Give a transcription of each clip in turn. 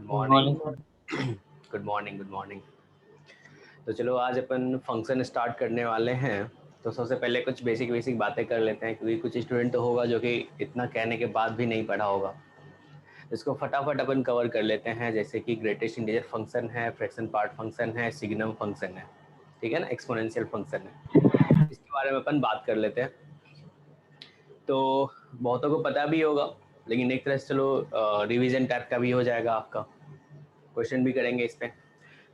Morning. Good morning good morning. तो चलो आज अपन फंक्शन स्टार्ट करने वाले हैं। तो सबसे पहले कुछ बेसिक बातें कर लेते हैं, क्योंकि कुछ स्टूडेंट तो होगा जो कि इतना कहने के बाद भी नहीं पढ़ा होगा। इसको फटाफट अपन कवर कर लेते हैं, जैसे कि ग्रेटेस्ट इंटीजर फंक्शन है, फ्रैक्शन पार्ट फंक्शन है, सिग्नम फंक्शन है, ठीक है ना, एक्सपोनेंशियल फंक्शन है। इसके बारे में अपन बात कर लेते हैं। तो बहुतों को पता भी होगा, लेकिन एक तरह से चलो रिवीजन टाइप का भी हो जाएगा, आपका क्वेश्चन भी करेंगे इस पे।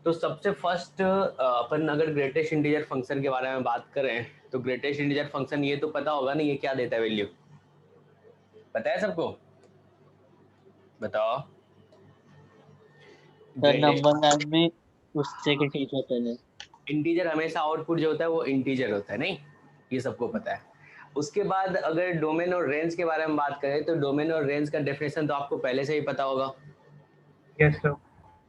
तो सबसे फर्स्ट अपन अगर ग्रेटेस्ट इंटीजर फंक्शन के बारे में बात करें, तो ग्रेटेस्ट इंटीजर फंक्शन ये तो पता होगा ना, ये क्या देता है वैल्यू, पता है सबको? बताओ। नंबर लाइन में उससे के ठीक होता है। इंटीजर हमेशा आउटपुट जो होता है वो इंटीजर होता है, नहीं, ये सबको पता है। उसके बाद अगर डोमेन और रेंज के बारे में बात करें, तो डोमेन और रेंज का डेफिनेशन तो आपको पहले से ही पता होगा। Yes sir.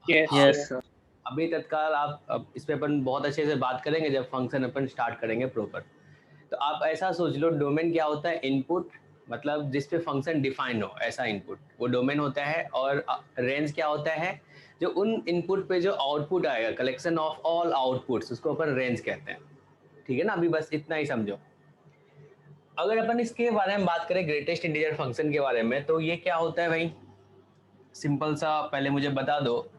Yes sir. अभी तत्काल आप अब इस पे अपन बहुत अच्छे से बात करेंगे जब फंक्शन अपन स्टार्ट करेंगे प्रॉपर। तो आप ऐसा सोच लो, डोमेन क्या होता है? इनपुट, मतलब जिस पे फंक्शन डिफाइन हो ऐसा इनपुट, वो डोमेन होता है। और रेंज क्या होता है? जो उन इनपुट पे जो आउटपुट आएगा, कलेक्शन ऑफ ऑल आउटपुट्स, उसको अपन रेंज कहते हैं, ठीक है ना। अभी बस इतना ही समझो। अगर अपन इसके बारे में बात करें ग्रेटेस्ट इंटीजर फंक्शन के बारे में, तो ये क्या होता है भाई? सिंपल सा पहले मुझे बता दो,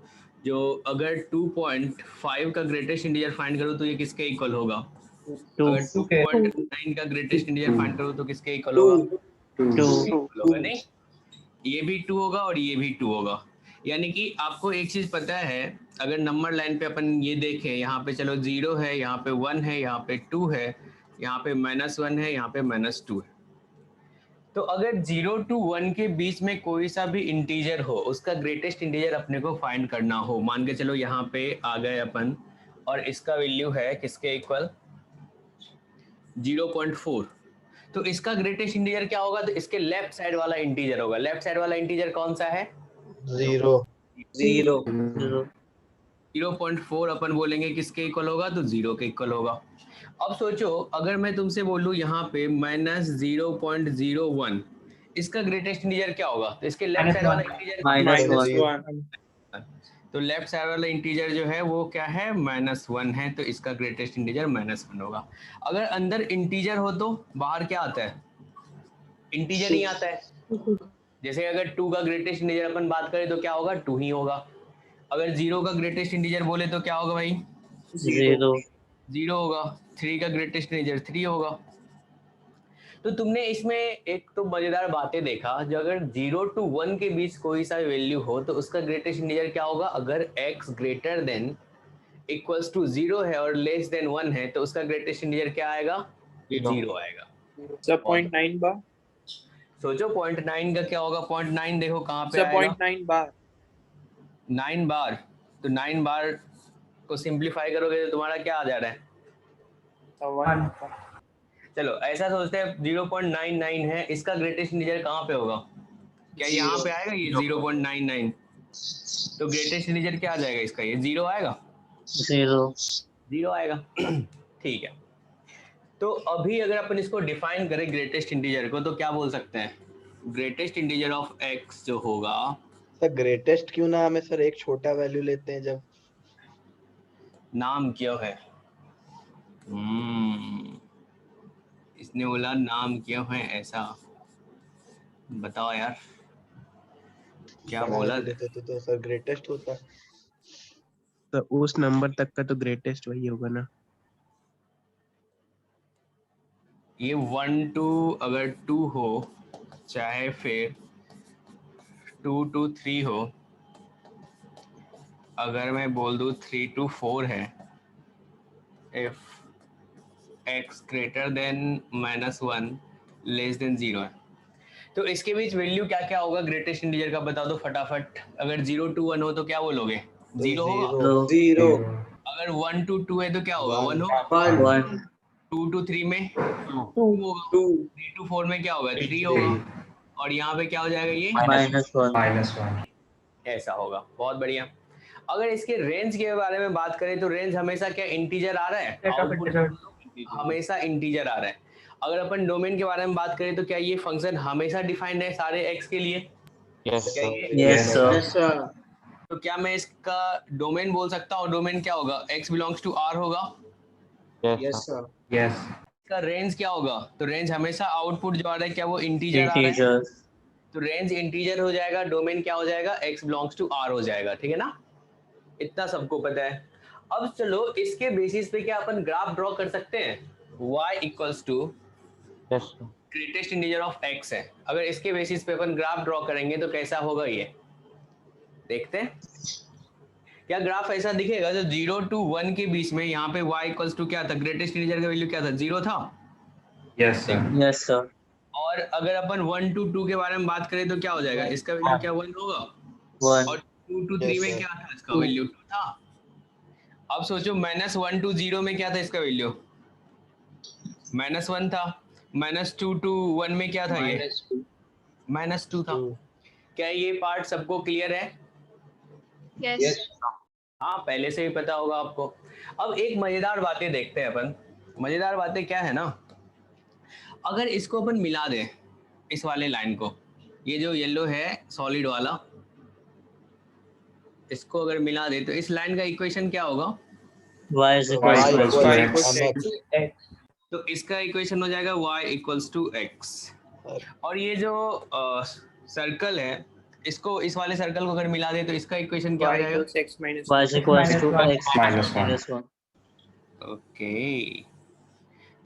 जो अगर 2.5 का ग्रेटेस्ट इंटीजर फाइंड करो तो ये किसके इक्वल होगा? अगर 2.9 का ग्रेटेस्ट इंटीजर फाइंड करो तो किसके इक्वल होगा? 2 होगा, नहीं, ये भी 2 होगा और ये भी 2 होगा। यानी कि आपको एक चीज पता है, अगर नंबर लाइन पे अपन ये देखें, यहाँ पे चलो 0 है, यहाँ पे 1 है, यहाँ पे 2 है, यहाँ पे -1 है, यहाँ पे -2 है। तो अगर 0 to 1 के बीच में कोई सा भी इंटीजर हो, उसका ग्रेटेस्ट इंटीजर अपने को फाइंड करना हो, मान के चलो यहाँ पे आ गए अपन, और इसका वैल्यू है किसके इक्वल? 0.4। तो इसका ग्रेटेस्ट इंटीजर क्या होगा? तो इसके लेफ्ट साइड वाला इंटीजर होगा। लेफ्ट साइड वाला इंटीजर कौन सा है? 0 0.4 अपन बोलेंगे किसके इक्वल होगा? तो 0 के इक्वल होगा। अब सोचो, अगर मैं तुमसे बोलूं यहाँ पे -0.01, इसका ग्रेटेस्ट इंटीजर क्या होगा? तो इसके लेफ्ट साइड वाला इंटीजर -1। तो लेफ्ट साइड वाला इंटीजर जो है वो क्या है? -1 है, तो इसका ग्रेटेस्ट इंटीजर -1 होगा। अगर अंदर इंटीजर हो तो बाहर क्या आता है? इंटीजर ही आता है। जैसे अगर 2 का ग्रेटेस्ट इंटीजर अपन बात करें तो क्या होगा? 2 ही होगा। अगर 0 का ग्रेटेस्ट इंटीजर बोले तो क्या होगा भाई? 0 होगा। 3 का ग्रेटेस्ट इंटीजर 3 होगा। तो तुमने इसमें एक तो मजेदार बातें देखा, जो अगर 0 to 1 के बीच कोई सा वैल्यू हो तो उसका ग्रेटेस्ट इंटीजर क्या होगा? अगर x greater than equals to 0 है और लेस देन 1 है, तो उसका ग्रेटेस्ट इंटीजर क्या आएगा? 0 आएगा। सर 0.9 बार। सोचो 0.9 का क्या होगा? 0.9 देखो कहाँ पे सर आएगा? 0.9 बार। 9 बार। तो 9 बार को सिंप्लीफाई करोगे तो तुम्हारा क्या आ जा रहा है? चलो ऐसा सोचते हैं, 0.99 है, इसका ग्रेटेस्ट इंटीजर कहाँ पे होगा? क्या यहाँ पे आएगा ये 0.99? तो ग्रेटेस्ट इंटीजर क्या आ जाएगा इसका? ये 0 आएगा। 0 आएगा। ठीक है। तो अभी अगर अपन इसको डिफाइन करें ग्रेटेस्ट इंटीजर को, तो क्या बोल सकते हैं? ग्रेटेस्ट इंटीजर ऑफ x जो होगा, सर ग्रेटेस्ट क्यों ना हमें सर एक छोटा वैल्यू लेते हैं जब? नाम क्यों है? इसने बोला नाम क्यों है ऐसा, बताओ यार, क्या बोला? देते तो सर ग्रेटेस्ट होता। तो उस नंबर तक का तो ग्रेटेस्ट वही होगा ना। ये 1 to अगर 2 हो, चाहे फिर 2 to 3 हो, अगर मैं बोल दूं 3 to 4 है, if x greater then -1 less then 0 है, तो इसके बीच वैल्यू क्या क्या होगा ग्रेटेस्ट इंटीजर का? बता दो फटाफट। अगर 0 to 1 हो तो क्या बोलोगे? 0 होगा। 0 अगर 1 to 2 है तो क्या होगा? 1 होगा। 2 to 3 में 2 होगा। 3 to 4 में क्या होगा? 3 होगा। और यहाँ पे क्या हो जाएगा? ये -1। ऐसा होगा। बहुत बढ़िया। अगर इसके रेंज के बारे में बात करें तो रेंज हमेशा क्या इंटीजर आ रहा है? आउटपुट हमेशा इंटीजर आ रहा है। अगर अपन डोमेन के बारे में बात करें तो क्या ये फंक्शन हमेशा डिफाइंड है सारे x के लिए? यस क्या ये सर। तो क्या मैं इसका डोमेन बोल सकता हूँ? डोमेन क्या होगा? x बिलोंग्स टू r होगा। Yes sir. Yes. इसका रेंज क्या होगा? तो रेंज हमेशा आउटपुट जो आ रहा है क्या वो इंटीजर आ रहा है? इंटीजर। तो रेंज इंटीजर हो जाएगा, डोमेन क्या हो जाएगा? x बिलोंग्स टू r हो जाएगा, ठीक है ना? इतना सबको पता है। अब चलो इसके बेसिस पे क्या अपन ग्राफ ड्रॉ कर सकते हैं? y equals to greatest integer of x है। अगर इसके बेसिस पे अपन ग्राफ ड्रॉ करेंगे तो कैसा होगा ये देखते हैं। क्या ग्राफ ऐसा दिखेगा जो 0 to 1 के बीच में यहाँ पे y इक्वल्स टू क्या था? ग्रेटेस्ट इंटीजर का वैल्यू क्या था? 0 था। Yes, sir. Yes sir. और अगर अपन 1 to 2 के बारे में बात करें तो क्या हो जाएगा? इसका वैल्यू क्या 1 होगा? 1। और 2 to 3 में क्या था? इसका वैल्यू 2 था। अब सोचो -1 to 0 में क्या था इसका वैल्यू? -1 था। -2 to 1 में क्या था ये? -2 था। क्या ये पार्ट सबको क्लियर है? Yes. हाँ, पहले से ही पता होगा आपको। अब एक मजेदार बातें देखते हैं अपन। मजेदार बातें क्या है ना, अगर इसको अपन मिला दें इस वाले लाइन को, ये जो येलो है सॉलिड वाला, इसको अगर मिला दे तो इस लाइन का इक्वेशन क्या होगा? y is Y equals equals to to x। X. तो इसका इक्वेशन हो जाएगा y इक्वल्स टू x। और ये जो सर्कल है, इसको इस वाले सर्कल को अगर मिला दे तो इसका इक्वेशन क्या हो Y जाएगा? equals X minus y is equals to x minus 1. Okay,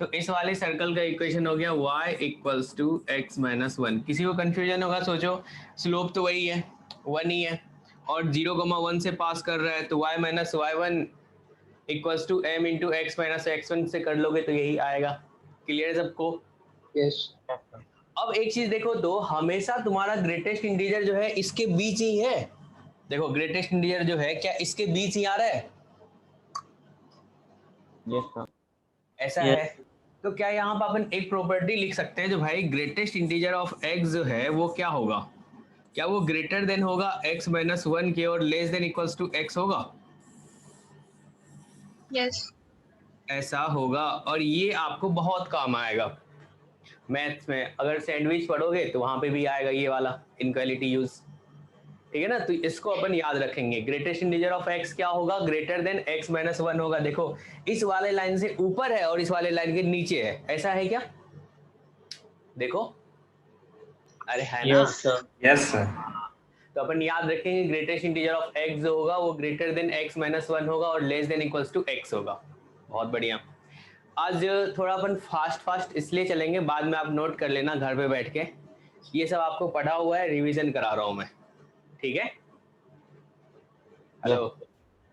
तो इस वाले सर्कल का इक्वेशन हो गया y equals to x minus 1। किसी को कंफ्यूजन होगा, सोचो स्लोप तो वही है, 1 ही है, और 0,1 से पास कर रहा है, तो y minus y1 equals to m into X minus x1 से कर लोगे तो यही आएगा। क्लियर है सबको? Yes. अब एक चीज देखो तो, हमेशा तुम्हारा ग्रेटेस्ट इंटीजर जो है इसके बीच ही है। देखो ग्रेटेस्ट इंटीजर जो है क्या इसके बीच ही आ रहा है? ऐसा Yes. है। तो क्या यहाँ पर अपन एक प्रॉपर्टी लिख सकते हैं जो भाई ग्रेटेस्ट इंटीजर ऑफ x जो है वो क्या होगा? क्या वो ग्रेटर देन होगा x माइनस 1 के और less than equals to x होगा? Yes. ऐसा होगा, और ये आपको बहुत काम आएगा मैथ्स में। अगर सैंडविच पढ़ोगे तो वहां पे भी आएगा ये वाला इनक्वालिटी यूज, ठीक है ना? तो इसको अपन याद रखेंगे। ग्रेटेस्ट इंटीजर ऑफ x क्या होगा? ग्रेटर देन x माइनस 1 होगा। देखो इस वाले लाइन से ऊपर है और इस वाले लाइन के नीचे है, ऐसा है क्या? देखो, अरे है ना? Yes sir। Yes, sir. तो अपन याद रखेंगे ग्रेटेस्ट इंटीजर ऑफ x जो होगा वो ग्रेटर देन x माइनस 1 होगा और less than equals to x होगा। बहुत बढ़िया। आज थोड़ा अपन फास्ट इसलिए चलेंगे, बाद में आप नोट कर लेना घर पे बैठ के। ये सब आपको पढ़ा हुआ है, रिवीजन करा रहा हूँ मैं, ठीक है? हेलो?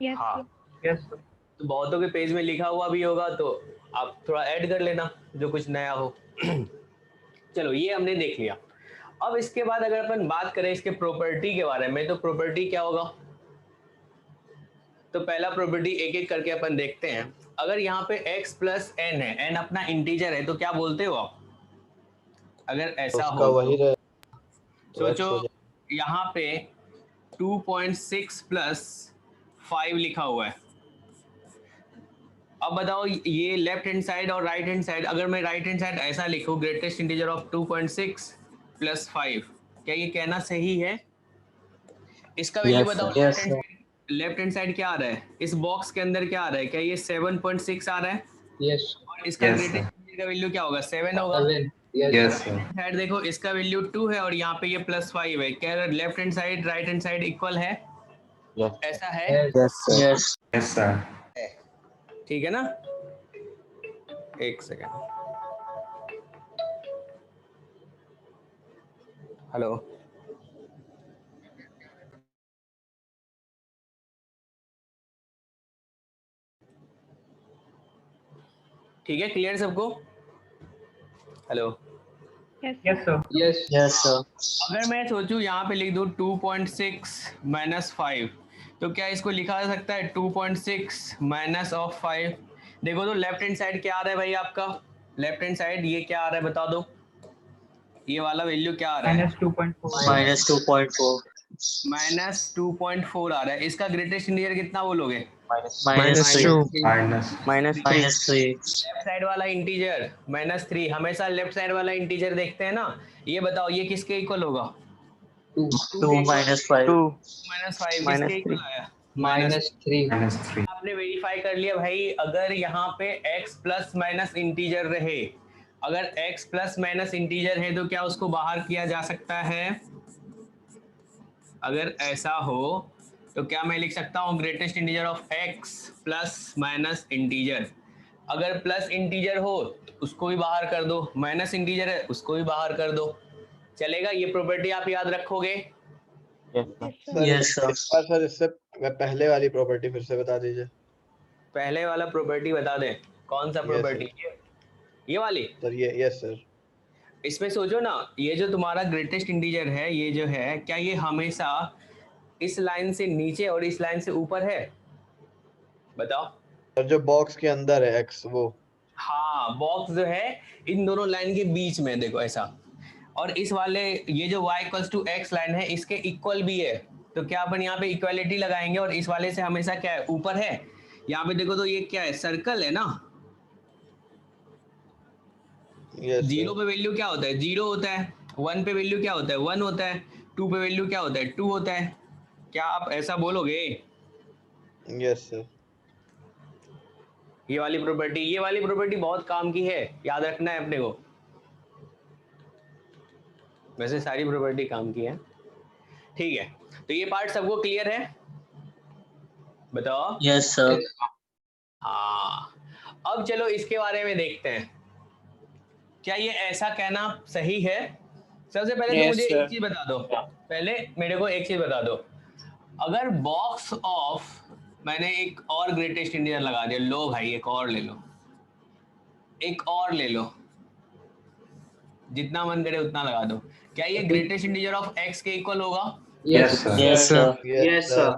Yes. हाँ, Yes, sir. तो बहुतों के पेज में लिखा हुआ भी होगा तो आप थोड़ा ऐड कर लेना जो कुछ नया हो। चलो ये हमने देख लिया। अब इसके बाद अगर अपन बात करें इसके प्रॉपर्टी के बारे में, तो प्रॉपर्टी क्या होगा? तो पहला प्रॉपर्टी एक एक करके अपन देखते हैं। अगर यहाँ पे x प्लस n है, n अपना इंटीजर है, तो क्या बोलते हो आप? अगर ऐसा उसका हो वही रहे। सोचो यहाँ पे 2.6 प्लस 5 लिखा हुआ है। अब बताओ ये लेफ्ट हैंड साइड और राइट हैंड साइड, अगर मैं राइट हैंड साइड ऐसा लिखूं ग्रेटेस्ट इंटीजर ऑफ 2.6 प्लस 5, क्या ये कहना सही है? इसका वैल्यू बताओ। लेफ्ट हैंड साइड क्या आ रहा है? इस बॉक्स के अंदर क्या आ रहा है? क्या ये 7.6 आ रहा है? Yes. और इसका Yes, ग्रेटेस्ट इंटीजर का वैल्यू क्या होगा? 7 होगा। Yes, sir. साइड देखो इसका वैल्यू 2 है और यहाँ पे ये प्लस 5 है। क्या left hand side right hand side equal है? ऐसा है? Yes। Yes, sir. ठीक है ना? एक सेकेंड। हेलो? ठीक है, क्लियर सबको? Hello? Yes, sir. Yes. Yes sir। अगर मैं सोचूं यहाँ पे लिख दूं 2.6 माइनस 5, तो क्या इसको लिखा जा सकता है 2.6 माइनस ऑफ 5? देखो तो लेफ्ट हैंड साइड क्या आ रहा है भाई आपका? लेफ्ट हैंड साइड ये क्या आ रहा है बता दो? ये वाला वैल्यू क्या आ रहा है? Minus 2.4. माइनस 2.4 आ रहा है। इसका ग्रेटेस्ट इंटीजर कितना बोलोगे? -2 -3। लेफ्ट साइड वाला इंटीजर -3। हमेशा लेफ्ट साइड वाला इंटीजर देखते हैं ना। ये बताओ ये किसके इक्वल होगा? 2 minus 5 -5 minus किसके 3 इक्वल आया? -3 आपने वेरीफाई कर लिया भाई, अगर यहाँ पे x प्लस माइनस इंटीजर रहे, अगर x प्लस माइनस इंटीजर है तो क्या उसको बाहर किया जा सकता है? अगर ऐसा हो तो क्या मैं लिख सकता हूँ greatest integer of x plus minus integer? अगर प्लस इंटीजर हो तो उसको भी बाहर कर दो, माइनस इंटीजर है उसको भी बाहर कर दो, चलेगा? ये प्रॉपर्टी आप याद रखोगे? Sir Yes, sir. इस बार सर इससे पहले वाली प्रॉपर्टी फिर से बता दीजिए। पहले वाला प्रॉपर्टी बता दें, कौन सा Yes, प्रॉपर्टी? ये वाली। सर ये यस सर। इसमें सोचो ना, ये जो तुम्हारा ग्रेटेस्ट इंटीजर है, ये जो है, क्या ये हमेशा इस लाइन से नीचे और इस लाइन से ऊपर है? बताओ। सर जो बॉक्स के अंदर है एक्स वो। हाँ, बॉक्स जो है इन दोनों लाइन के बीच में, देखो ऐसा। और इस वाले ये जो y equals to x line है इसके इक्वल भी है, तो क्या अपन यहाँ पे इक्वालिटी लगाएंगे और इस वाले से हमेशा क्या है, ऊपर है। यहाँ पे देखो तो ये क्या है, सर्कल है ना। यस जीरो पे वैल्यू क्या होता है, 0 होता है। 1 पे वैल्यू क्या होता है, 1 होता है। 2 पे वैल्यू क्या होता है, 2 होता है। क्या आप ऐसा बोलोगे? Yes sir. ये वाली प्रॉपर्टी बहुत काम की है, याद रखना है अपने को। वैसे सारी प्रॉपर्टी काम की है, ठीक है। तो ये पार्ट सबको क्लियर है? बताओ। Yes, sir. हाँ, अब चलो इसके बारे में देखते हैं, क्या ये ऐसा कहना सही है? सबसे पहले तो मुझे एक चीज बता दो, पहले मेरे को एक चीज बता दो। अगर बॉक्स ऑफ, मैंने एक और ग्रेटेस्ट इंटीजर लगा दिया, लो भाई एक और ले लो, एक और ले लो, जितना मन करे उतना लगा दो। क्या ये ग्रेटेस्ट इंटीजर ऑफ x के इक्वल होगा? Yes, sir. Yes, sir. Yes sir.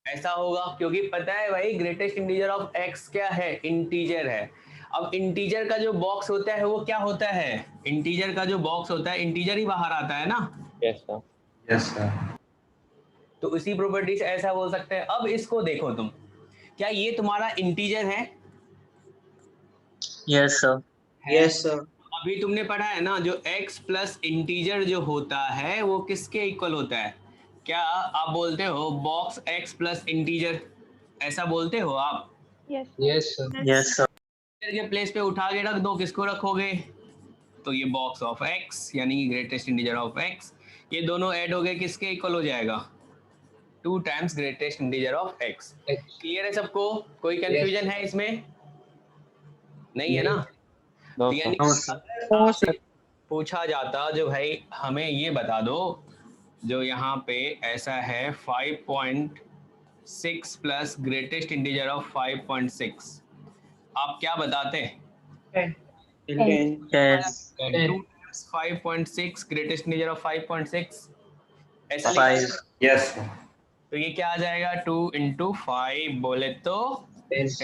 ऐसा होगा क्योंकि पता है भाई ग्रेटेस्ट इंटीजर ऑफ x क्या है, इंटीजर है। अब इंटीजर का जो बॉक्स होता है वो क्या होता है, इंटीजर का जो बॉक्स होता है इंटीजर ही बाहर आता है ना। Yes, sir. तो इसी प्रॉपर्टी से ऐसा बोल सकते हैं। अब इसको देखो तुम, क्या ये तुम्हारा इंटीजर है? Yes, sir. Yes, sir. अभी तुमने पढ़ा है ना, जो x प्लस इंटीजर जो होता है वो किसके इक्वल होता है? क्या आप बोलते हो बॉक्स x प्लस इंटीजर, ऐसा बोलते हो आप? Yes, sir. Yes, sir. के प्लेस पे उठा के रख दो, किसको रखोगे? तो ये बॉक्स ऑफ x यानी कि ग्रेटेस्ट इंटीजर ऑफ x, ये दोनों ऐड हो गए, किसके इक्वल हो जाएगा? 2 times greatest integer of x। Clear है सबको? कोई कंफ्यूजन है इसमें? नहीं है ना? तो यानी अगर आपसे पूछा जाता जो भाई हमें ये बता दो, जो यहाँ पे ऐसा है 5.6 प्लस ग्रेटेस्ट इंटीजर ऑफ 5.6, आप क्या बताते? 10. 5.6 ग्रेटेस्ट इंटीजर ऑफ 5.6, ऐसा 5. लिखा? Yes, sir. तो ये क्या आ जाएगा, 2 into 5 बोले तो 10.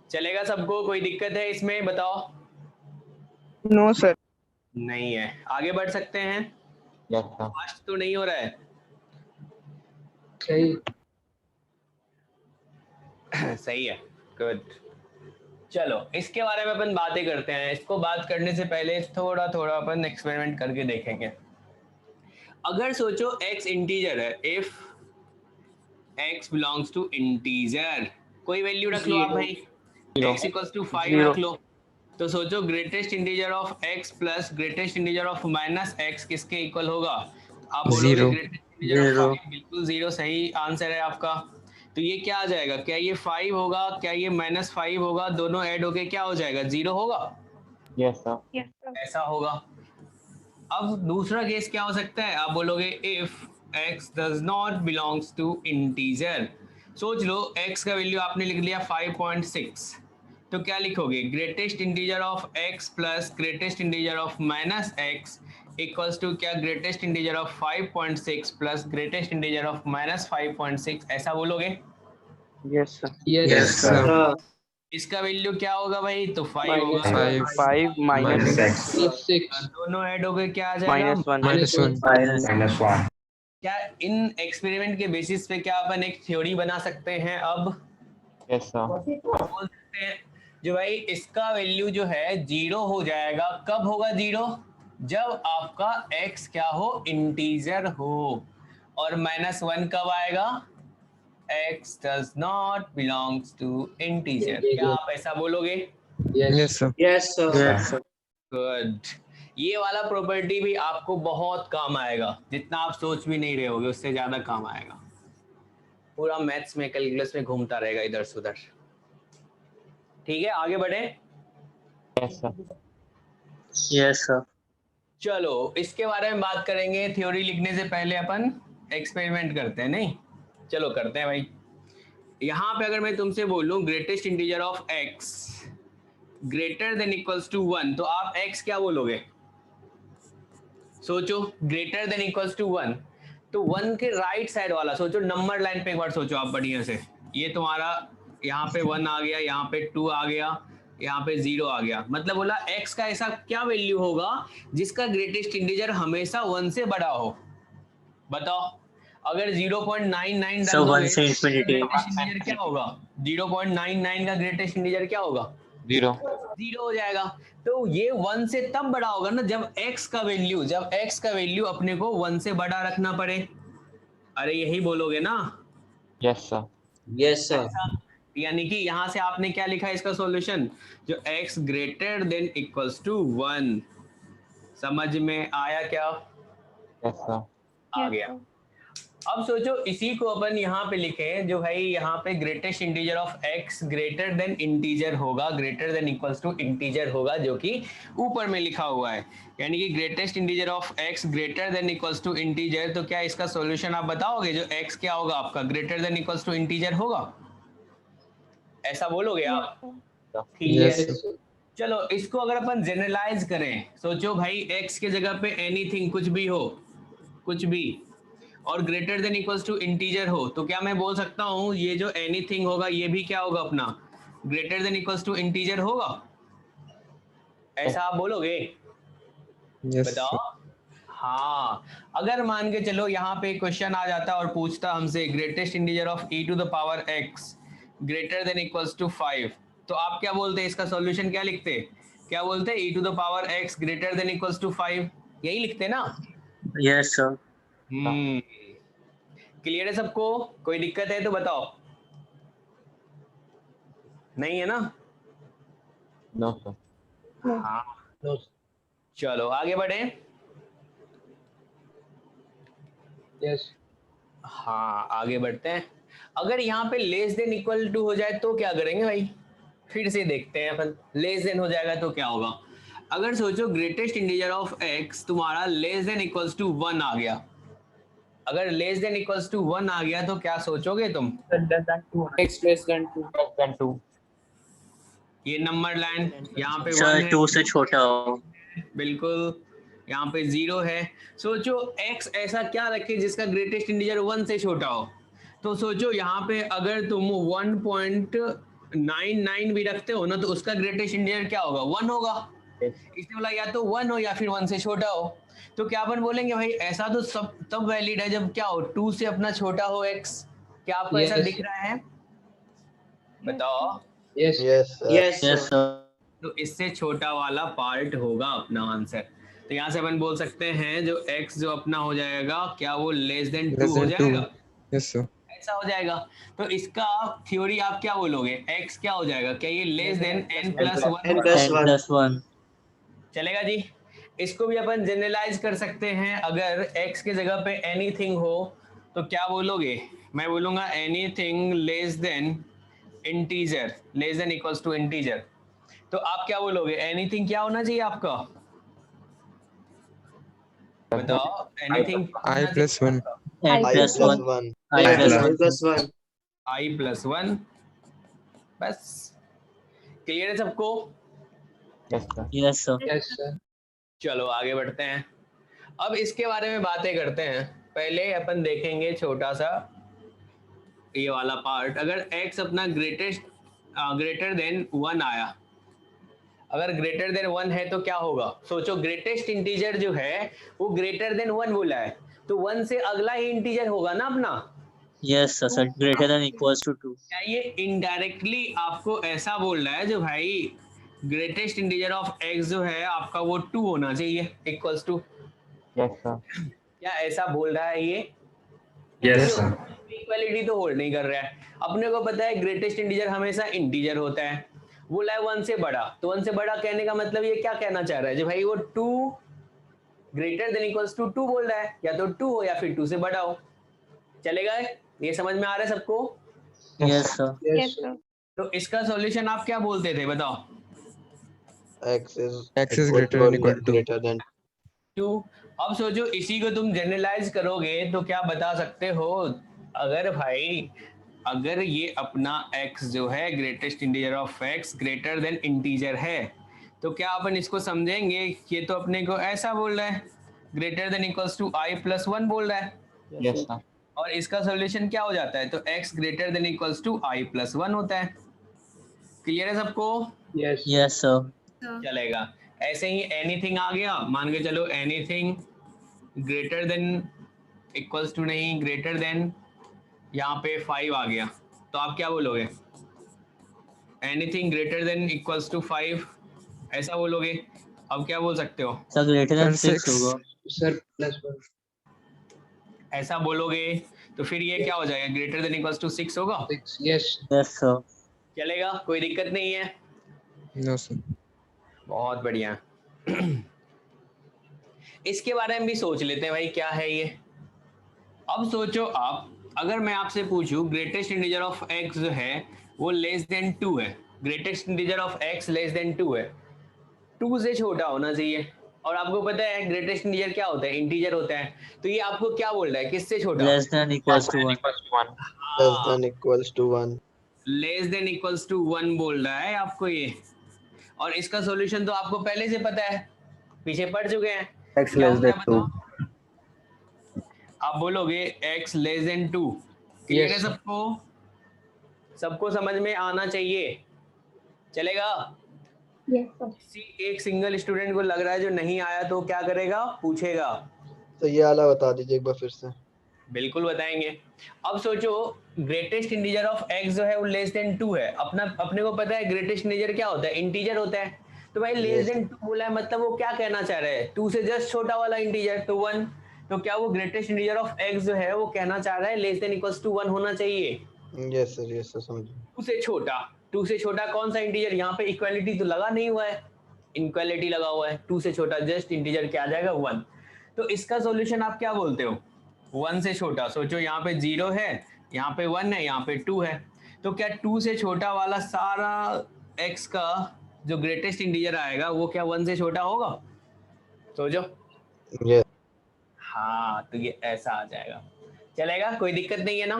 चलेगा सबको? कोई दिक्कत है इसमें, बताओ? No sir. नहीं है। आगे बढ़ सकते हैं? Yes, sir. फास्ट तो नहीं हो रहा है? सही है, गुड। चलो इसके बारे में अपन बातें करते हैं। इसको बात करने से पहले थोड़ा थोड़ा अपन एक्सपेरिमेंट करके देखेंगे। अगर सोचो x इंटीजर है, if x belongs to integer, कोई वैल्यू रख लो आप भाई, x इक्वल्स टू 5 रख लो। तो सोचो greatest integer of x plus greatest integer of minus x किसके इक्वल होगा? आप बोलोगे ग्रेटेस्ट इंटीजर ऑफ 5, बिल्कुल 0 सही आंसर है आपका। तो ये क्या आ जाएगा, क्या ये 5 होगा, क्या ये -5 होगा, दोनों ऐड होके क्या हो जाएगा, 0 होगा? Yes, sir. ऐसा होगा। अब दूसरा केस क्या हो सकता है, आप बोलोगे if x does not belongs to integer। सोच लो x का वैल्यू आपने लिख लिया 5.6, तो क्या लिखोगे, greatest integer of x plus greatest integer of minus x equals to क्या, greatest integer of 5.6 plus greatest integer of minus 5.6, ऐसा बोलोगे? Yes sir. Yes, sir. इसका वैल्यू क्या होगा भाई, तो 5 होगा। 5 माइनस दोनों ऐड हो गए, क्या आ जाएगा, -1. क्या इन एक्सपेरिमेंट के बेसिस पे क्या अपन एक थ्योरी बना सकते हैं? अब Yes, sir. बोल सकते हैं जो भाई इसका वैल्यू जो है 0 हो जाएगा। कब होगा 0? जब आपका x क्या हो, इंटीजर हो। और -1 कब आएगा, x does not belongs to integer। क्या आप ऐसा बोलोगे? Yes, sir. Yes, sir. Yes, sir. Good. ये वाला प्रॉपर्टी भी आपको बहुत काम आएगा, जितना आप सोच भी नहीं रहे होगे उससे ज्यादा काम आएगा। पूरा मैथ्स में, कैलकुलस में घूमता रहेगा इधर से उधर। ठीक है, आगे बढ़े। Yes, sir. Yes, sir. चलो इसके बारे में बात करेंगे। थ्योरी लिखने से पहले अपन एक्सपेरिमेंट करते हैं, नहीं? चलो करते हैं भाई। यहाँ पे अगर मैं तुमसे बोलूं greatest integer of x greater than equals to 1, तो आप x क्या बोलोगे? सोचो, ग्रेटर देन इक्वल्स टू 1, तो 1 के राइट साइड वाला सोचो, नंबर लाइन पे एक बार सोचो आप बढ़िया से। ये तुम्हारा यहाँ पे 1 आ गया, यहाँ पे 2 आ गया, यहाँ पे 0 आ गया। मतलब बोला x का ऐसा क्या वैल्यू होगा जिसका ग्रेटेस्ट इंटीजर हमेशा 1 से बड़ा हो? बताओ। अगर 0.99 So रख दोगे 1 से infinity. ग्रेटेस्ट इंटीजर क्या होगा? 0.99 का ग्रेटेस्ट इंटीजर क्या होगा? 0. 0 हो जाएगा। तो ये 1 से तब बड़ा होगा ना जब x का वैल्यू अपने को 1 से बड़ा रखना पड़े। अरे यही बोलोगे ना? Yes, sir. Yes, sir. यानी कि यहां से आपने क्या लिखा है इसका सॉल्यूशन, जो x greater than equals to 1। समझ में आया क्या? Yes, sir. आ गया। अब सोचो इसी को अपन यहाँ पे लिखें, जो भाई यहाँ पे greatest integer of x greater than integer होगा, greater than equals to integer होगा, जो कि ऊपर में लिखा हुआ है। यानी कि greatest integer of x greater than equals to integer. तो क्या इसका सॉल्यूशन आप बताओगे? जो x क्या होगा आपका, greater than equals to integer होगा, ऐसा बोलोगे आप? ठीक है। चलो इसको अगर अपन जनरलाइज करें, सोचो भाई x के जगह पे एनीथिंग, कुछ भी हो, कुछ भी, और greater than equals to integer हो, तो क्या मैं बोल सकता हूं ये जो एनीथिंग होगा ये भी क्या होगा अपना, greater than equals to integer होगा? ऐसा आप बोलोगे? Yes, बताओ। हाँ, अगर मान के चलो यहाँ पे क्वेश्चन आ जाता और पूछता हमसे greatest integer of e to the power x greater than equals to 5, तो आप क्या बोलते? इसका सॉल्यूशन क्या लिखते? क्या बोलते? e to the power x greater than equals to 5, यही लिखते ना? Yes, sir. क्लियर है सबको? कोई दिक्कत है तो बताओ। नहीं है ना? No, sir. हाँ। चलो आगे बढ़े। यस हाँ आगे बढ़ते हैं। अगर यहाँ पे लेस देन इक्वल टू हो जाए तो क्या करेंगे भाई? फिर से देखते हैं अपन। लेस देन हो जाएगा तो क्या होगा? अगर सोचो ग्रेटेस्ट इंटीजर ऑफ x तुम्हारा लेस देन इक्वल्स टू 1 आ गया, अगर लेस देन इक्वल्स टू 1 आ गया तो क्या सोचोगे तुम? X less than 2. Less than 2. ये नंबर लाइन यहाँ पे Sir, 1 है, 2 से छोटा हो। बिल्कुल, यहाँ पे 0 है। सोचो x ऐसा क्या रखे जिसका ग्रेटेस्ट इंटीजर 1 से छोटा हो, तो सोचो यहाँ पे अगर तुम 1.99 भी रखते हो ना तो उसका ग्रेटेस्ट इंटीजर क्या होगा? 1 होगा। इसने बोला या तो 1 हो या फिर 1 से छोटा हो। तो क्या अपन बोलेंगे भाई ऐसा तो सब तब वैलिड है जब क्या हो, 2 से अपना छोटा हो x। क्या आपको ऐसा दिख रहा है? बताओ। Yes Yes, sir. तो इससे छोटा वाला पार्ट होगा अपना आंसर। तो यहाँ से अपन बोल सकते हैं जो x जो अपना हो जाएगा, क्या वो लेस देन 2 हो जाएगा? Yes, sir. ऐसा हो जाएगा। तो इसका थ्योरी आप क्या बोलोगे? x क्या हो जाएगा? क्या ये less than n plus 1 N plus 1. चलेगा जी? इसको भी अपन जनरलाइज कर सकते हैं। अगर x के जगह पे एनीथिंग हो तो क्या बोलोगे? मैं बोलूंगा anything less than integer, less than equals to integer. तो आप क्या बोलोगे? एनीथिंग क्या होना चाहिए आपका? बताओ। Anything I plus 1. N plus 1. I plus 1. i plus 1। बस क्लियर है सबको? Yes, sir. Yes, sir. चलो आगे बढ़ते हैं। अब इसके बारे में बातें करते हैं। पहले अपन देखेंगे छोटा सा ये वाला पार्ट। अगर x अपना ग्रेटर देन 1 आया, अगर ग्रेटर देन 1 है तो क्या होगा? सोचो ग्रेटेस्ट इंटीजर जो है वो ग्रेटर देन 1 बोला है, तो 1 से अगला ही इंटीजर होगा ना अपना। Yes, sir. Greater than equals to 2. क्या ये इनडायरेक्टली आपको ऐसा बोल रहा है जो भाई ग्रेटेस्ट इंटीजर ऑफ x जो है आपका वो 2 होना चाहिए इक्वल्स टू, Yes, sir. क्या ऐसा बोल रहा है ये? Yes, sir. इक्वालिटी तो होल्ड नहीं कर रहा है। अपने को पता है ग्रेटेस्ट इंटीजर हमेशा इंटीजर होता है, बोला है 1 से बड़ा, तो 1 से बड़ा कहने का मतलब ये क्या कहना चाह रहा है? जो भाई वो 2 ग्रेटर देन इक्वल्स टू 2 बोल रहा है, या तो 2 हो या फिर 2 से बड़ा हो। चलेगा? ये समझ में आ रहा है सबको? Yes, sir. Yes, sir. तो इसका सॉल्यूशन आप क्या बोलते थे बताओ? X is X is equal greater to or than equal to. greater than 2। अब सोचो इसी को तुम जनरलाइज करोगे तो क्या बता सकते हो? अगर भाई अगर ये अपना x जो है greatest integer of x greater than integer है, तो क्या अपन इसको समझेंगे? ये तो अपने को ऐसा बोल रहा है, greater than equals to i plus 1 बोल रहा है, Yes, sir. और इसका सॉल्यूशन क्या हो जाता है? तो x greater than equals to i plus 1 होता है। क्लियर है सबको? Yes, sir. चलेगा। ऐसे ही एनीथिंग आ गया, मान के चलो anything greater than equals to नहीं, ग्रेटर देन यहाँ पे 5 आ गया, तो आप क्या बोलोगे? Anything greater than equals to 5 ऐसा बोलोगे। अब क्या बोल सकते हो? Sir, greater than Sir, 6 होगा. sir plus 1. ऐसा बोलोगे तो फिर ये क्या हो जाएगा? ग्रेटर देन इक्वल्स टू 6 होगा। 6. Yes. Yes, sir. चलेगा, कोई दिक्कत नहीं है। No, sir. बहुत बढ़िया। इसके बारे में भी सोच लेते हैं भाई, क्या है ये। अब सोचो आप, अगर मैं आपसे पूछूं ग्रेटेस्ट इंटीजर ऑफ x जो है वो लेस देन 2 है, greatest integer of x less than 2 है, 2 से छोटा होना चाहिए, और आपको पता है ग्रेटेस्ट इंटीजर क्या होता है? इंटीजर होता है। तो ये आपको क्या बोल रहा है? किससे छोटा? Less than equals to 1. Less than equals to 1. Less than equals to 1 बोल रहा है आपको ये, और इसका सॉल्यूशन तो आपको पहले से पता है, पीछे पढ़ चुके हैं। X क्या less होता है than 2. बताओ? आप बोलोगे x लेस देन 2। क्लियर है सबको? सबको समझ में आना चाहिए। चलेगा? Yes, sir. किसी एक सिंगल स्टूडेंट को लग रहा है जो नहीं आया तो क्या करेगा? पूछेगा। तो ये वाला बता दीजिए एक बार फिर से. बिल्कुल बताएंगे। अब सोचो ग्रेटेस्ट इंटीजर ऑफ x जो है वो लेस देन 2 है। अपने को पता है ग्रेटेस्ट इंटीजर क्या होता है? इंटीजर होता है। तो भाई लेस देन 2 बोला है, मतलब वो क्या कहना चाह रहा है? 2 से जस्ट छोटा वाला इंटीजर, तो 1। तो क्या वो ग्रेटेस्ट इंटीजर ऑफ x जो है वो कहना चाह रहा है लेस देन इक्वल्स टू 1 होना चाहिए? Yes sir समझ. 2 से छोटा। 2 से छोटा कौन सा इंटीजर? यहाँ पे इक्वालिटी तो लगा नहीं हुआ है, इनक्वालिटी लगा हुआ है। 2 से छोटा जस्ट इंटीजर क्या आ जाएगा? 1। तो इसका सॉल्यूशन आप क्या बोलते हो? 1 से छोटा। सोचो यहाँ पे 0 है, यहाँ पे 1 है, यहाँ पे 2 है, तो क्या 2 से छोटा वाला सारा x का जो ग्रेटेस्ट इंटीजर आएगा वो क्या 1 से छोटा होगा? सोचो। Yes. हाँ, तो ये ऐसा आ जाएगा। चलेगा, कोई दिक्कत नहीं है ना?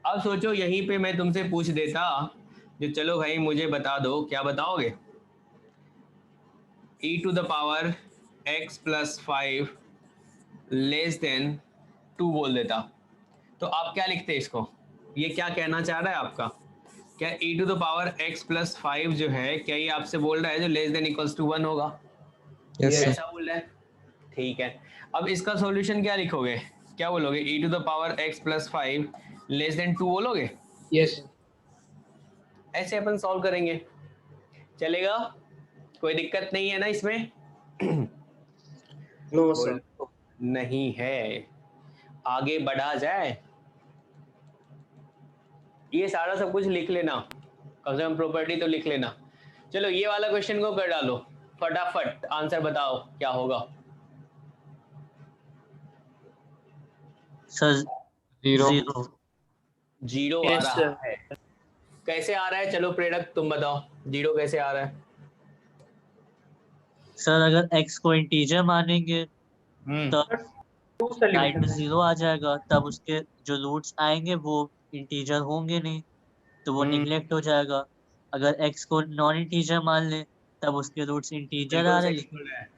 अब सोचो यहीं पे मैं तुमसे पूछ देता जो, चलो भाई मुझे बता दो, क्या बताओगे? e to the power x plus 5 less than 2 बोल देता, तो आप क्या लिखते इसको? ये क्या कहना चाह रहा है आपका? क्या e to the power x plus 5 जो है, क्या ये आपसे बोल रहा है जो लेस देन इक्वल्स टू 1 होगा? Yes, sir. ऐसा बोल रहा है। ठीक है, अब इसका सॉल्यूशन क्या लिखोगे? क्या बोलोगे? e to the power x plus 5 less than 2 बोलोगे? Yes. ऐसे अपन सॉल्व करेंगे। चलेगा, कोई दिक्कत नहीं है ना इसमें? No sir. नहीं है, आगे बढ़ा जाए। ये सारा सब कुछ लिख लेना, कम से कम प्रॉपर्टी तो लिख लेना। चलो ये वाला क्वेश्चन को कर डालो, फटाफट आंसर बताओ क्या होगा? Sir, 0. 0. 0 आ रहा है। कैसे आ रहा है? चलो प्रेरक तुम बताओ, 0 कैसे आ रहा है? Sir, अगर x को इंटीजर मानेंगे तब राइट में 0 आ जाएगा, तब उसके जो रूट्स आएंगे वो इंटीजर होंगे नहीं, तो वो निगलेक्ट हो जाएगा। अगर x को नॉन इंटीजर मान ले तब उसके रूट्स इंटीजर आ रहे हैं।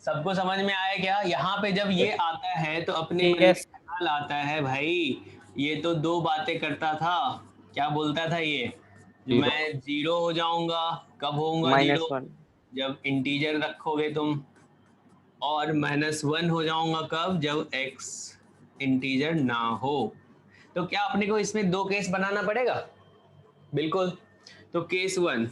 सबको समझ में आया क्या? यहाँ पे जब ये आता है तो अपने ख्याल आता है भाई ये तो 2 बातें करता था। क्या बोलता था ये? मैं 0 हो जाऊंगा। कब होऊंगा 0? जब इंटीजर रखोगे तुम। और -1 हो जाऊंगा कब? जब x इंटीजर ना हो। तो क्या अपने को इसमें 2 केस बनाना पड़ेगा? बिल्कुल। तो case 1,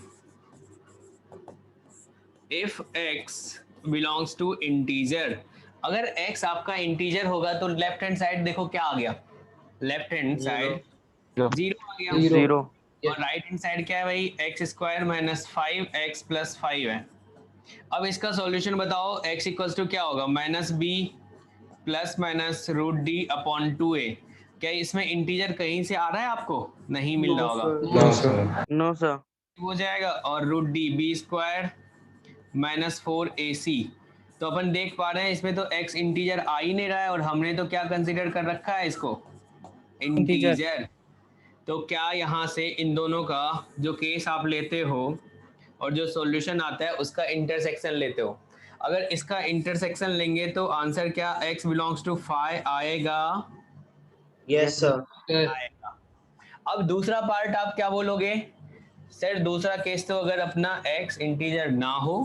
if x belongs to integer, अगर x आपका इंटीजर होगा तो लेफ्ट हैंड साइड देखो क्या आ गया, लेफ्ट हैंड साइड 0 आ गया, 0 और राइट हैंड साइड क्या है भाई, x square minus 5x plus 5 है। अब इसका सॉल्यूशन बताओ, x इक्वल्स टू क्या होगा, minus B plus minus root D upon 2a। क्या इसमें इंटीजर कहीं से आ रहा है आपको, नहीं मिल रहा होगा, नो सर नो सर। हो जाएगा, और root D B square minus 4ac। तो अपन देख पा रहे हैं इसमें तो x इंटीजर आ ही नहीं रहा है, और हमने तो क्या कंसीडर कर रखा है इसको, इंटीजर। तो क्या यहाँ से इन दोनों का जो केस आप लेते हो और जो सॉल्यूशन आता है उसका इंटरसेक्शन लेते हो, अगर इसका इंटरसेक्शन लेंगे तो आंसर क्या, x बिलोंग्स टू 5 आएगा, यस सर। आएगा। अब दूसरा पार्ट आप क्या बोलोगे सर, दूसरा केस तो अगर अपना x इंटीजर ना हो,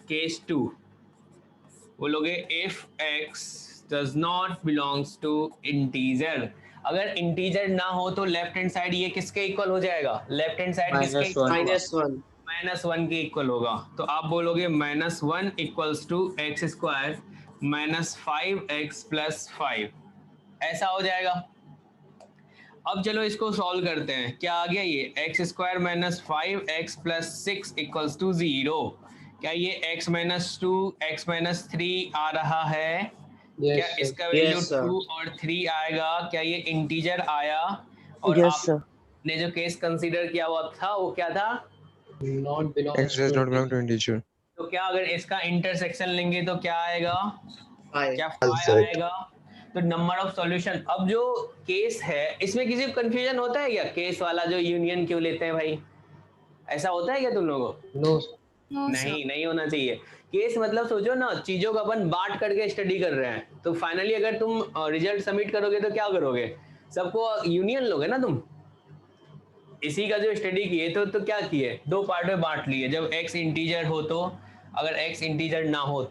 केस 2 बोलोगे if x does not belongs to integer. अगर इंटीजर ना हो तो लेफ्ट हैंड साइड ये किसके इक्वल हो जाएगा, लेफ्ट हैंड साइड किसके, -1 -1 के इक्वल होगा। तो आप बोलोगे -1 equals to X square minus 5x plus 5, ऐसा हो जाएगा। अब चलो इसको सॉल्व करते हैं, क्या आ गया ये, X square minus 5x plus 6 equals to 0। क्या ये x माइनस 2 x माइनस 3 आ रहा है, क्या इसका वैल्यू 2 और 3 आएगा, क्या ये इंटीजर आया, और आपने जो केस कंसीडर किया हुआ था वो क्या था, x does not belong to integer तो क्या अगर इसका इंटरसेक्शन लेंगे तो क्या आएगा, 5 क्या 5 आएगा। तो नंबर ऑफ सॉल्यूशन, अब जो केस है इसमें किसी को कंफ्यूजन होता है क्या, केस वाला जो यूनियन क्यों लेते हैं भाई, ऐसा होता है क्या तुम लोगों को, नहीं होना चाहिए। केस मतलब सोचो ना, चीजों को अपन बांट करके स्टडी कर रहे हैं, तो फाइनली अगर तुम रिजल्ट सबमिट करोगे तो क्या करोगे, सबको यूनियन लोगे ना तुम, इसी का जो स्टडी किए तो क्या किए, दो पार्ट में बांट लिए, जब x इंटीजर हो तो, अगर x इंटीजर ना हो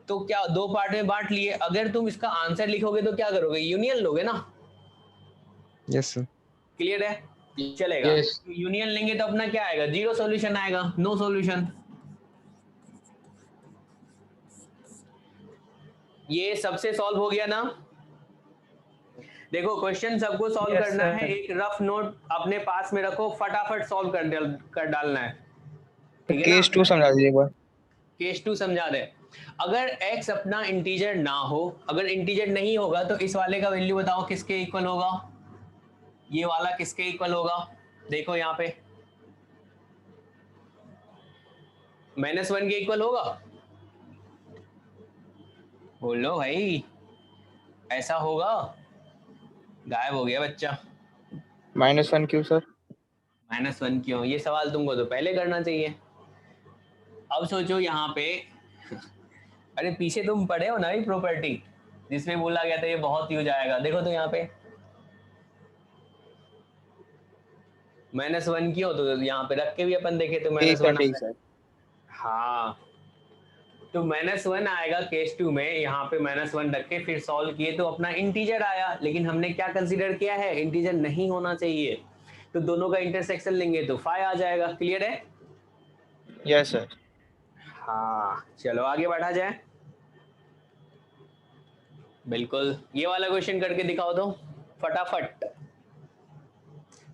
तो क्या दो पार्ट में बांट लिए, अगर तुम इसका आंसर लिखोगे तो क्या करोगे, यूनियन लोगे ना, yes sir क्लियर है, चलेगा। यूनियन लेंगे तो अपना क्या आएगा, 0 सॉल्यूशन आएगा, नो सॉल्यूशन। ये सबसे सॉल्व हो गया ना। देखो क्वेश्चन सबको सॉल्व करना है, एक रफ नोट अपने पास में रखो, फटाफट सॉल्व कर डालना है, ठीक है। केस 2 समझा दीजिए एक बार, केस 2 समझा दे। अगर x अपना इंटीजर ना हो, अगर इंटीजर नहीं होगा तो इस वाले का वैल्यू बताओ किसके इक्वल होगा, ये वाला किसके इक्वल होगा, देखो यहाँ पे -1 के इक्वल होगा, बोलो भाई, ऐसा होगा, गायब हो गया बच्चा, -1 क्यों सर, -1 क्यों, ये सवाल तुमको तो पहले करना चाहिए। अब सोचो यहाँ पे अरे पीछे तुम पढ़े हो ना ही प्रॉपर्टी, जिसमें बोला गया था ये बहुत यूज आएगा, देखो तो यहाँ पे -1 क्यों, तो यहाँ पे रख के भी अपन देखे तो -1, हाँ तो -1 आएगा केस 2 में, यहाँ पे -1 रख के फिर सॉल्व किए तो अपना इंटीजर आया, लेकिन हमने क्या कंसीडर किया है, इंटीजर नहीं होना चाहिए, तो दोनों का इंटरसेक्शन लेंगे तो 5 आ जाएगा, क्लियर है, यस सर। हाँ चलो आगे बढ़ा जाए, बिल्कुल ये वाला क्वेश्चन करके दिखाओ तो फटाफट,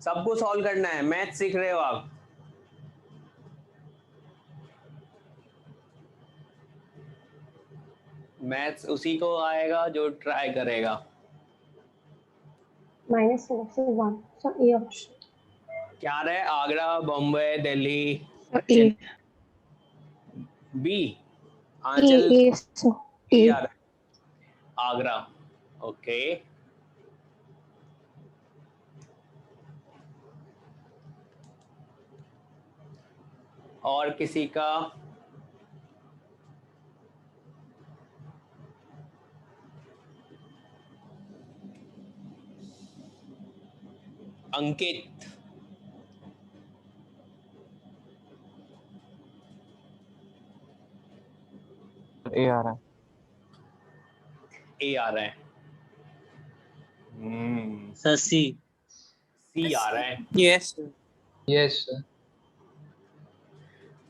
सबको सॉल्व करना है, मैथ सीख रहे हो आप, मैथ्स उसी को आएगा जो ट्राई करेगा। -1 so A option. क्या रहे, Agra, Bombay, Delhi, So A. B, A, Anchal A, so A. आ रहा है, आगरा, ओके। और किसी का, अंकित, ए आ रहा है, ए आ रहा है, सर सी सी आ रहा है, यस यस सर।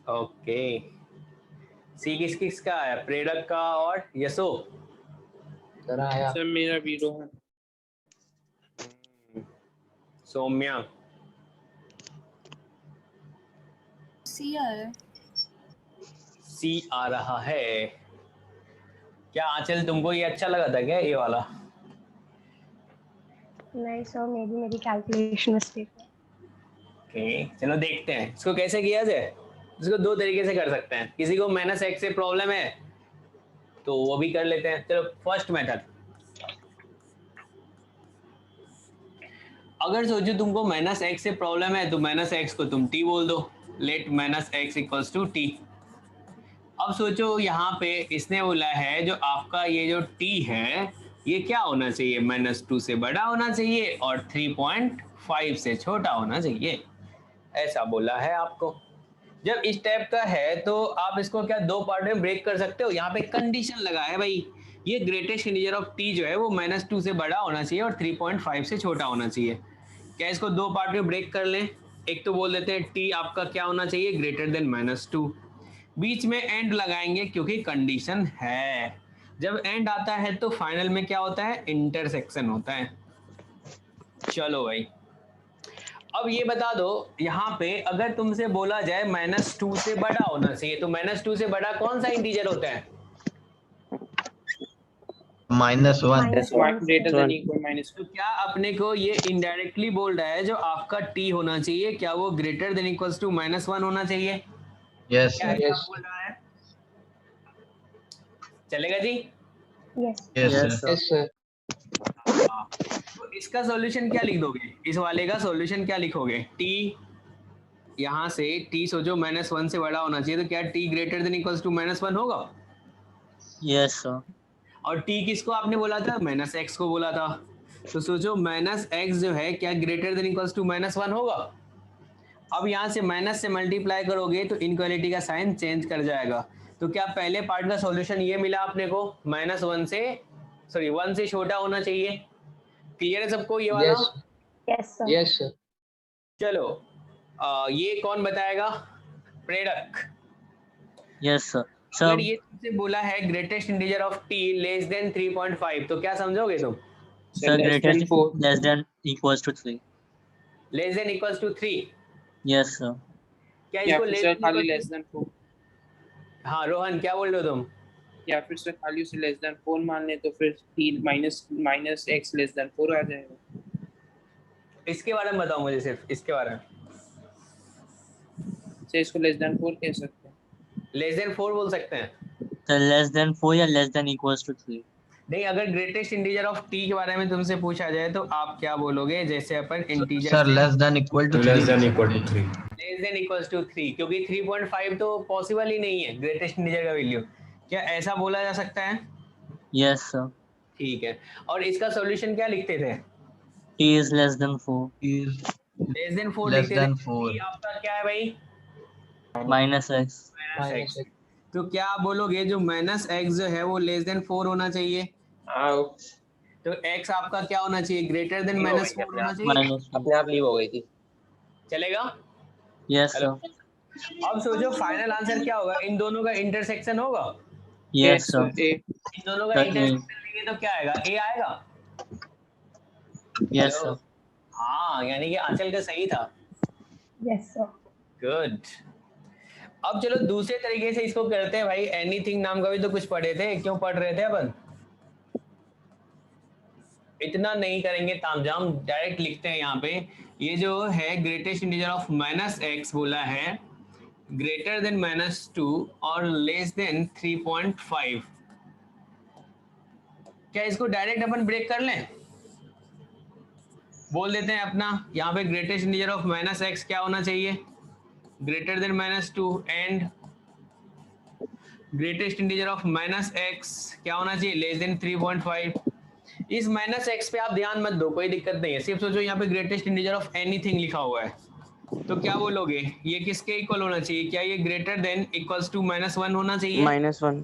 ओके, सी किस किस का है? प्रेरक का और यशो। सर मेरा भी रोहन। सौम्या। सी आ रहा है। सी आ रहा है। क्या आंचल तुमको ये अच्छा लगा था क्या ये वाला? नहीं सर, मेरी कैलकुलेशन मिस्टेक है। ओके, चलो देखते हैं इसको कैसे किया जाए। इसको दो तरीके से कर सकते हैं। किसी को -x से प्रॉब्लम है तो वो भी कर लेते हैं। चलो फर्स्ट मेथड, अगर सोचो तुमको -x से प्रॉब्लम है तो -x को तुम t बोल दो, let -x equals to t। अब सोचो यहाँ पे इसने बोला है जो आपका ये जो t है ये क्या होना चाहिए? -2 से बड़ा होना चाहिए और 3.5 से छोटा होना चाहिए, ऐसा बोला है आपको। जब इस टाइप का है तो आप इसको क्या दो पार्ट में ब्रेक कर सकते हो। यहाँ पे कंडीशन लगा है भाई, ये ग्रेटेस्ट इंटीजर ऑफ t जो है वो -2 से बड़ा होना चाहिए और 3.5 से छोटा होना चाहिए। क्या इसको दो पार्ट में ब्रेक कर लें? एक तो बोल देते हैं t आपका क्या होना चाहिए? Greater than -2। बीच में एंड लगाएंगे क्योंकि कंडीशन है। जब एंड आता है तो फाइनल में क्या होता है? इंटरसेक्शन होता है। चलो भाई, अब ये बता दो यहाँ पे अगर तुमसे बोला जाए -2 से बड़ा होना चाहिए तो -2 से बड़ा कौन सा इंटीजर होता है? -1 ग्रेटर देन इक्वल -2। तो क्या अपने को ये इनडायरेक्टली बोल रहा है जो आपका t होना चाहिए क्या वो ग्रेटर देन इक्वल्स टू -1 होना चाहिए? यस यस बोल रहा है। चलेगा जी? Yes sir. तो इसका सॉल्यूशन क्या लिख दोगे? इस वाले का सॉल्यूशन क्या लिखोगे? t यहाँ से t सोचो -1 से बड़ा होना चाहिए तो क्या t greater than equals to -1 होगा? Yes sir. और t किसको आपने बोला था? -x को बोला था। तो सोचो -x जो है क्या ग्रेटर देन इक्वल्स टू -1 होगा? अब यहाँ से माइनस से मल्टीप्लाई करोगे तो इनक्वालिटी का साइन चेंज कर जाएगा। तो क्या पहले पार्ट का सॉल्यूशन ये मिला आपने को? -1 से 1 से छोटा होना चाहिए। क्लियर है सबको ये वाला? Yes sir. चलो ये कौन बताएगा? प्रेरक। Yes sir. अगर ये तुमसे बोला है greatest integer of t less than 3.5 तो क्या समझोगे तुम? Sir greatest less than equals to 3। Less than equals to 3। Yes sir. क्या इसको खाली लेस देन 4? हाँ रोहन क्या बोल रहे हो तुम? या फिर सर खाली उसे लेस देन 4 मान ले तो फिर t -x लेस देन 4 आ जाएगा। इसके बारे में बताओ मुझे, सिर्फ इसके बारे में। से इसको लेस देन 4 कह सकते हैं। लेस देन 4 बोल सकते हैं? तो लेस देन 4 या लेस देन इक्वल्स टू 3? नहीं, अगर ग्रेटेस्ट इंटीजर ऑफ t के बारे में तुमसे पूछा जाए तो आप क्या बोलोगे? जैसे अपन integer sir less than equal to 3। Less than equals to 3 क्योंकि 3.5 तो पॉसिबल ही नहीं है ग्रेटेस्ट इंटीजर का वैल्यू। क्या ऐसा बोला जा सकता है? Yes sir. ठीक है, और इसका सॉल्यूशन क्या लिखते थे? t is less than 4। Less than 4 लिखते थे। t आपका क्या है भाई? -x। तो क्या आप बोलोगे जो -x जो है वो लेस देन 4 होना चाहिए? तो x आपका क्या होना चाहिए? ग्रेटर देन -4 होना चाहिए। अपने आप लीव हो गई थी। चलेगा? Yes sir. अब सोचो फाइनल आंसर क्या होगा? इन दोनों का इंटरसेक्शन होगा। Yes sir. इन दोनों का इंटरसेक्शन लेंगे तो क्या आएगा? a आएगा। Yes sir. हाँ, यानी कि आंचल का सही था। Yes sir. गुड। अब चलो दूसरे तरीके से इसको करते हैं भाई। एनीथिंग नाम का भी तो कुछ पढ़े थे, क्यों पढ़ रहे थे अपन? इतना नहीं करेंगे तामझाम, डायरेक्ट लिखते हैं यहाँ पे। ये जो है ग्रेटेस्ट इंटीजर ऑफ -x बोला है ग्रेटर देन -2 और लेस देन 3.5। क्या इसको डायरेक्ट अपन ब्रेक कर लें? बोल देते हैं अपना यहाँ पे ग्रेटेस्ट इंटीजर ऑफ -x क्या होना चाहिए? Greater than -2 and greatest integer of -x क्या होना चाहिए? Less than 3.5। इस -x पे आप ध्यान मत दो, कोई दिक्कत नहीं है। सिर्फ सोचो यहाँ पे ग्रेटेस्ट इंटीजर ऑफ एनीथिंग लिखा हुआ है तो क्या बोलोगे? ये किसके इक्वल होना चाहिए? क्या ये ग्रेटर देन इक्वल्स टू -1 होना चाहिए? -1।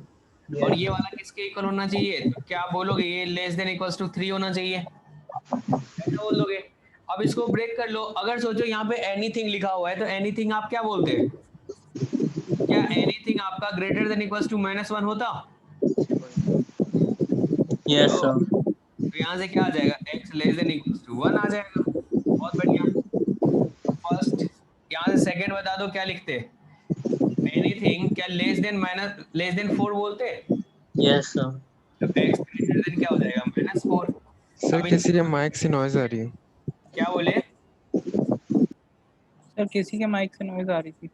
और ये वाला किसके इक्वल होना चाहिए? तो क्या आप बोलोगे? ये लेस देन इक्वल्स टू 3 होना चाहिए, ऐसा बोलोगे। अब इसको ब्रेक कर लो। अगर सोचो यहाँ पे एनीथिंग लिखा हुआ है तो एनीथिंग आप क्या बोलते हैं? एनीथिंग आपका ग्रेटर देन इक्वल्स टू -1 होता? Yes sir. तो यहाँ से क्या आ जाएगा, x less than equals to 1 आ जाएगा। बहुत बढ़िया। फर्स्ट यहाँ से सेकंड बता दो क्या लिखते, एनीथिंग क्या लेस देन 4 बोलते? Yes sir. तो x ग्रेटर देन क्या हो जाएगा, -4। सर अब किसी के माइक से नॉइज आ रही है। क्या बोले सर? किसी के माइक से नॉइज आ रही थी।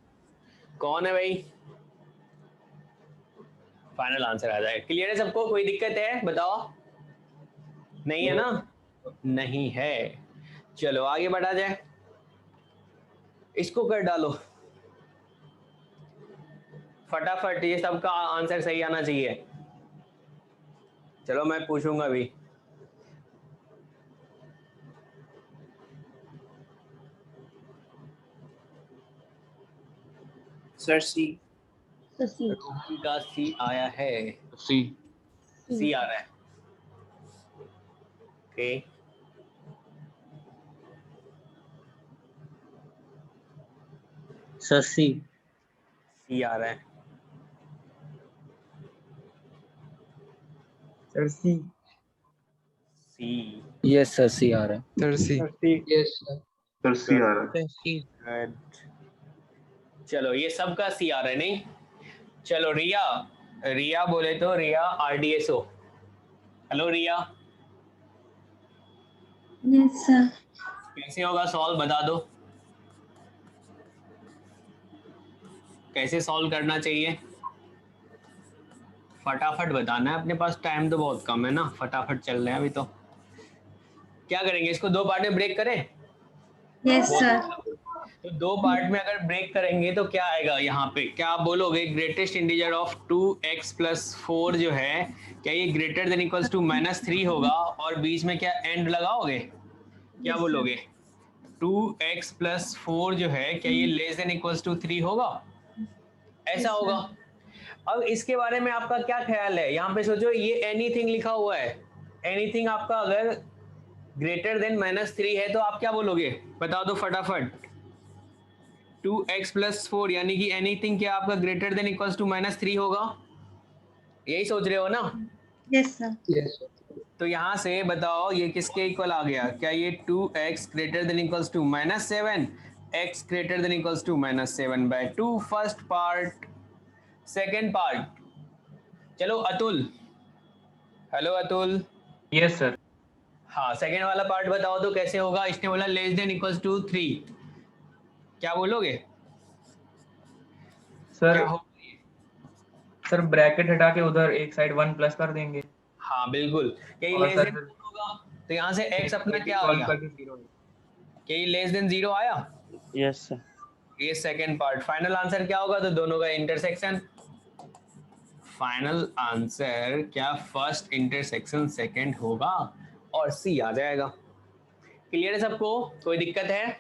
कौन है भाई? फाइनल आंसर आ जाएगा। क्लियर है सबको? कोई दिक्कत है बताओ? नहीं है ना? नहीं है। चलो आगे बढ़ा जाए, इसको कर डालो फटाफट, ये सबका आंसर सही आना चाहिए। चलो मैं पूछूंगा अभी। सर सी। So C. रोहन का सी आया है। सी आ रहा है। ओके सर सी। सी आ रहा है। सर सी। सी। यस सर सी आ रहा है। सर सी। यस सर सी आ रहा है। गुड। चलो ये सबका सी आ रहा है। नहीं चलो रिया, रिया बोले तो Riya RDSO। Hello Riya. Yes sir. कैसे होगा सॉल्व बता दो, कैसे सॉल्व करना चाहिए? फटाफट बताना है, अपने पास टाइम तो बहुत कम है ना, फटाफट चल रहे हैं अभी तो। क्या करेंगे, इसको दो पार्ट में ब्रेक करें? Yes sir. तो दो पार्ट में अगर ब्रेक करेंगे तो क्या आएगा यहाँ पे, क्या आप बोलोगे ग्रेटेस्ट इंटीजर ऑफ 2x + 4 जो है क्या ये ग्रेटर देन इक्वल्स टू -3 होगा, और बीच में क्या एंड लगाओगे? क्या बोलोगे 2x + 4 जो है क्या ये लेस देन इक्वल्स टू 3 होगा? ऐसा होगा। अब इसके बारे में आपका क्या ख्याल है? यहाँ पे सोचो ये एनीथिंग लिखा हुआ है, एनीथिंग आपका अगर ग्रेटर देन -3 है तो आप क्या बोलोगे बता दो फटाफट। 2x + 4 यानी कि एनीथिंग क्या आपका ग्रेटर देन इक्वल्स टू -3 होगा, यही सोच रहे हो ना? Yes sir. यस तो यहाँ से बताओ ये किसके इक्वल आ गया, क्या ये 2x greater than equals to -7, x greater than equals to -7/2 first part. Second part, चलो Atul. Hello Atul. Yes sir. हाँ सेकेंड वाला पार्ट बताओ तो कैसे होगा। इसने बोला लेस देन इक्वल्स टू 3, क्या बोलोगे? सर क्या हो? सर ब्रैकेट हटा के उधर एक साइड 1 प्लस कर देंगे। हाँ बिल्कुल, क्या ये और लेस सर देन होगा तो यहाँ से x अपना क्या आ सॉल्व गया, करके 0 क्या ये लेस देन 0 आया? Yes sir. ये सेकेंड पार्ट। फाइनल आंसर क्या होगा, तो दोनों का इंटरसेक्शन। फाइनल आंसर क्या फर्स्ट इंटरसेक्शन सेकंड होगा और सी आ जाएगा। क्लियर है सबको? कोई दिक्कत है?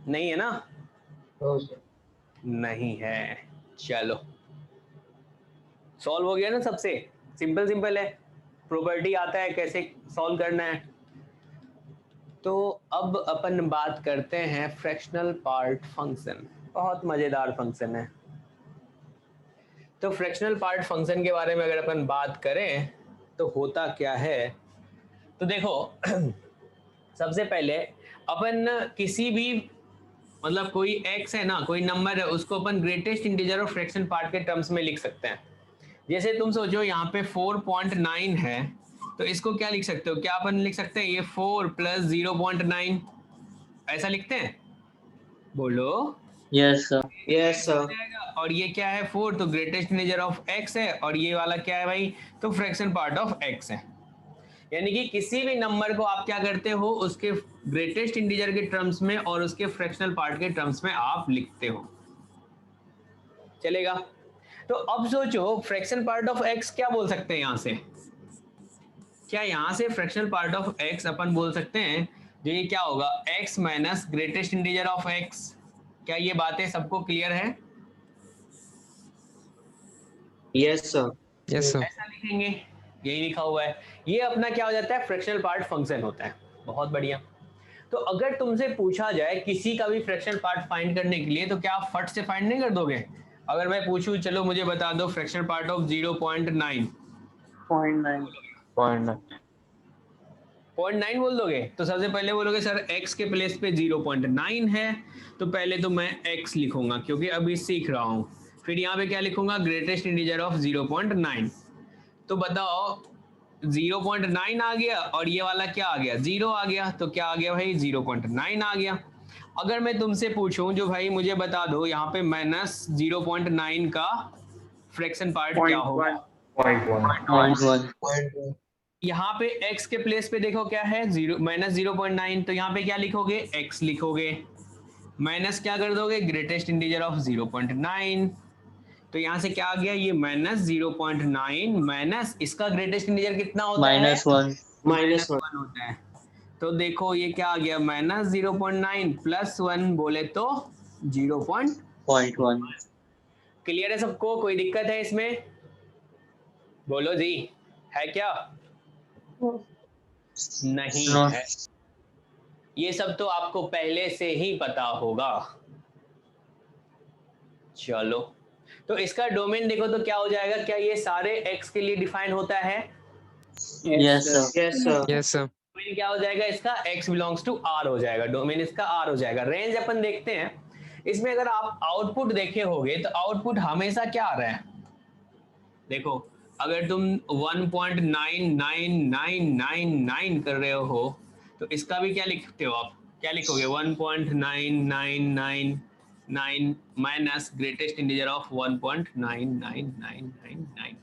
नहीं है ना? नहीं है। चलो सॉल्व हो गया ना, सबसे सिंपल सिंपल है, प्रॉपर्टी आता है कैसे सॉल्व करना है। तो अब अपन बात करते हैं फ्रैक्शनल पार्ट फंक्शन। बहुत मजेदार फंक्शन है। तो फ्रैक्शनल पार्ट फंक्शन के बारे में अगर अपन बात करें तो होता क्या है, तो देखो सबसे पहले अपन किसी भी मतलब कोई x है ना, कोई नंबर है, उसको अपन greatest integer of fraction part के टर्म्स में लिख सकते हैं। जैसे तुम सोचो यहाँ पे 4.9 है, तो इसको क्या लिख सकते हो, क्या अपन लिख सकते हैं ये 4 + 0.9 ऐसा लिखते हैं? बोलो। Yes sir. Yes sir. और ये क्या है 4, तो ग्रेटेस्ट इंटीजर ऑफ x है, और ये वाला क्या है भाई, तो फ्रैक्शन पार्ट ऑफ x है। यानी कि किसी भी नंबर को आप क्या करते हो, उसके ग्रेटेस्ट इंटीजर के टर्म्स में और उसके फ्रैक्शनल पार्ट के टर्म्स में आप लिखते हो। चलेगा? तो अब सोचो फ्रैक्शन पार्ट ऑफ x क्या बोल सकते हैं यहां से, क्या यहां से फ्रैक्शनल पार्ट ऑफ x अपन बोल सकते हैं जो ये क्या होगा x - greatest integer of x। क्या ये बातें सबको क्लियर है? Yes sir. Yes sir. ऐसा लिखेंगे, यही लिखा हुआ है। ये अपना क्या हो जाता है, फ्रैक्शनल पार्ट फंक्शन होता है। बहुत बढ़िया। तो अगर तुमसे पूछा जाए किसी का भी फ्रैक्शन पार्ट फाइंड करने के लिए तो क्या आप फट से फाइंड नहीं कर दोगे? अगर मैं पूछूं चलो मुझे बता दो फ्रैक्शन पार्ट ऑफ 0.9 0.9 बोल दोगे? तो सबसे पहले बोलोगे सर x के प्लेस पे 0.9 है, तो पहले तो मैं x लिखूंगा क्योंकि अभी सीख रहा हूं। फिर यहाँ पे क्या लिखूंगा? Greatest integer of 0.9। तो बताओ 0.9 आ गया और ये वाला क्या आ गया? 0 आ गया। तो क्या आ गया भाई? 0.9 आ गया। अगर मैं तुमसे पूछूं जो भाई मुझे बता दो यहाँ पे माइनस 0.9 का फ्रैक्शन पार्ट क्या होगा? 0.1। यहाँ पे x के प्लेस पे देखो क्या है? -0.9। तो यहाँ पे क्या लिखोगे? x लिखोगे। माइनस क्या कर दोगे? Greatest integer of 0.9। तो यहाँ से क्या आ गया? ये -0.9 माइनस इसका ग्रेटेस्ट इंटीजर कितना होता है? -1 होता है। तो देखो ये क्या आ गया? -0.9 प्लस 1 बोले तो 0.1। क्लियर है सबको? कोई दिक्कत है इसमें? बोलो जी, है क्या? नहीं है। ये सब तो आपको पहले से ही पता होगा। चलो, तो इसका डोमेन देखो तो क्या हो जाएगा? क्या ये सारे x के लिए डिफाइन होता है? Yes sir. Yes, sir. Domain क्या हो जाएगा इसका? x बिलोंग्स टू r हो जाएगा। डोमेन इसका r हो जाएगा। रेंज अपन देखते हैं। इसमें अगर आप आउटपुट देखे होगे तो आउटपुट हमेशा क्या आ रहा है? देखो, अगर तुम 1.99999 कर रहे हो तो इसका भी क्या लिखते हो आप? क्या लिखोगे? 1.9999 माइनस ग्रेटेस्ट इंटीजर ऑफ 1.99999।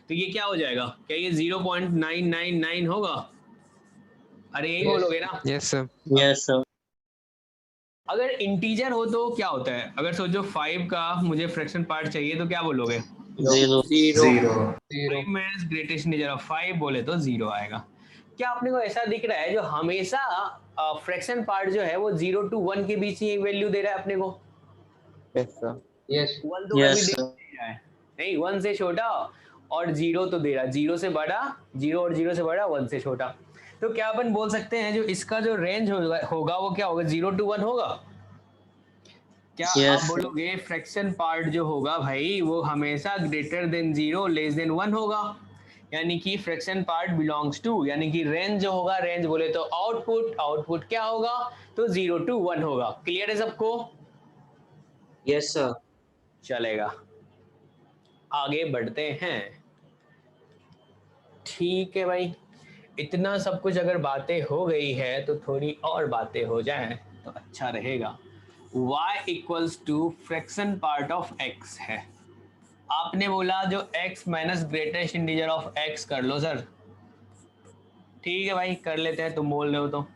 तो ये क्या हो जाएगा? क्या ये 0.999 होगा? अरे यही बोलोगे ना? Yes, sir. Yes sir. अगर इंटीजर हो तो क्या होता है? अगर सोचो 5 का मुझे फ्रैक्शन पार्ट चाहिए तो क्या बोलोगे? 0। माइनस ग्रेटेस्ट इंटीजर ऑफ 5 बोले तो 0 आएगा। क्या आपने को ऐसा दिख रहा है जो हमेशा फ्रैक्शन पार्ट जो है वो 0 to 1 के बीच ही वैल्यू दे रहा है अपने को? Yes sir. यस 1 तो कभी दे रहा है नहीं, 1 से छोटा और 0 तो दे रहा, 0 से बड़ा, 0 और 0 से बड़ा, 1 से छोटा। तो क्या अपन बोल सकते हैं जो इसका जो रेंज होगा वो क्या होगा? 0 to 1 होगा? क्या आप बोलोगे फ्रैक्शन पार्ट जो होगा भाई वो हमेशा ग्रेटर देन 0 लेस देन 1 होगा? यानी कि फ्रैक्शन पार्ट बिलोंग्स टू, यानी कि रेंज जो होगा, रेंज बोले तो आउटपुट क्या होगा? तो 0 to 1 होगा। क्लियर है सबको? Yes sir. चलेगा, आगे बढ़ते हैं। ठीक है भाई, इतना सब कुछ अगर बातें हो गई है तो थोड़ी और बातें हो जाएं तो अच्छा रहेगा। y equals to fraction part of x है। आपने बोला जो x minus greatest integer of x कर लो सर। ठीक है भाई, कर लेते हैं, तुम बोल रहे हो तो।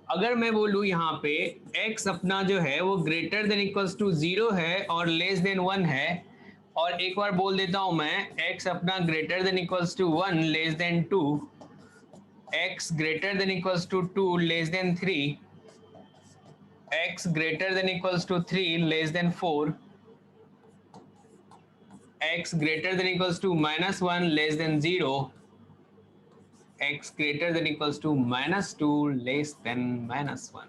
अगर मैं बोलूँ यहाँ पे x अपना जो है वो ग्रेटर देन इक्वल्स टू 0 है और लेस देन 1 है, और एक बार बोल देता हूँ मैं x अपना greater than equals to 1 less than 2, x greater than equals to 2 less than 3, x greater than equals to 3 less than 4, x greater than equals to -1 less than 0, x greater than equals to -2 less than -1।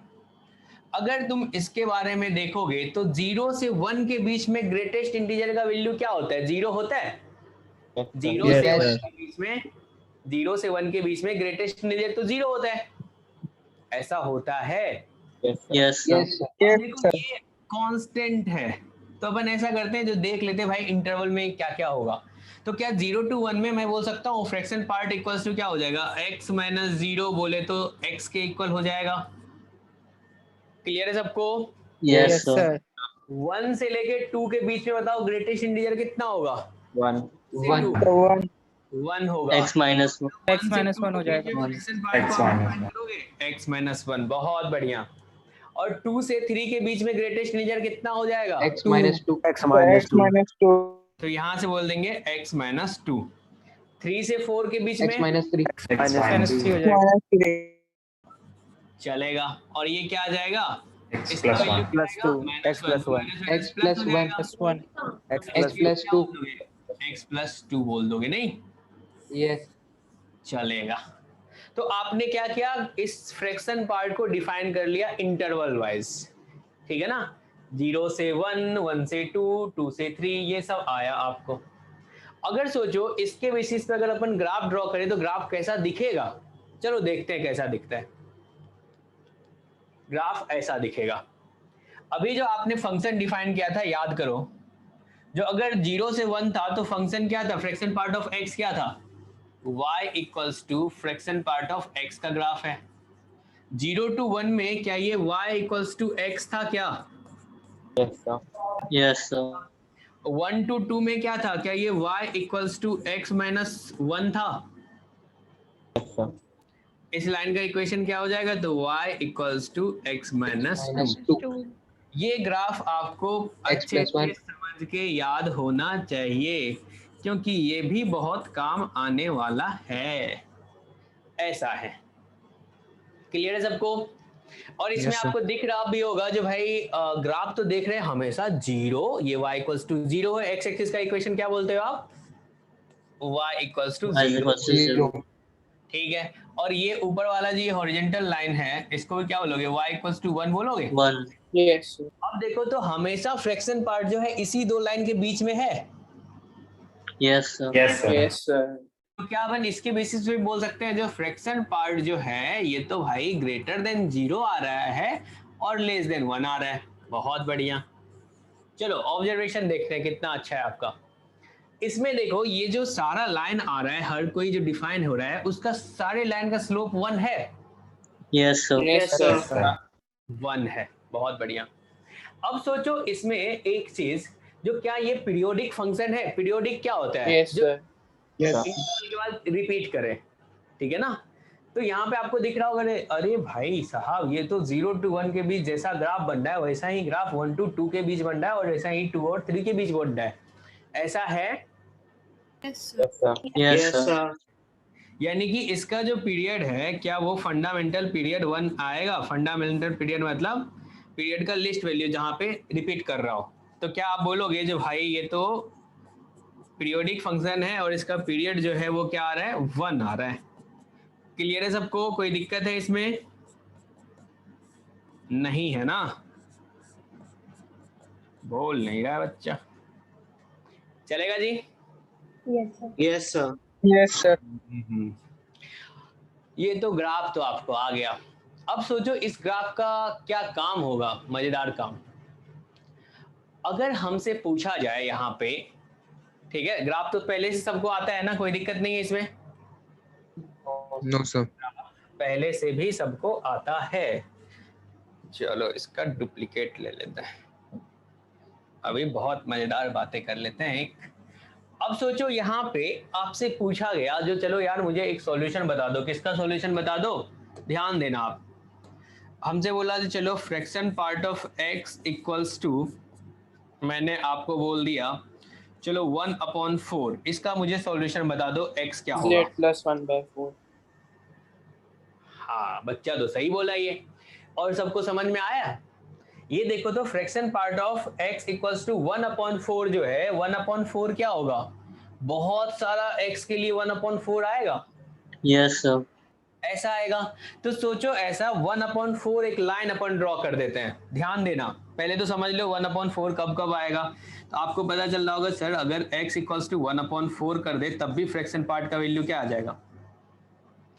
अगर तुम इसके बारे में देखोगे तो 0 से 1 के बीच में ग्रेटेस्ट इंटीजर का वैल्यू क्या होता है? 0 होता है। 0 से 1 के बीच में, 0 से 1 के बीच में ग्रेटेस्ट इंटीजर तो 0 होता है। ऐसा होता है? यस देखो ये कांस्टेंट है, तो अपन ऐसा करते हैं जो देख लेते हैं भाई इंटरवल में क्या क्या होगा। तो क्या 0 to 1 में मैं बोल सकता हूँ फ्रैक्शन पार्ट इक्वल्स टू क्या हो जाएगा? x माइनस 0 बोले तो x के इक्वल हो जाएगा। क्लियर है सबको? Yes sir. 1 से लेके 2 के बीच में बताओ ग्रेटेस्ट इंटीजर कितना होगा? 1 होगा। x माइनस 1 हो जाएगा। x माइनस 1, बहुत बढ़िया। और 2 से 3 के बीच में ग्रेटेस्ट इंटीजर कितना हो जाएगा? x minus 2। तो यहाँ से बोल देंगे x माइनस 2। 3 से 4 के बीच में x माइनस 3 -3 हो जाएगा। चलेगा। और ये क्या आ जाएगा? x प्लस 1 x प्लस 2 बोल दोगे नहीं? यस। चलेगा। तो आपने क्या किया, इस फ्रैक्शन पार्ट को डिफाइन कर लिया इंटरवल वाइज, ठीक है ना, 0 से 1, 1 से 2, 2 से 3, ये सब आया आपको। अगर सोचो इसके बेसिस पे अगर अपन ग्राफ ड्रॉ करें तो ग्राफ कैसा दिखेगा, चलो देखते हैं कैसा दिखता है। ग्राफ ऐसा दिखेगा। अभी जो आपने फंक्शन डिफाइन किया था याद करो, जो अगर 0 से 1 था तो फंक्शन क्या था, फ्रैक्शन पार्ट ऑफ x क्या था, y equals to fraction part of x का ग्राफ है। 0 to 1 में क्या ये y इक्वल्स टू x था क्या? Yes sir. 1 to 2 में क्या था, क्या ये y equals to x minus 1 था? इस लाइन का इक्वेशन क्या हो जाएगा, तो y equals to x minus 2। ये ग्राफ आपको अच्छे से समझ के याद होना चाहिए क्योंकि ये भी बहुत काम आने वाला है। ऐसा है, क्लियर है सबको? और इसमें Yes, आपको दिख रहा भी होगा जो भाई ग्राफ तो देख रहे हैं हमेशा 0, ये y इक्वल्स टू 0 है। x एक्सिस का इक्वेशन क्या बोलते हो आप, y इक्वल्स टू 0, ठीक है। और ये ऊपर वाला जी हॉरिजॉन्टल लाइन है, इसको भी क्या बोलोगे, y इक्वल्स टू 1 बोलोगे? 1। Yes sir. अब देखो तो हमेशा फ्रैक्शन पार्ट जो है इसी दो लाइन के बीच में है। Yes sir. Yes sir. तो क्या अपन इसके बेसिस पे बोल सकते हैं जो फ्रैक्शन पार्ट जो है ये तो भाई ग्रेटर देन 0 आ रहा है और लेस देन 1 आ रहा है। बहुत बढ़िया। चलो ऑब्जर्वेशन देखते हैं कितना अच्छा है आपका। इसमें देखो ये जो सारा लाइन आ रहा है, हर कोई जो डिफाइन हो रहा है उसका सारे लाइन का स्लोप 1 है। Yes sir. Yes sir. 1 है, बहुत बढ़िया। अब सोचो इसमें एक चीज, जो क्या ये पीरियोडिक फंक्शन है? पीरियोडिक क्या होता है? Yes sir. के बाद रिपीट करें, ठीक है ना। तो यहाँ पे आपको दिख रहा होगा, अरे भाई साहब ये तो 0 to 1 के बीच जैसा ग्राफ बन रहा है वैसा ही ग्राफ 1 to 2 के बीच बन रहा है और वैसा ही 2 और 3 के बीच बन रहा है। ऐसा है? Yes sir. यानी कि इसका जो पीरियड है क्या वो फंडामेंटल पीरियड 1 आएगा? फंडामेंटल पीरियड मतलब पीरियड का लिस्ट वैल्यू जहाँ पे रिपीट कर रहा हो। तो क्या आप बोलोगे जो भाई ये तो पीरियोडिक फंक्शन है और इसका पीरियड जो है वो क्या आ रहा है, 1 आ रहा है। क्लियर है सबको? कोई दिक्कत है इसमें? नहीं है ना? बोल नहीं रहा बच्चा। चलेगा जी? Yes sir. Yes sir. ये तो ग्राफ तो आपको आ गया। अब सोचो इस ग्राफ का क्या काम होगा, मजेदार काम। अगर हमसे पूछा जाए यहाँ पे, ठीक है, ग्राफ तो पहले से सबको आता है ना, कोई दिक्कत नहीं है इसमें? No sir. पहले से भी सबको आता है। चलो इसका डुप्लीकेट ले लेते हैं, अभी बहुत मजेदार बातें कर लेते हैं एक। अब सोचो यहाँ पे आपसे पूछा गया जो, चलो यार मुझे एक सॉल्यूशन बता दो। किसका सॉल्यूशन बता दो? ध्यान देना आप। हमसे बोला जो चलो fraction part of x equals to, मैंने आपको बोल दिया चलो 1/4, इसका मुझे सॉल्यूशन बता दो x क्या होगा? z + 1/4। हाँ बच्चा तो सही बोला ये, और सबको समझ में आया? ये देखो तो fraction part of x equals to 1/4 जो है, 1/4 क्या होगा? बहुत सारा x के लिए 1/4 आएगा। Yes sir. ऐसा आएगा। तो सोचो ऐसा 1/4 एक लाइन अपन ड्रॉ कर देते हैं। ध्यान देना, पहले तो समझ लो 1/4 कब कब आएगा। तो आपको पता चल रहा होगा सर अगर x इक्वल्स टू 1/4 कर दे तब भी फ्रैक्शन पार्ट का वैल्यू क्या आ जाएगा?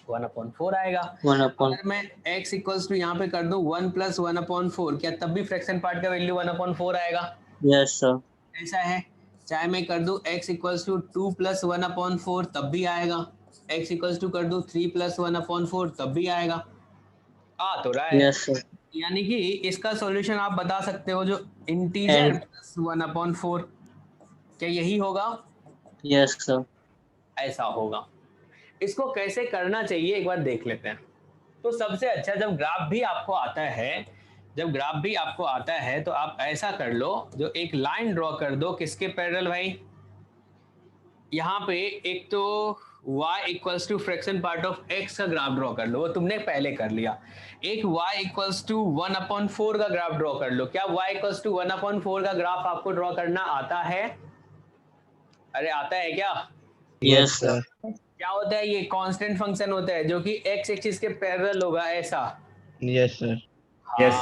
1/4 आएगा। अगर मैं x इक्वल्स टू यहाँ पे कर दूं 1 + 1/4, क्या तब भी फ्रैक्शन पार्ट का वैल्यू 1/4 आएगा? Yes sir. ऐसा है। चाहे मैं कर दूं x इक्वल्स टू 2 + 1/4 तब भी आएगा। x इक्वल्स टू कर दूं 3 + 1/4 तब भी आएगा। आ तो रहा है। Yes sir. यानी कि इसका सॉल्यूशन आप बता सकते हो जो इंटीजर प्लस 1/4, क्या यही होगा? Yes sir. ऐसा होगा। इसको कैसे करना चाहिए एक बार देख लेते हैं। तो सबसे अच्छा, जब ग्राफ भी आपको आता है तो आप ऐसा कर लो, जो एक लाइन ड्रॉ कर दो। किसके पैरेलल भाई? यहाँ पे एक तो y equals to fraction part of x का ग्राफ ड्रॉ कर लो, वो तुमने पहले कर लिया। एक y इक्वल्स टू 1/4 का ग्राफ ड्रॉ कर लो। क्या y इक्वल्स टू 1/4 का ग्राफ आपको ड्रॉ करना आता है? अरे आता है क्या? Yes sir. क्या होता है ये कांस्टेंट फंक्शन होता है जो कि x एक्सिस के पैरेलल होगा ऐसा। Yes sir. यस।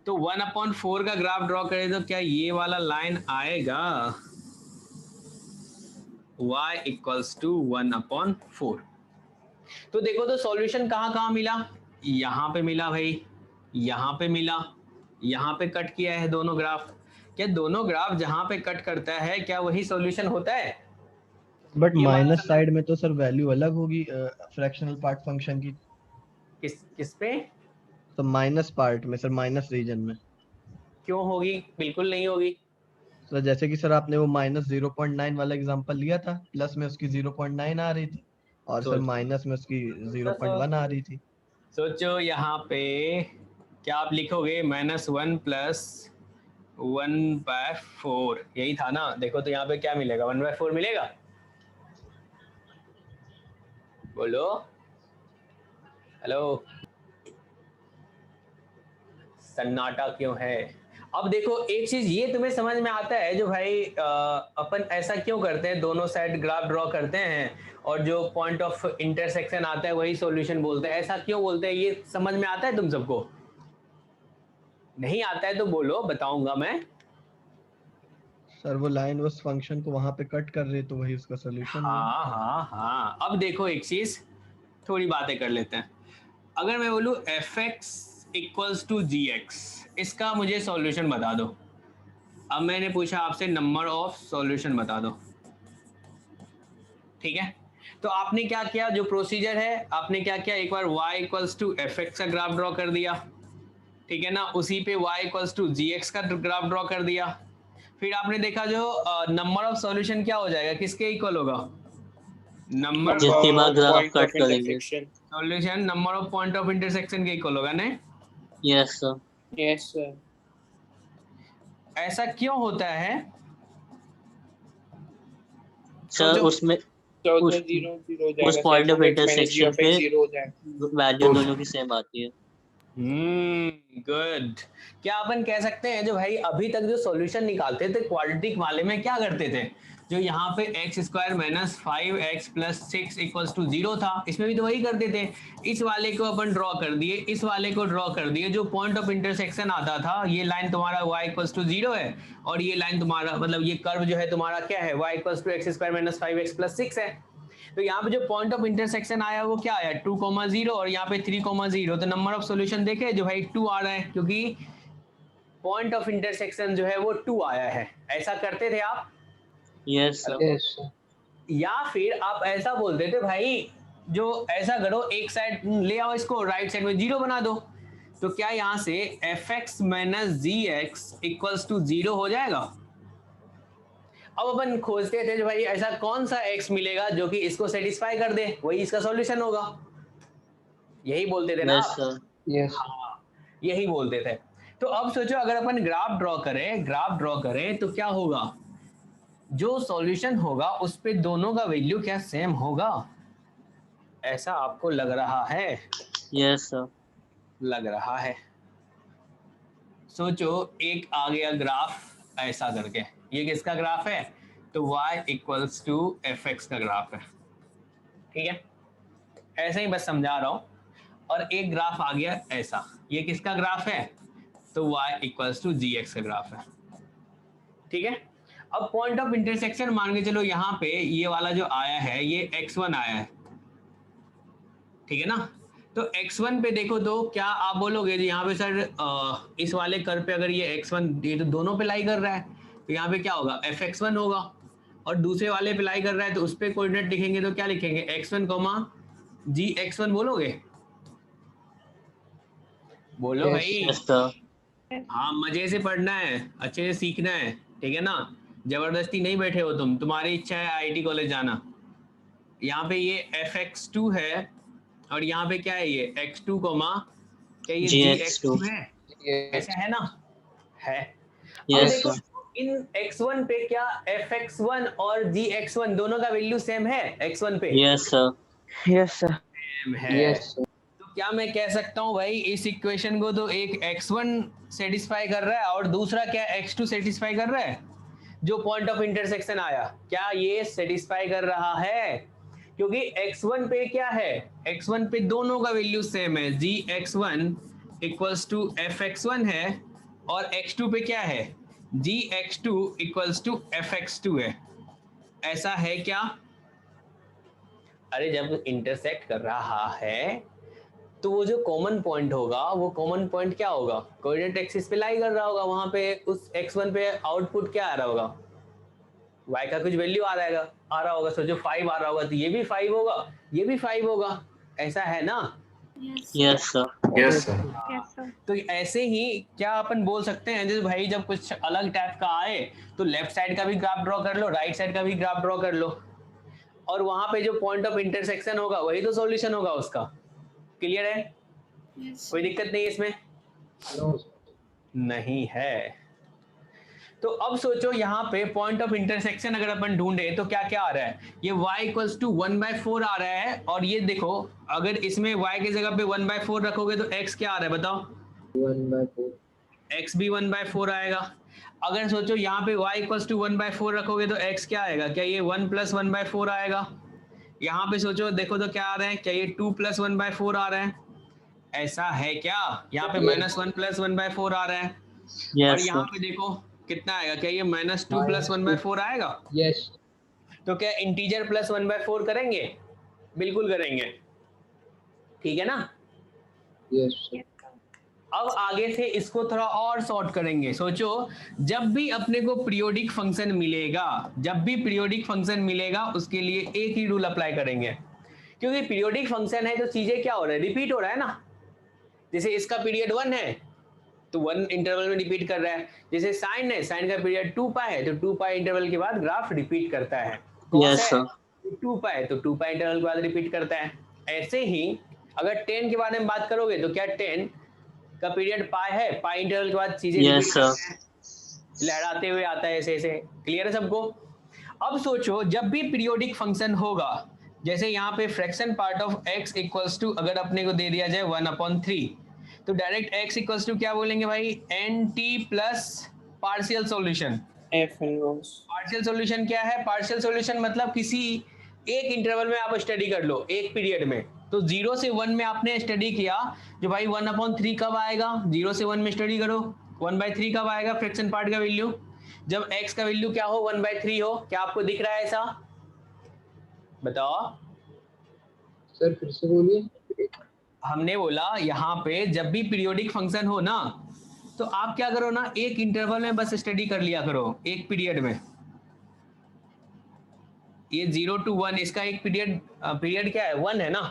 तो 1/4 का ग्राफ ड्रॉ करें तो क्या ये वाला लाइन आएगा y = 1/4। तो देखो तो सॉल्यूशन कहाँ कहाँ मिला, यहाँ पे मिला भाई, यहाँ पे मिला, यहाँ पे कट किया है दोनों ग्राफ। क्या दोनों ग्राफ जहाँ पे कट करता है क्या वही सॉल्यूशन होता है? बट माइनस साइड में तो सर वैल्यू अलग होगी फ्रैक्शनल पार्ट फंक्शन की। किस पे? तो माइनस पार्ट में सर, माइनस रीजन में। क्यों होगी? बिल्कुल नहीं होगी। तो जैसे कि सर आपने वो -0.9 वाला एग्जांपल लिया था, प्लस में उसकी 0.9 आ रही थी और सर माइनस में उसकी 0.1 आ रही थी। सोचो यहाँ पे क्या आप लिखोगे, -1 + 1/4 यही था ना। देखो तो यहाँ पे क्या मिलेगा, 1/4 मिलेगा। बोलो हेलो, सन्नाटा क्यों है? अब देखो एक चीज ये तुम्हें समझ में आता है जो भाई अपन ऐसा क्यों करते हैं, दोनों साइड ग्राफ ड्रॉ करते हैं और जो पॉइंट ऑफ इंटरसेक्शन आता है वही सॉल्यूशन बोलते हैं, ऐसा क्यों बोलते हैं? ये समझ में आता है तुम सबको? नहीं आता है तो बोलो, बताऊंगा मैं। सर वो लाइन उस फंक्शन को वहां पे कट कर रही है तो वही उसका सॉल्यूशन है। हाँ। अब देखो एक चीज, थोड़ी बातें कर लेते हैं। अगर मैं बोलूं fx = gx, इसका मुझे सॉल्यूशन बता दो। अब मैंने पूछा आपसे नंबर ऑफ सॉल्यूशन बता दो, ठीक है? तो आपने क्या किया, जो प्रोसीजर है आपने क्या किया, एक बार y = fx का ग्राफ ड्रॉ कर दिया, ठीक है ना, उसी पे y = gx का ग्राफ ड्रॉ कर दिया। फिर आपने देखा जो नंबर ऑफ सॉल्यूशन क्या हो जाएगा, किसके इक्वल होगा? Number solution number of point of intersection के इक्वल होगा ना? Yes sir. Yes sir. ऐसा क्यों होता है सर? उसमें उस पॉइंट ऑफ इंटरसेक्शन पे वैल्यू दोनों की सेम आती है। गुड। क्या अपन कह सकते हैं जो भाई अभी तक जो सॉल्यूशन निकालते थे क्वाड्रेटिक वाले में क्या करते थे, जो यहाँ पे x² - 5x + 6 = 0 था, इसमें भी तो वही करते थे। इस वाले को अपन ड्रॉ कर दिए, इस वाले को ड्रॉ कर दिए, जो पॉइंट ऑफ इंटरसेक्शन आता था, ये लाइन तुम्हारा y = 0 है और ये लाइन तुम्हारा मतलब ये कर्व जो है तुम्हारा क्या है, y = x² - 5x + 6 है। तो यहाँ पे जो पॉइंट ऑफ इंटरसेक्शन आया वो क्या आया, 2, 0 और यहाँ पे 3, 0। तो नंबर ऑफ सॉल्यूशन देखे जो भाई 2 आ रहा है, क्योंकि पॉइंट ऑफ इंटरसेक्शन जो है वो 2 आया है। ऐसा करते थे आप? Yes sir. या फिर आप ऐसा बोलते थे भाई जो ऐसा करो, एक साइड ले आओ इसको, राइट साइड में 0 बना दो, तो क्या यहाँ से fx - gx = 0 हो जाएगा? अब अपन खोजते थे जो भाई ऐसा कौन सा x मिलेगा जो कि इसको सेटिस्फाई कर दे, वही इसका सॉल्यूशन होगा। यही बोलते थे ना? हाँ, यही बोलते थे। तो अब सोचो अगर अपन ग्राफ ड्रॉ करें तो क्या होगा, जो सॉल्यूशन होगा उस पे दोनों का वैल्यू क्या सेम होगा? ऐसा आपको लग रहा है? Yes sir. लग रहा है। सोचो एक आ गया ग्राफ ऐसा करके, ये किसका ग्राफ है? तो y = fx का ग्राफ है, ठीक है? ऐसे ही बस समझा रहा हूं। और एक ग्राफ आ गया ऐसा, ये किसका ग्राफ है? तो y = gx का ग्राफ है, ठीक है? अब पॉइंट ऑफ इंटरसेक्शन मान के चलो यहाँ पे ये वाला जो आया है ये x1 आया है, ठीक है ना? तो x1 पे देखो तो क्या आप बोलोगे यहाँ पे सर इस वाले कर्व पे अगर ये x1 ये तो दोनों पे लाई कर रहा है, तो यहाँ पे क्या होगा, fx1 होगा, और दूसरे वाले पे लाई कर रहा है तो उस पे कोऑर्डिनेट लिखेंगे तो क्या लिखेंगे, x1, gx1 बोलोगे? बोलो भाई। हाँ, मजे से पढ़ना है, अच्छे से सीखना है, ठीक है ना? जबरदस्ती नहीं बैठे हो तुम, तुम्हारी इच्छा है IIT कॉलेज जाना। यहाँ पे ये fx2 है और यहाँ पे क्या है, ये x2, क्या ये gx2 है? ऐसा है ना? है। अब देखो इन x1 पे क्या fx1 और gx1 दोनों का वैल्यू सेम है x1 पे? Yes sir. Yes sir. Same है। तो क्या मैं कह सकता हूँ भाई इस इक्वेशन को तो एक x1 सेटिस्फाई कर रहा है और दूसरा क्या x2 सेटिस्फाई कर रहा है? जो पॉइंट ऑफ इंटरसेक्शन आया, क्या ये सेटिस्फाई कर रहा है? क्योंकि x1 पे क्या है, x1 पे दोनों का वैल्यू सेम है, जी x1 equals to F x1 है, और x2 पे क्या है, जी x2 equals to F x2 है। ऐसा है क्या? अरे जब इंटरसेक्ट कर रहा है तो वो जो कॉमन पॉइंट होगा, वो कॉमन पॉइंट क्या होगा, कोऑर्डिनेट एक्सिस पे लाई कर रहा होगा, वहां पे उस x1 पे आउटपुट क्या आ रहा होगा, y का कुछ वैल्यू आ रहा होगा, सोचो 5 आ रहा होगा, तो ये भी 5 होगा, ये भी 5 होगा, ऐसा है ना? Yes sir. Yes sir. Yes, sir. तो ऐसे ही क्या अपन बोल सकते हैं, जैसे भाई जब कुछ अलग टाइप का आए तो लेफ्ट साइड का भी ग्राफ ड्रॉ कर लो, राइट साइड का भी ग्राफ ड्रॉ कर लो, और वहां पे जो पॉइंट ऑफ इंटरसेक्शन होगा वही तो सॉल्यूशन होगा उसका। क्लियर है? कोई दिक्कत नहीं इसमें? नहीं है। तो अब सोचो यहाँ पे पॉइंट ऑफ इंटरसेक्शन अगर अपन ढूंढे तो क्या क्या आ रहा है, ये y इक्वल्स टू 1/4 आ रहा है, और ये देखो अगर इसमें y की जगह पे 1/4 रखोगे तो x क्या आ रहा है बताओ? 1/4 x भी 1/4 आएगा। अगर सोचो यहाँ पे y इक्वल्स टू 1/4 रखोगे तो x क्या आएगा, क्या ये 1 + 1/4 आएगा? यहाँ पे सोचो देखो तो क्या आ रहा है, क्या ये 2 + 1/4 आ रहा है? ऐसा है क्या? यहाँ पे -1 + 1/4 आ रहा है, और यहाँ पे देखो कितना आएगा, क्या ये -2 + 1/4 आएगा? यस। तो क्या इंटीजर प्लस 1/4 करेंगे? बिल्कुल करेंगे, ठीक है ना? यस। अब आगे से इसको थोड़ा और शॉर्ट करेंगे। सोचो जब भी अपने को पीरियोडिक फंक्शन मिलेगा, जब भी पीरियोडिक फंक्शन मिलेगा उसके लिए एक ही रूल अप्लाई करेंगे, क्योंकि पीरियोडिक फंक्शन है तो चीजें क्या हो रहा है, रिपीट हो रहा है ना। जैसे इसका पीरियड 1 है तो 1 इंटरवल में रिपीट कर रहा है, जैसे साइन है, साइन का पीरियड 2π है तो 2π इंटरवल के बाद ग्राफ रिपीट करता है, यस सर। 2π तो 2π इंटरवल के बाद रिपीट करता है। ऐसे ही अगर 10 के बारे में बात करोगे तो क्या 10 का पीरियड पाई है, पाई इंटरवल के बाद चीजें यस सर। लहराते हुए आता है ऐसे ऐसे। क्लियर है सबको? अब सोचो जब भी पीरियोडिक फंक्शन होगा, जैसे यहाँ पे fraction part of x equals to अगर अपने को दे दिया जाए 1/3, तो डायरेक्ट x इक्वल्स टू क्या बोलेंगे भाई, nt plus partial solution. f inverse. Partial solution क्या है? पार्शियल सॉल्यूशन मतलब किसी एक इंटरवल में आप स्टडी कर लो एक पीरियड में, तो 0 से 1 में आपने स्टडी किया, जो भाई 1/3 कब आएगा, 0 से 1 में स्टडी करो, 1/3 कब आएगा फ्रैक्शन पार्ट का वैल्यू, जब x का वैल्यू क्या हो, 1/3 हो। क्या आपको दिख रहा है ऐसा? बताओ सर फिर से बोलिए। हमने बोला यहाँ पे जब भी पीरियोडिक फंक्शन हो ना, तो आप क्या करो ना, एक इंटरवल में बस स्टडी कर लिया करो एक पीरियड में। ये 0 to 1 इसका एक पीरियड क्या है, 1 है ना,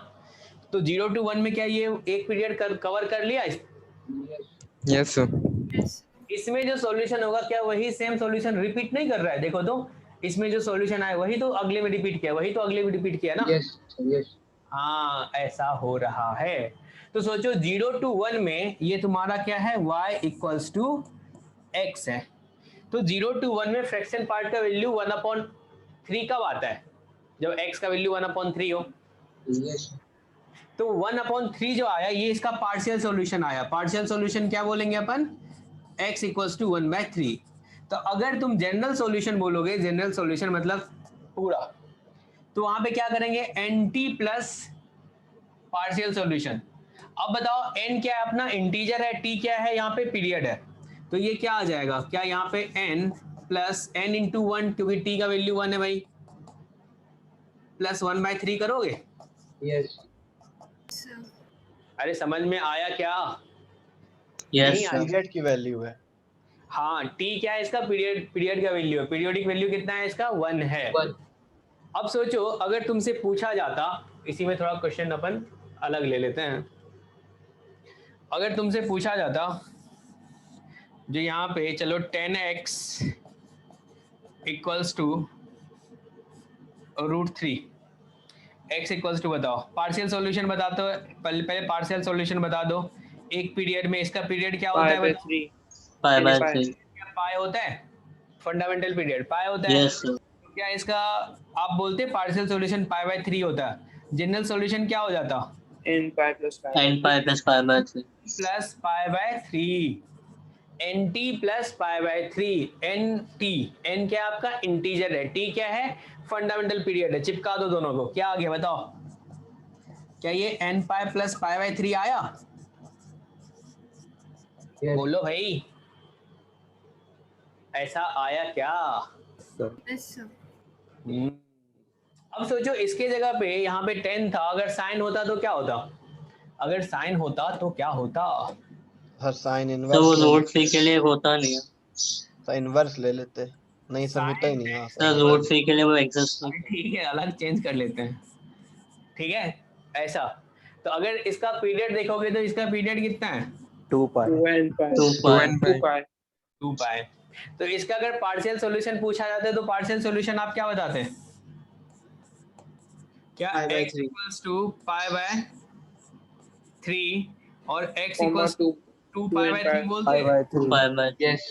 तो 0 to 1 में क्या ये एक पीरियड कवर कर लिया? Yes sir. इसमें जो सॉल्यूशन होगा क्या वही सेम सॉल्यूशन रिपीट नहीं कर रहा है? देखो तो इसमें जो सॉल्यूशन आया वही तो अगले में रिपीट किया, वही तो अगले में रिपीट किया ना। Yes yes. हाँ ऐसा हो रहा है। तो सोचो 0 to 1 में ये तुम्हारा क्या है, y इक्वल्स टू x है, तो 0 to 1 में फ्रैक्शन पार्ट का वैल्यू 1/3 कब आता है, जब x का वैल्यू 1/3 हो। यस। तो 1/3 जो आया ये इसका पार्शियल सॉल्यूशन आया। पार्शियल सॉल्यूशन क्या बोलेंगे अपन, x इक्वल्स टू 1/3। तो अगर तुम जनरल सॉल्यूशन बोलोगे, जनरल सॉल्यूशन मतलब पूरा, तो वहां पे क्या करेंगे, nt प्लस पार्शियल सॉल्यूशन। अब बताओ n क्या है अपना, इंटीजर है, t क्या है यहाँ पे, पीरियड है, तो ये क्या आ जाएगा, क्या यहाँ पे n प्लस n इंटू 1, क्योंकि t का वैल्यू 1 है भाई, प्लस 1/3 करोगे। यस। अरे समझ में आया क्या? Yes sir. पीरियड की वैल्यू है। हाँ t क्या है इसका, पीरियड का वैल्यू है, पीरियोडिक वैल्यू कितना है इसका, 1 है। 1। अब सोचो अगर तुमसे पूछा जाता, इसी में थोड़ा क्वेश्चन अपन अलग ले लेते हैं, अगर तुमसे पूछा जाता जो यहाँ पे चलो 10x equals to √3, x equals to बताओ, पार्शियल सॉल्यूशन बता दो, पहले पार्शियल सॉल्यूशन बता दो। एक पीरियड में इसका पीरियड क्या होता है, π/3 पाई होता है, फंडामेंटल पीरियड पाई होता है। Yes sir. क्या इसका आप बोलते पार्शियल सॉल्यूशन π/3 होता है, जनरल सॉल्यूशन क्या हो जाता, n π + π n π + π/3 plus π/3। N T plus pi by 3 N T. N क्या आपका इंटीजर है, टी क्या है फंडामेंटल पीरियड है। चिपका दो दोनों को, क्या आ गया बताओ? क्या ये n pi plus pi by 3 आया? बोलो भाई, ऐसा आया क्या? अब सोचो इसके जगह पे यहाँ पे 10 था, अगर साइन होता तो क्या होता? अगर साइन होता तो क्या होता? सर साइन तो इनवर्स वो ले रूट लेते, 3 के लिए होता नहीं है सर इनवर्स ले लेते, नहीं सर होता ही नहीं। हाँ सर, सर रूट 3 के लिए वो एग्जिस्ट नहीं करता। ठीक है, अलग चेंज कर लेते हैं, ठीक है ऐसा। तो अगर इसका पीरियड देखोगे तो इसका पीरियड कितना है? 2 पाई 2 पाई 2 पाई। तो इसका अगर पार्शियल सॉल्यूशन पूछा जाता है तो पार्शियल सॉल्यूशन आप क्या बताते हैं? क्या x equals to pi by 3 और x इक्वल्स 2 पाई बाय 3 बोलते हैं? Pi by. यस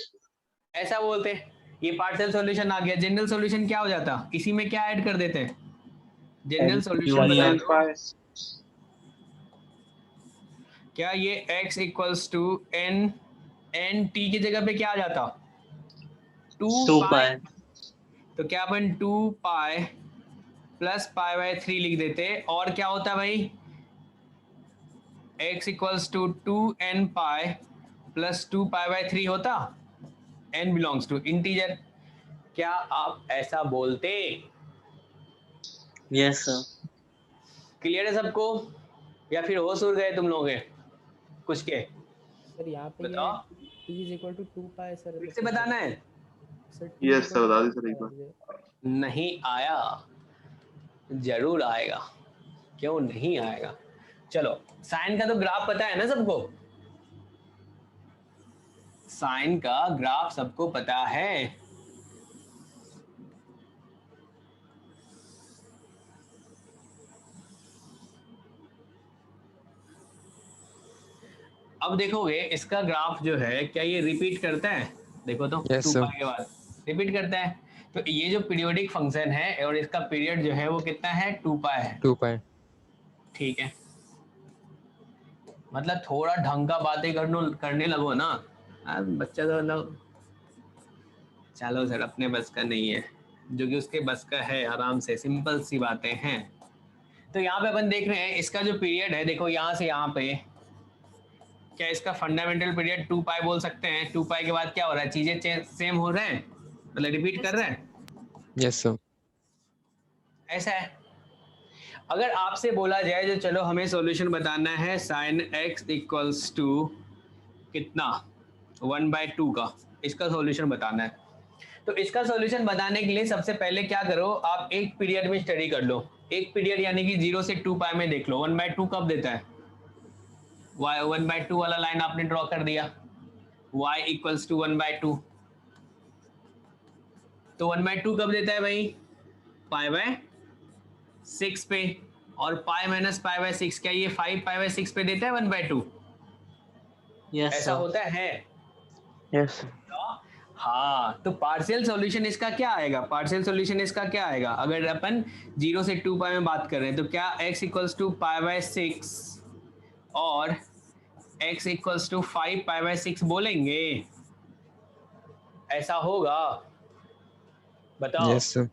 ऐसा बोलते हैं। ये पार्शियल सॉल्यूशन आ गया। जनरल सॉल्यूशन क्या हो जाता? इसी में क्या ऐड कर देते हैं? जनरल सॉल्यूशन बता दो। क्या ये x equals to n n t की जगह पे क्या आ जाता? 2 पाई। तो क्या अपन 2 पाई प्लस पाई बाय 3 लिख देते, और क्या होता है भाई? x equals to 2n pi plus 2 pi by 3 होता। n belongs to integer. क्या आप ऐसा बोलते? Yes sir. क्लियर है सबको, या फिर होश उड़ गए तुम लोग कुछ के? सर यहाँ पे बताओ, t is equal to 2 pi sir. फिर से बताना है। यस सर, बता दी सर एक बार। नहीं आया, जरूर आएगा, क्यों नहीं आएगा? चलो, साइन का तो ग्राफ पता है ना सबको? साइन का ग्राफ सबको पता है। अब देखोगे इसका ग्राफ जो है, क्या ये रिपीट करता है? देखो तो 2 पाई के बाद रिपीट करता है। तो ये जो पीरियोडिक फंक्शन है और इसका पीरियड जो है वो कितना है? 2 पाई है। 2 पाई। ठीक है, मतलब थोड़ा ढंग का बातें करने लगो ना। बच्चा तो मतलब चलो सर अपने बस का नहीं है, जो कि उसके बस का है, आराम से सिंपल सी बातें हैं। तो यहाँ पे अपन देख रहे हैं इसका जो पीरियड है, देखो यहाँ से यहाँ पे, क्या इसका फंडामेंटल पीरियड 2 पाई बोल सकते हैं? 2 पाई के बाद क्या हो रहा है? चीजें सेम हो रहे हैं, मतलब रिपीट कर रहे हैं। Yes sir. ऐसा है। अगर आपसे बोला जाए जो चलो हमें सॉल्यूशन बताना है साइन x इक्वल्स टू कितना 1/2 का, इसका सॉल्यूशन बताना है। तो इसका सॉल्यूशन बताने के लिए सबसे पहले क्या करो, आप एक पीरियड में स्टडी कर लो। एक पीरियड यानी कि 0 से 2 पाई में देख लो 1/2 कब देता है? y 1/2 वाला लाइन आपने ड्रॉ कर दिया, y इक्वल्स टू 1/2। तो 1/2 कब देता है भाई? पाई बाय 6 पे, और पाई माइनस पाई बाय 6, क्या ये 5 पाई बाय 6 पे देता है 1/2? यस ऐसा होता है। यस। हाँ, तो पार्शियल सॉल्यूशन इसका क्या आएगा? पार्शियल सॉल्यूशन इसका क्या आएगा? अगर अपन 0 से 2 पाई में बात कर रहे हैं तो क्या x equals to pi by 6 और x equals to 5 pi by 6 बोलेंगे? ऐसा होगा? बताओ। Yes sir.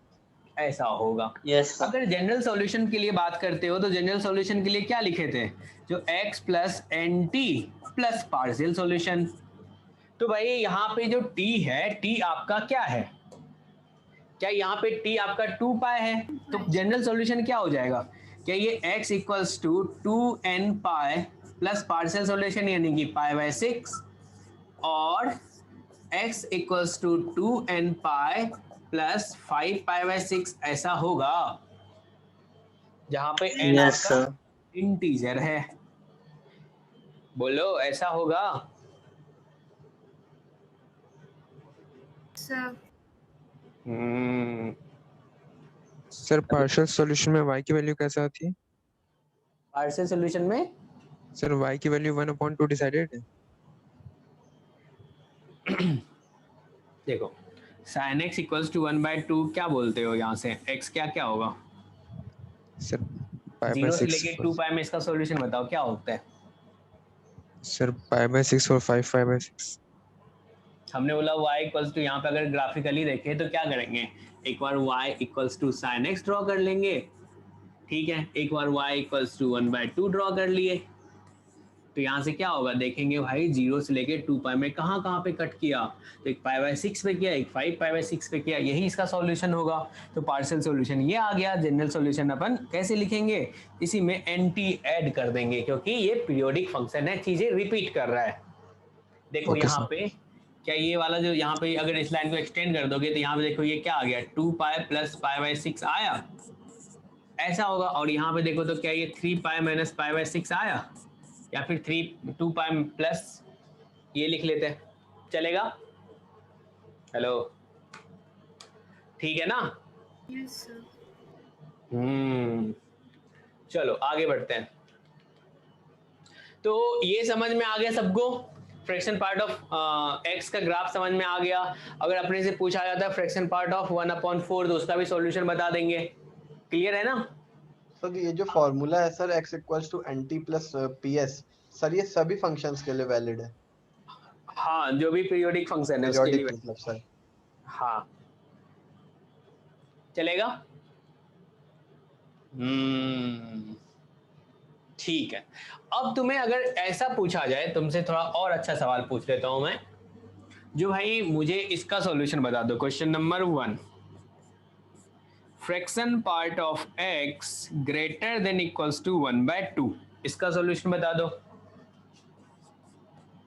ऐसा होगा। यस। अगर जनरल सॉल्यूशन के लिए बात करते हो तो जनरल सॉल्यूशन के लिए क्या लिखे थे? जो x plus n T plus partial solution. तो भाई यहाँ पे जो t है, t आपका क्या है? क्या यहाँ पे t आपका 2 पाई है? तो जनरल सॉल्यूशन क्या हो जाएगा? क्या ये x equals to 2n pi plus partial solution यानी कि पाई बाय 6 और x equals to 2n pi plus 5 pi by 6 ऐसा होगा, जहां पे n आपका इंटीजर है। बोलो ऐसा होगा? सर पार्शियल सॉल्यूशन में y की वैल्यू कैसे आती है? पार्शियल सॉल्यूशन में सर y की वैल्यू 1/2 डिसाइडेड है। देखो sin x इक्वल्स टू 1/2 क्या बोलते हो? यहाँ से x क्या क्या होगा? सर पाई 0 बाय से 6 लेके 2 पाई में इसका सॉल्यूशन बताओ क्या होता है? सर पाई बाय 6 और 5 पाई बाय 6। हमने बोला y इक्वल्स टू, यहाँ पे अगर ग्राफिकली देखें तो क्या करेंगे, एक बार y equals to sine x draw कर लेंगे, ठीक है, एक बार y इक्वल्स टू 1/2 ड्रॉ कर लिए, तो यहाँ से क्या होगा देखेंगे भाई, 0 से लेके 2 पाई में कहाँ पे कट किया, तो एक π/6 पे किया, एक 5π/6 पे किया, यही इसका सॉल्यूशन होगा। तो पार्शियल सॉल्यूशन ये आ गया। जनरल सॉल्यूशन अपन कैसे लिखेंगे, इसी में nt ऐड कर देंगे, क्योंकि ये पीरियोडिक फंक्शन है, चीजें रिपीट कर रहा है। देखो यहाँ पे क्या ये वाला जो यहाँ पे अगर इस लाइन को एक्सटेंड कर दोगे तो यहाँ पे देखो ये क्या आ गया, 2π + π/6 आया, ऐसा होगा। और यहाँ पे देखो तो क्या ये 3π - π/6 आया, या फिर 2π प्लस ये लिख लेते हैं, चलेगा? हेलो, ठीक है ना? Yes sir. चलो आगे बढ़ते हैं। तो ये समझ में आ गया सबको, फ्रैक्शन पार्ट ऑफ x का ग्राफ समझ में आ गया। अगर अपने से पूछा जाता है फ्रैक्शन पार्ट ऑफ 1/4 तो उसका भी सॉल्यूशन बता देंगे। क्लियर है ना? सर ये जो फॉर्मूला है sir x = nt + ps, sir ये सभी फंक्शंस के लिए वैलिड है? हाँ, जो भी पीरियोडिक फंक्शन है उसके लिए मतलब सर। हाँ, चलेगा? ठीक है। अब तुम्हें अगर ऐसा पूछा जाए, तुमसे थोड़ा और अच्छा सवाल पूछ लेता हूं मैं, जो भाई मुझे इसका सॉल्यूशन बता दो। Question number 1, fraction part of x greater than equals to 1/2, इसका सॉल्यूशन बता दो।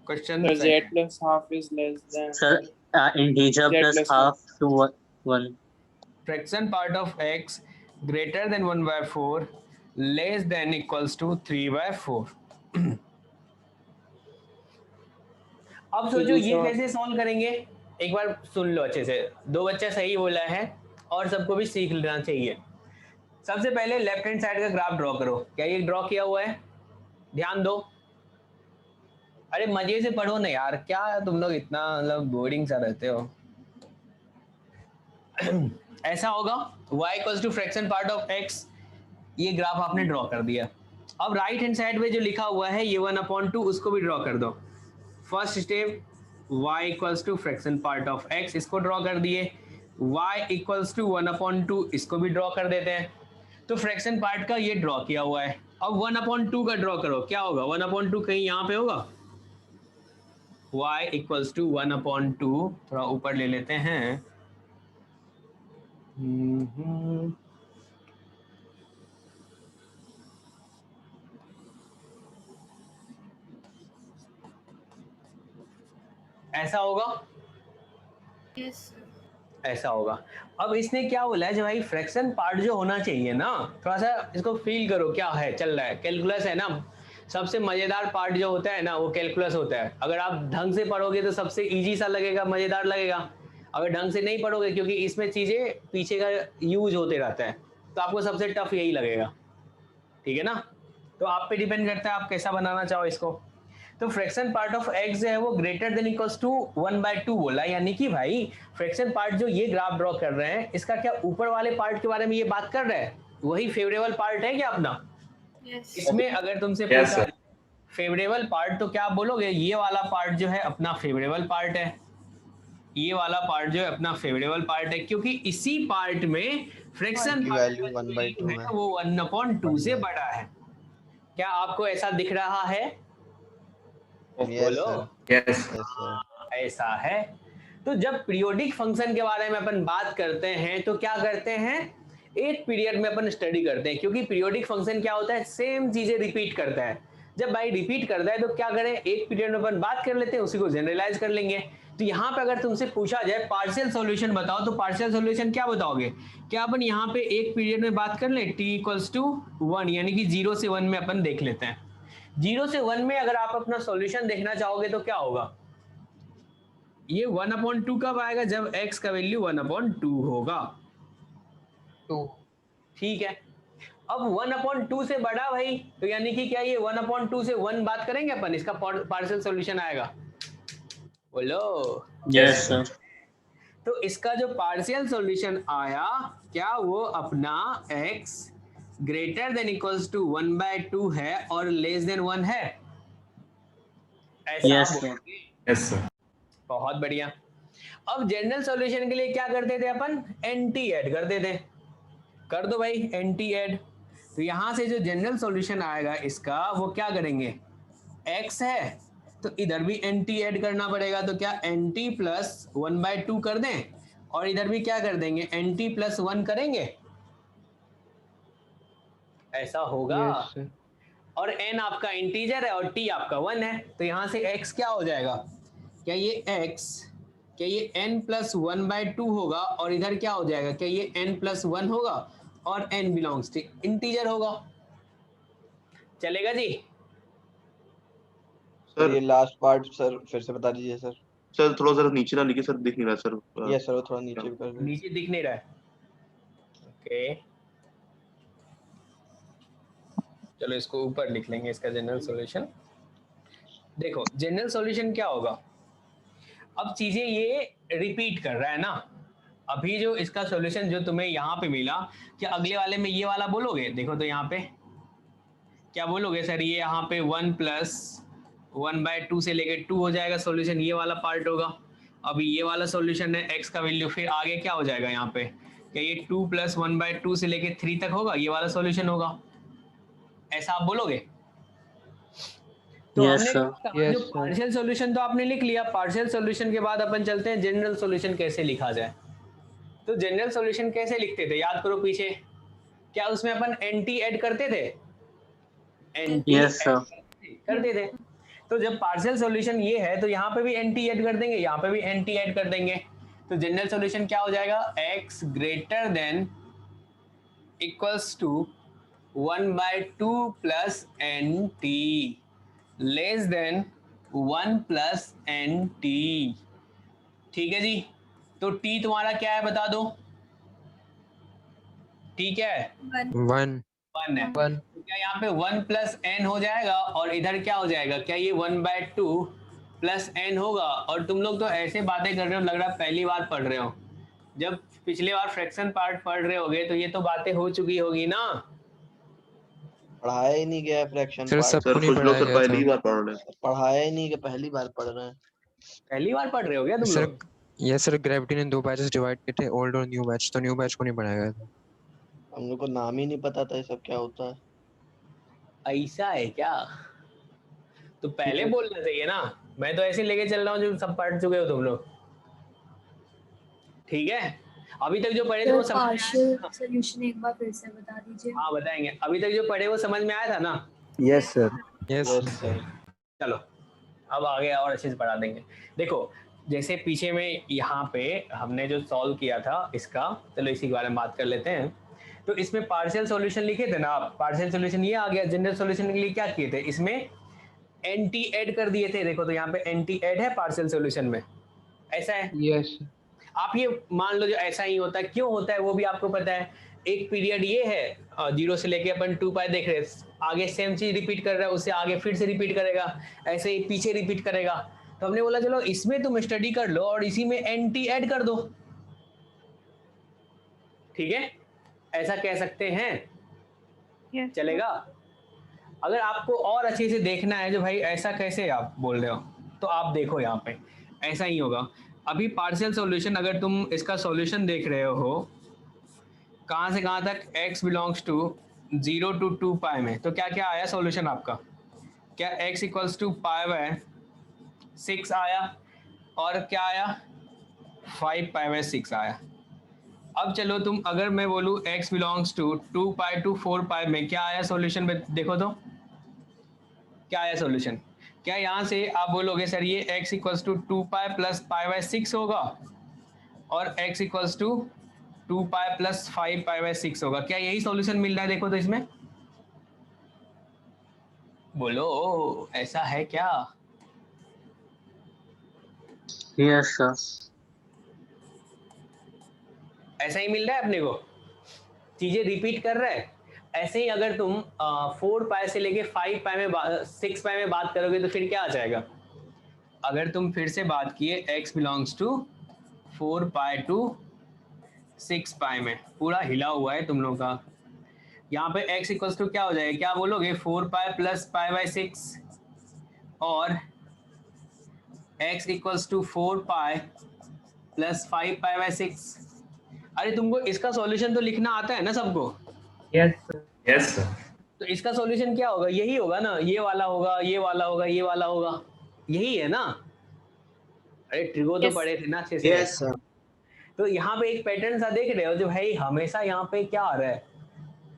Question z + ½ is less than sir integer plus half to 1। Fraction part of x greater than 1/4 less than equals to 3/4। अब सोचो ये कैसे solve करेंगे, एक बार सुन लो अच्छे से। दो बच्चा सही बोला है और सबको भी सीख लेना चाहिए। सबसे पहले लेफ्ट हैंड साइड का ग्राफ ड्रॉ करो। क्या ये ड्रॉ किया हुआ है? ध्यान दो। अरे मजे से पढ़ो ना यार, क्या तुम लोग इतना मतलब बोरिंग सा रहते हो। ऐसा होगा y = fraction part of x, ये ग्राफ आपने ड्रॉ कर दिया। अब राइट हैंड साइड में जो लिखा हुआ है ये 1/2, उसको भी ड्रॉ कर दो। First step y = fraction part of x, इसको ड्रॉ कर दिए। y = 1/2, इसको भी ड्रॉ कर देते हैं। तो फ्रैक्शन पार्ट का ये ड्रॉ किया हुआ है। अब 1/2 का ड्रॉ करो, क्या होगा? 1/2 कहीं यहाँ पे होगा। y = 1/2, थोड़ा ऊपर ले लेते हैं। ऐसा होगा? Yes sir. ऐसा होगा। अब इसने क्या बोला है, जो भाई फ्रैक्शन पार्ट जो होना चाहिए ना, थोड़ा सा इसको फील करो क्या है चल रहा है। कैलकुलस है ना, सबसे मजेदार पार्ट जो होता है ना वो कैलकुलस होता है। अगर आप ढंग से पढ़ोगे तो सबसे इजी सा लगेगा, मजेदार लगेगा। अगर ढंग से नहीं पढ़ोगे, क्योंकि इसमें चीजें पीछे का यूज होते रहता है, तो आपको सबसे टफ यही लगेगा। ठीक है ना? तो आप पे डिपेंड करता है आप कैसा बनाना चाहो इसको। तो फ्रैक्शन पार्ट ऑफ x जो है वो ग्रेटर देन इक्वल्स टू 1/2 बोला, यानी कि भाई फ्रैक्शन पार्ट जो ये ग्राफ ड्रॉ कर रहे हैं, इसका क्या ऊपर वाले पार्ट के बारे में ये बात कर रहा है? वही फेवरेबल पार्ट है क्या अपना? यस। इसमें अगर तुमसे पूछा फेवरेबल पार्ट, तो क्या आप बोलोगे? ये वाला पार्ट जो है अपना फेवरेबल पार्ट है, ये वाला पार्ट जो है अपना फेवरेबल पार्ट है, क्योंकि इसी पार्ट में फ्रैक्शन की वैल्यू 1/2 है वो 1/2 से बड़ा है। क्या आपको ऐसा दिख रहा है? बोलो। यस ऐसा है। तो जब पीरियोडिक फंक्शन के बारे में अपन बात करते हैं तो क्या करते हैं, एक पीरियड में अपन स्टडी करते हैं, क्योंकि पीरियोडिक फंक्शन क्या होता है, सेम चीजें रिपीट करता है। जब भाई रिपीट करता है तो क्या करें, एक पीरियड में अपन बात कर लेते हैं, उसी को जनरलाइज कर लेंगे। तो यहाँ पे अगर तुमसे पूछा जाए पार्शियल सॉल्यूशन बताओ, तो पार्शियल सॉल्यूशन क्या बताओगे? क्या अपन यहाँ पे एक पीरियड में बात कर लें, t = 1, यानी कि 0 से 1 में अपन देख लेते हैं। 0 से 1 में अगर आप अपना सॉल्यूशन देखना चाहोगे तो क्या होगा? ये 1/2 कब आएगा? जब x का वैल्यू 1/2 होगा। तो ठीक है। अब 1/2 से बड़ा भाई, तो यानी कि क्या ये 1/2 से 1 बात करेंगे अपन, इसका पार्शियल सॉल्यूशन आएगा। बोलो। Yes sir. तो इसका जो पार्शियल सॉल्यूशन आया, क्या वो अपना x greater than equals to 1/2 है और लेस देन 1 है? ऐसा यस सर। Yes sir. बहुत बढ़िया। अब जनरल सॉल्यूशन के लिए क्या करते थे अपन, एंटी ऐड करते थे। कर दो भाई एंटी ऐड। तो यहां से जो जनरल सॉल्यूशन आएगा इसका वो क्या करेंगे, x है तो इधर भी एंटी ऐड करना पड़ेगा, तो क्या एंटी प्लस 1/2 कर दें और इधर भी क्या कर देंगे एंटी प्लस 1 करेंगे, ऐसा होगा। yes, और n आपका इंटीजर है और t आपका 1 है, तो यहां से x क्या हो जाएगा, क्या ये n प्लस 1/2 होगा और इधर क्या हो जाएगा, क्या ये n प्लस 1 होगा और n बिलोंग्स टू इंटीजर होगा। चलेगा जी। सर ये लास्ट पार्ट सर फिर से बता दीजिए सर। सर थोड़ा सा नीचे ना लिखिए सर, दिख नहीं रहा सर। यस सर, वो थोड़ा नीचे भी कर दीजिए। नीचे दिख नहीं रहा है, ओके चलो इसको ऊपर लिख लेंगे, इसका जनरल सॉल्यूशन। देखो जनरल सॉल्यूशन क्या होगा, अब चीजें ये रिपीट कर रहा है ना, अभी जो इसका सॉल्यूशन जो तुम्हें यहाँ पे मिला, क्या अगले वाले में ये वाला बोलोगे, देखो तो यहाँ पे क्या बोलोगे सर, ये यहाँ पे 1 प्लस 1/2 से लेके 2 हो जाएगा सॉल्यूशन, ये वाला पार्ट होगा। अभी ये वाला सॉल्यूशन है x का वैल्यू, फिर आगे क्या हो जाएगा यहाँ पे, क्या ये 2 प्लस 1/2 से लेके 3 तक होगा, ये वाला सॉल्यूशन होगा, ऐसा आप बोलोगे। तो Yes, हमने sir. जो पार्शियल सॉल्यूशन तो आपने लिख लिया, पार्शियल सॉल्यूशन के बाद अपन चलते हैं जनरल सॉल्यूशन कैसे लिखा जाए। तो जनरल सॉल्यूशन कैसे लिखते थे, याद करो पीछे, क्या उसमें अपन एंटी ऐड करते थे, एंटी Yes, sir. करते थे। तो जब पार्शियल सॉल्यूशन ये है तो यहाँ पे भी एंटी ऐड कर देंगे, यहाँ पे भी एंटी ऐड कर देंगे, तो जनरल सॉल्यूशन क्या हो जाएगा, x greater than equals to 1/2 plus nt less than 1 plus nt। ठीक है जी, तो t तुम्हारा क्या है बता दो, t क्या है, 1 है। तो क्या यहाँ पे 1 प्लस n हो जाएगा और इधर क्या हो जाएगा, क्या ये 1/2 प्लस n होगा। और तुम लोग तो ऐसे बातें कर रहे हो, लग रहा है पहली बार पढ़ रहे हो, जब पिछले बार फ्रैक्शन पार्ट पढ़ रहे होगे तो ये तो बातें हो चुकी होगी ना। पढ़ाया ही नहीं गया फ्रैक्शन सर पार्ट। सबको सर नहीं कुछ लोग पढ़ाया तो गया पहली था। बार पढ़ रहे हैं। पढ़ाया ही नहीं, कि पहली बार पढ़ रहे हैं। पहली बार पढ़ रहे हो क्या तुम सर लोग, ये सर ग्रेविटी ने 2 बैचेस डिवाइड किए थे, ओल्ड और न्यू बैच, तो न्यू बैच को नहीं पढ़ाया गया था। हम लोग को नाम ही नहीं पता था ये सब क्या होता है। ऐसा है क्या, तो पहले बोलना चाहिए ना, मैं तो ऐसे लेके चल रहा हूँ जो सब पढ़ चुके हो तुम लोग। ठीक है, अभी तक जो पढ़े थे वो समझ में आया? सॉल्यूशन एक बार फिर से बता दीजिए। हाँ बताएंगे, अभी तक जो पढ़े वो समझ में आया था ना। Yes sir. Yes sir. चलो अब आगे और अच्छे से पढ़ा देंगे। देखो जैसे पीछे में यहाँ पे हमने जो सॉल्व किया था इसका, चलो इसी के बारे में बात कर लेते हैं। तो इसमें पार्शियल सॉल्यूशन लिखे थे ना आप, पार्शियल सॉल्यूशन ये आ गया। जनरल सॉल्यूशन के लिए क्या किए थे, इसमें एंटी ऐड कर दिए थे। देखो तो यहाँ पे एंटी ऐड है पार्शियल सॉल्यूशन में, ऐसा है। यस आप ये मान लो जो ऐसा ही होता है, क्यों होता है वो भी आपको पता है। एक पीरियड ये है 0 से लेके अपन 2 पाई देख रहे हैं, आगे सेम चीज रिपीट कर रहा है, उससे आगे फिर से रिपीट करेगा, ऐसे ही पीछे रिपीट करेगा। तो हमने बोला चलो इसमें तुम स्टडी कर लो और इसी में एंटी ऐड कर दो, ठीक है, ऐसा कह सकते हैं। Yes. चलेगा। अगर आपको और अच्छे से देखना है जो भाई ऐसा कैसे आप बोल रहे हो, तो आप देखो यहाँ पे ऐसा ही होगा। अभी पार्शियल सॉल्यूशन अगर तुम इसका सॉल्यूशन देख रहे हो कहाँ से कहाँ तक, x बिलोंग्स टू 0 to 2 पाई में, तो क्या क्या आया सॉल्यूशन आपका, क्या x इक्वल्स टू π/6 आया और क्या आया 5π/6 आया। अब चलो तुम अगर मैं बोलूँ x belongs to 2 pi to 4 pi में क्या आया सॉल्यूशन में, देखो तो क्या आया सॉल्यूशन। क्या यहाँ से आप बोलोगे सर ये x equals to 2 pi plus π/6 होगा और x equals to 2 pi plus 5π/6 होगा, क्या यही सॉल्यूशन मिल रहा है। देखो तो इसमें बोलो ऐसा है क्या। Yes, sir. ऐसा ही मिल रहा है अपने को, चीजें रिपीट कर रहा है। ऐसे ही अगर तुम 4 पाई से लेके 5 पाई में 6 पाई में बात करोगे तो फिर क्या आ जाएगा। अगर तुम फिर से बात किए x belongs to 4 pi to 6 pi में, पूरा हिला हुआ है तुम लोगों का। यहाँ पे x इक्वल्स टू क्या हो जाएगा, क्या बोलोगे 4 पाई प्लस π/6 और x equals to 4 pi plus 5 pi by 6। अरे तुमको इसका सॉल्यूशन तो लिखना आता है ना सबको? Yes yes sir. तो इसका सॉल्यूशन क्या होगा? यही होगा ना, ये वाला होगा, ये वाला होगा, ये वाला होगा, यही है ना? अरे ट्रिगो तो पढ़े थे ना अच्छे से। Yes sir. तो यहाँ पे एक पैटर्न सा देख रहे हो जो भाई हमेशा यहाँ पे क्या आ रहा है,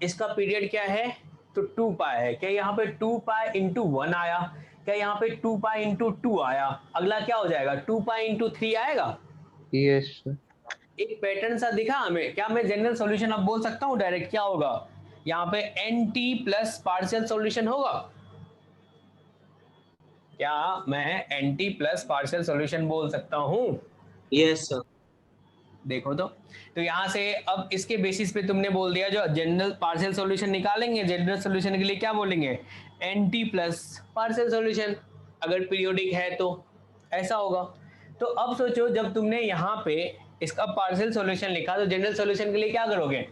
इसका पीरियड क्या है? तो 2 पाई है। क्या यहाँ पे 2 पाई इंटू 1 आया? क्या यहाँ पे 2 पाई इंटू 2 आया? अगला क्या हो जाएगा? 2 पाई इंटू 3 आएगा। Yes sir. एक पैटर्न सा दिखा हमें। क्या मैं जनरल सॉल्यूशन अब बोल सकता हूँ डायरेक्ट? क्या होगा यहाँ पे? NT प्लस पार्शियल सॉल्यूशन होगा। क्या मैं NT प्लस पार्शियल सॉल्यूशन बोल सकता हूँ? Yes sir. देखो तो यहाँ से अब इसके बेसिस पे तुमने बोल दिया जो जनरल पार्शियल सॉल्यूशन निकालेंगे, जनरल सॉल्यूशन के लिए क्या बोलेंगे? NT plus partial solution. अगर पीरियोडिक है तो ऐसा होगा। तो अब सोचो जब तुमने यहाँ पे इसका पार्शियल सॉल्यूशन लिखा तो जनरल सॉल्यूशन के लिए क्या करोगे?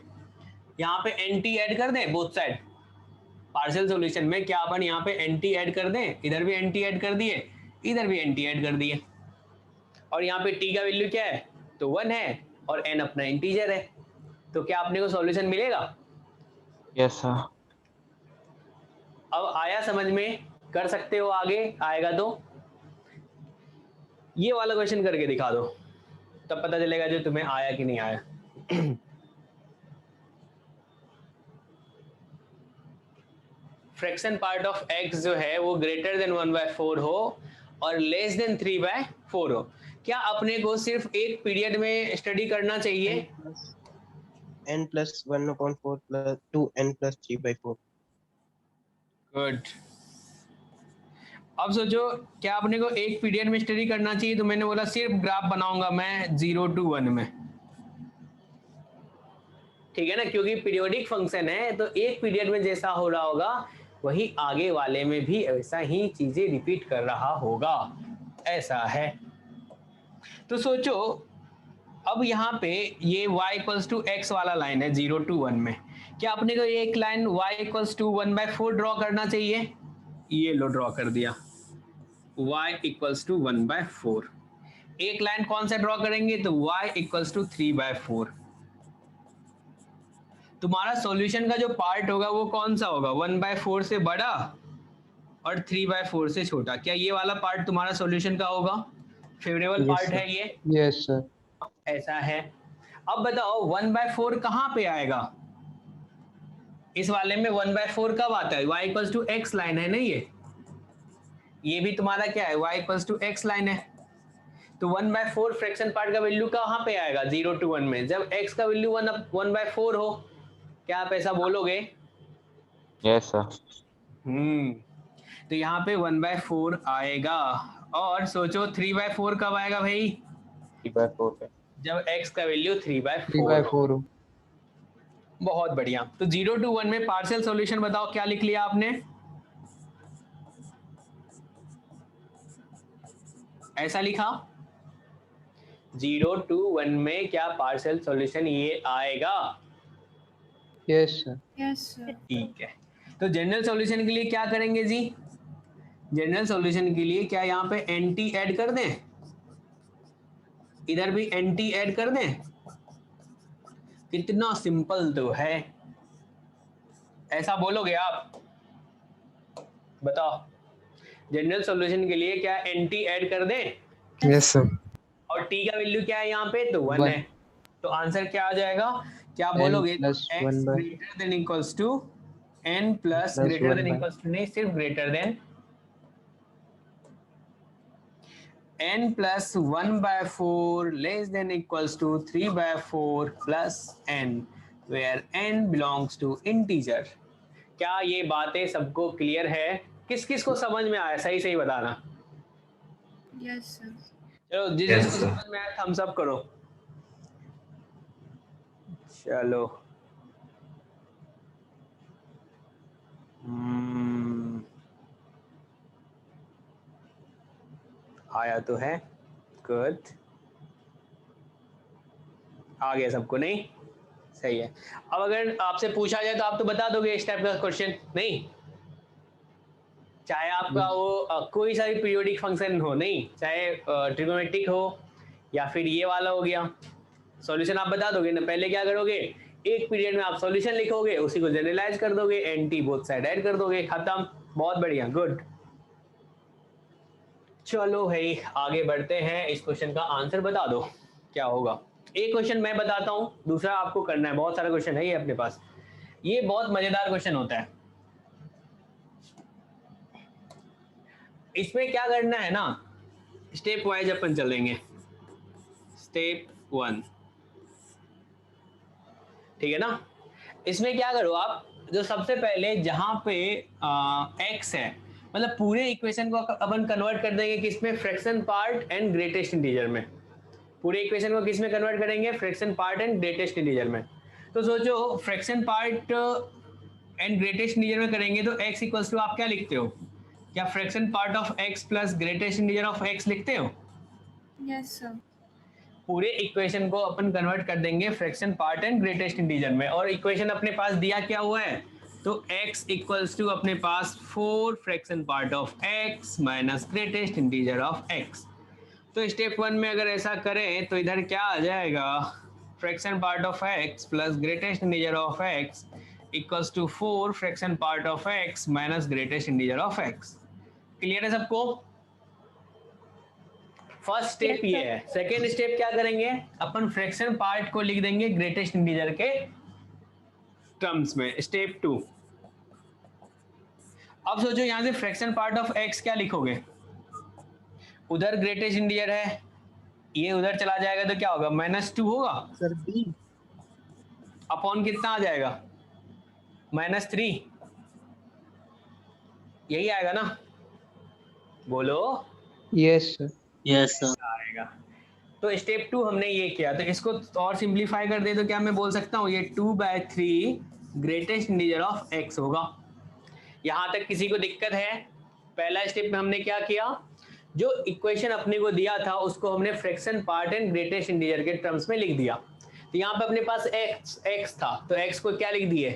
यहाँ पे NT ऐड कर दें बोथ साइड। पार्शियल सॉल्यूशन में क्या अपन यहाँ पे NT ऐड कर दें, इधर भी NT ऐड कर दिए, इधर भी NT ऐड कर दिए, और यहाँ पे T का वैल्यू क्या है? तो 1 है और N अपना इंटीजर है। तो क्या अपने को सॉल्यूशन मिलेगा? Yes sir. अब आया समझ में? कर सकते हो आगे आएगा तो। ये वाला क्वेश्चन करके दिखा दो, तब पता चलेगा जो तुम्हें आया कि नहीं आया। फ्रैक्शन पार्ट ऑफ x जो है वो ग्रेटर देन 1/4 हो और लेस देन 3/4 हो। क्या अपने को सिर्फ एक पीरियड में स्टडी करना चाहिए? n plus 1/4 plus 2n plus 3/4। Good. अब सोचो क्या अपने को एक पीरियड में स्टडी करना चाहिए? तो मैंने बोला सिर्फ ग्राफ बनाऊंगा मैं 0 to 1 में, ठीक है ना? क्योंकि पीरियोडिक फंक्शन है तो एक पीरियड में जैसा हो रहा होगा वही आगे वाले में भी ऐसा ही चीजें रिपीट कर रहा होगा, ऐसा है। तो सोचो अब यहाँ पे ये y इक्वल्स टू x वाला लाइन है 0 to 1 में। क्या अपने को एक line y equals to 1/4 draw करना चाहिए? ये लो ड्रॉ कर दिया y इक्वल्स टू 1/4। एक लाइन कौन सा ड्रॉ करेंगे? तो y इक्वल्स टू 3/4। तुम्हारा सॉल्यूशन का जो पार्ट होगा वो कौन सा होगा? 1/4 से बड़ा और 3/4 से छोटा। क्या ये वाला पार्ट तुम्हारा सॉल्यूशन का होगा? फेवरेबल पार्ट है ये? Yes sir. ऐसा है। अब बताओ 1/4 कहाँ पे आएगा? इस वाले में 1/4 कब आता है? y equals to x line है ना, ये भी तुम्हारा क्या है? y equals to x line है। तो 1/4 फ्रैक्शन पार्ट का वैल्यू कहाँ पे आएगा? 0 to 1 में, जब x का वैल्यू 1/4 हो। क्या आप ऐसा बोलोगे? Yes sir. तो यहाँ पे 1/4 आएगा। और सोचो 3/4 कब आएगा भाई? 3/4 पे जब x का वैल्यू 3/4 हो। बहुत बढ़िया। तो 0 to 1 में पार्शियल सॉल्यूशन बताओ क्या लिख लिया आपने? ऐसा लिखा 0 to 1 में क्या पार्शियल सॉल्यूशन ये आएगा? Yes sir. Yes sir. ठीक है। तो जनरल सॉल्यूशन के लिए क्या करेंगे जी? जनरल सॉल्यूशन के लिए क्या यहाँ पे NT ऐड कर दें, इधर भी NT ऐड कर दें? कितना सिंपल तो है। ऐसा बोलोगे आप? बताओ जनरल सॉल्यूशन के लिए क्या NT ऐड कर दें? Yes sir. और T का वैल्यू क्या है यहाँ पे? तो 1 है। तो आंसर क्या आ जाएगा? क्या बोलोगे? x greater than equals to n plus greater than equals to, नहीं सिर्फ greater than n plus 1/4 less than equals to 3/4 plus n where n belongs to integer. क्या ये बातें सबको क्लियर है? किस किस को समझ में आया? सही सही बताना। Yes sir. चलो जिसको समझ में आया थम्स अप करो। चलो आया तो है, गुड। आ गया सबको? नहीं सही है। अब अगर आपसे पूछा जाए तो आप तो बता दोगे इस टाइप का क्वेश्चन? नहीं चाहे आपका वो कोई सा भी पीरियोडिक फंक्शन हो, नहीं चाहे ट्रिगोनोमेट्रिक हो या फिर ये वाला हो गया, सॉल्यूशन आप बता दोगे ना। पहले क्या करोगे, एक पीरियड में आप सॉल्यूशन लिखोगे, उसी को जनरलाइज कर दोगे, एंटी बोथ साइड ऐड कर दोगे, खत्म। बहुत बढ़िया, गुड। चलो भाई आगे बढ़ते हैं, इस क्वेश्चन का आंसर बता दो क्या होगा। एक क्वेश्चन मैं बताता हूं, दूसरा आपको करना है। बहुत सारा क्वेश्चन है ये अपने पास, ये बहुत मजेदार क्वेश्चन होता है। इसमें क्या करना है ना, स्टेप वाइज अपन चलेंगे। स्टेप 1, ठीक है ना। इसमें क्या करो आप, जो सबसे पहले जहां पे x है, मतलब पूरे इक्वेशन को अपन कन्वर्ट कर देंगे किसमें, fraction part and greatest integer में। पूरे इक्वेशन को किसमें कन्वर्ट करेंगे, fraction part and greatest integer में। तो सोचो fraction part and greatest integer में करेंगे तो x इक्वल्स टू आप क्या लिखते हो, क्या fraction part of x plus greatest integer of x लिखते हो? Yes sir. पूरे इक्वेशन को अपन कन्वर्ट कर देंगे fraction part and greatest integer में, और इक्वेशन अपने पास दिया क्या हुआ है, तो x इक्वल्स टू अपने पास 4 fraction part of x minus greatest integer of x। तो स्टेप 1 में अगर ऐसा करें तो इधर क्या आ जाएगा, fraction part of x plus greatest integer of x equals to 4 fraction part of x minus greatest integer of x। Clear है सबको? फर्स्ट स्टेप ये है। सेकेंड स्टेप क्या करेंगे, अपन फ्रैक्शन पार्ट को लिख देंगे ग्रेटेस्ट इंटीजर के टर्म्स में। स्टेप 2, अब सोचो यहां से फ्रैक्शन पार्ट ऑफ x क्या लिखोगे, उधर ग्रेटेस्ट इंटीजर है, ये उधर चला जाएगा तो क्या होगा, -2 होगा सर b अपॉन कितना आ जाएगा, -3, यही आएगा ना, बोलो। Yes sir. Yes sir. आएगा। तो स्टेप 2 हमने ये किया, तो इसको और सिंप्लीफाई कर दे तो क्या मैं बोल सकता हूँ, ये 2/3 ग्रेटेस्ट इंटीजर ऑफ x होगा। यहां तक किसी को दिक्कत है? पहला स्टेप में हमने क्या किया, जो इक्वेशन अपने को दिया था उसको हमने fraction part and greatest integer के टर्म्स में लिख दिया। तो यहाँ पे अपने पास x था, तो x को क्या लिख दिए,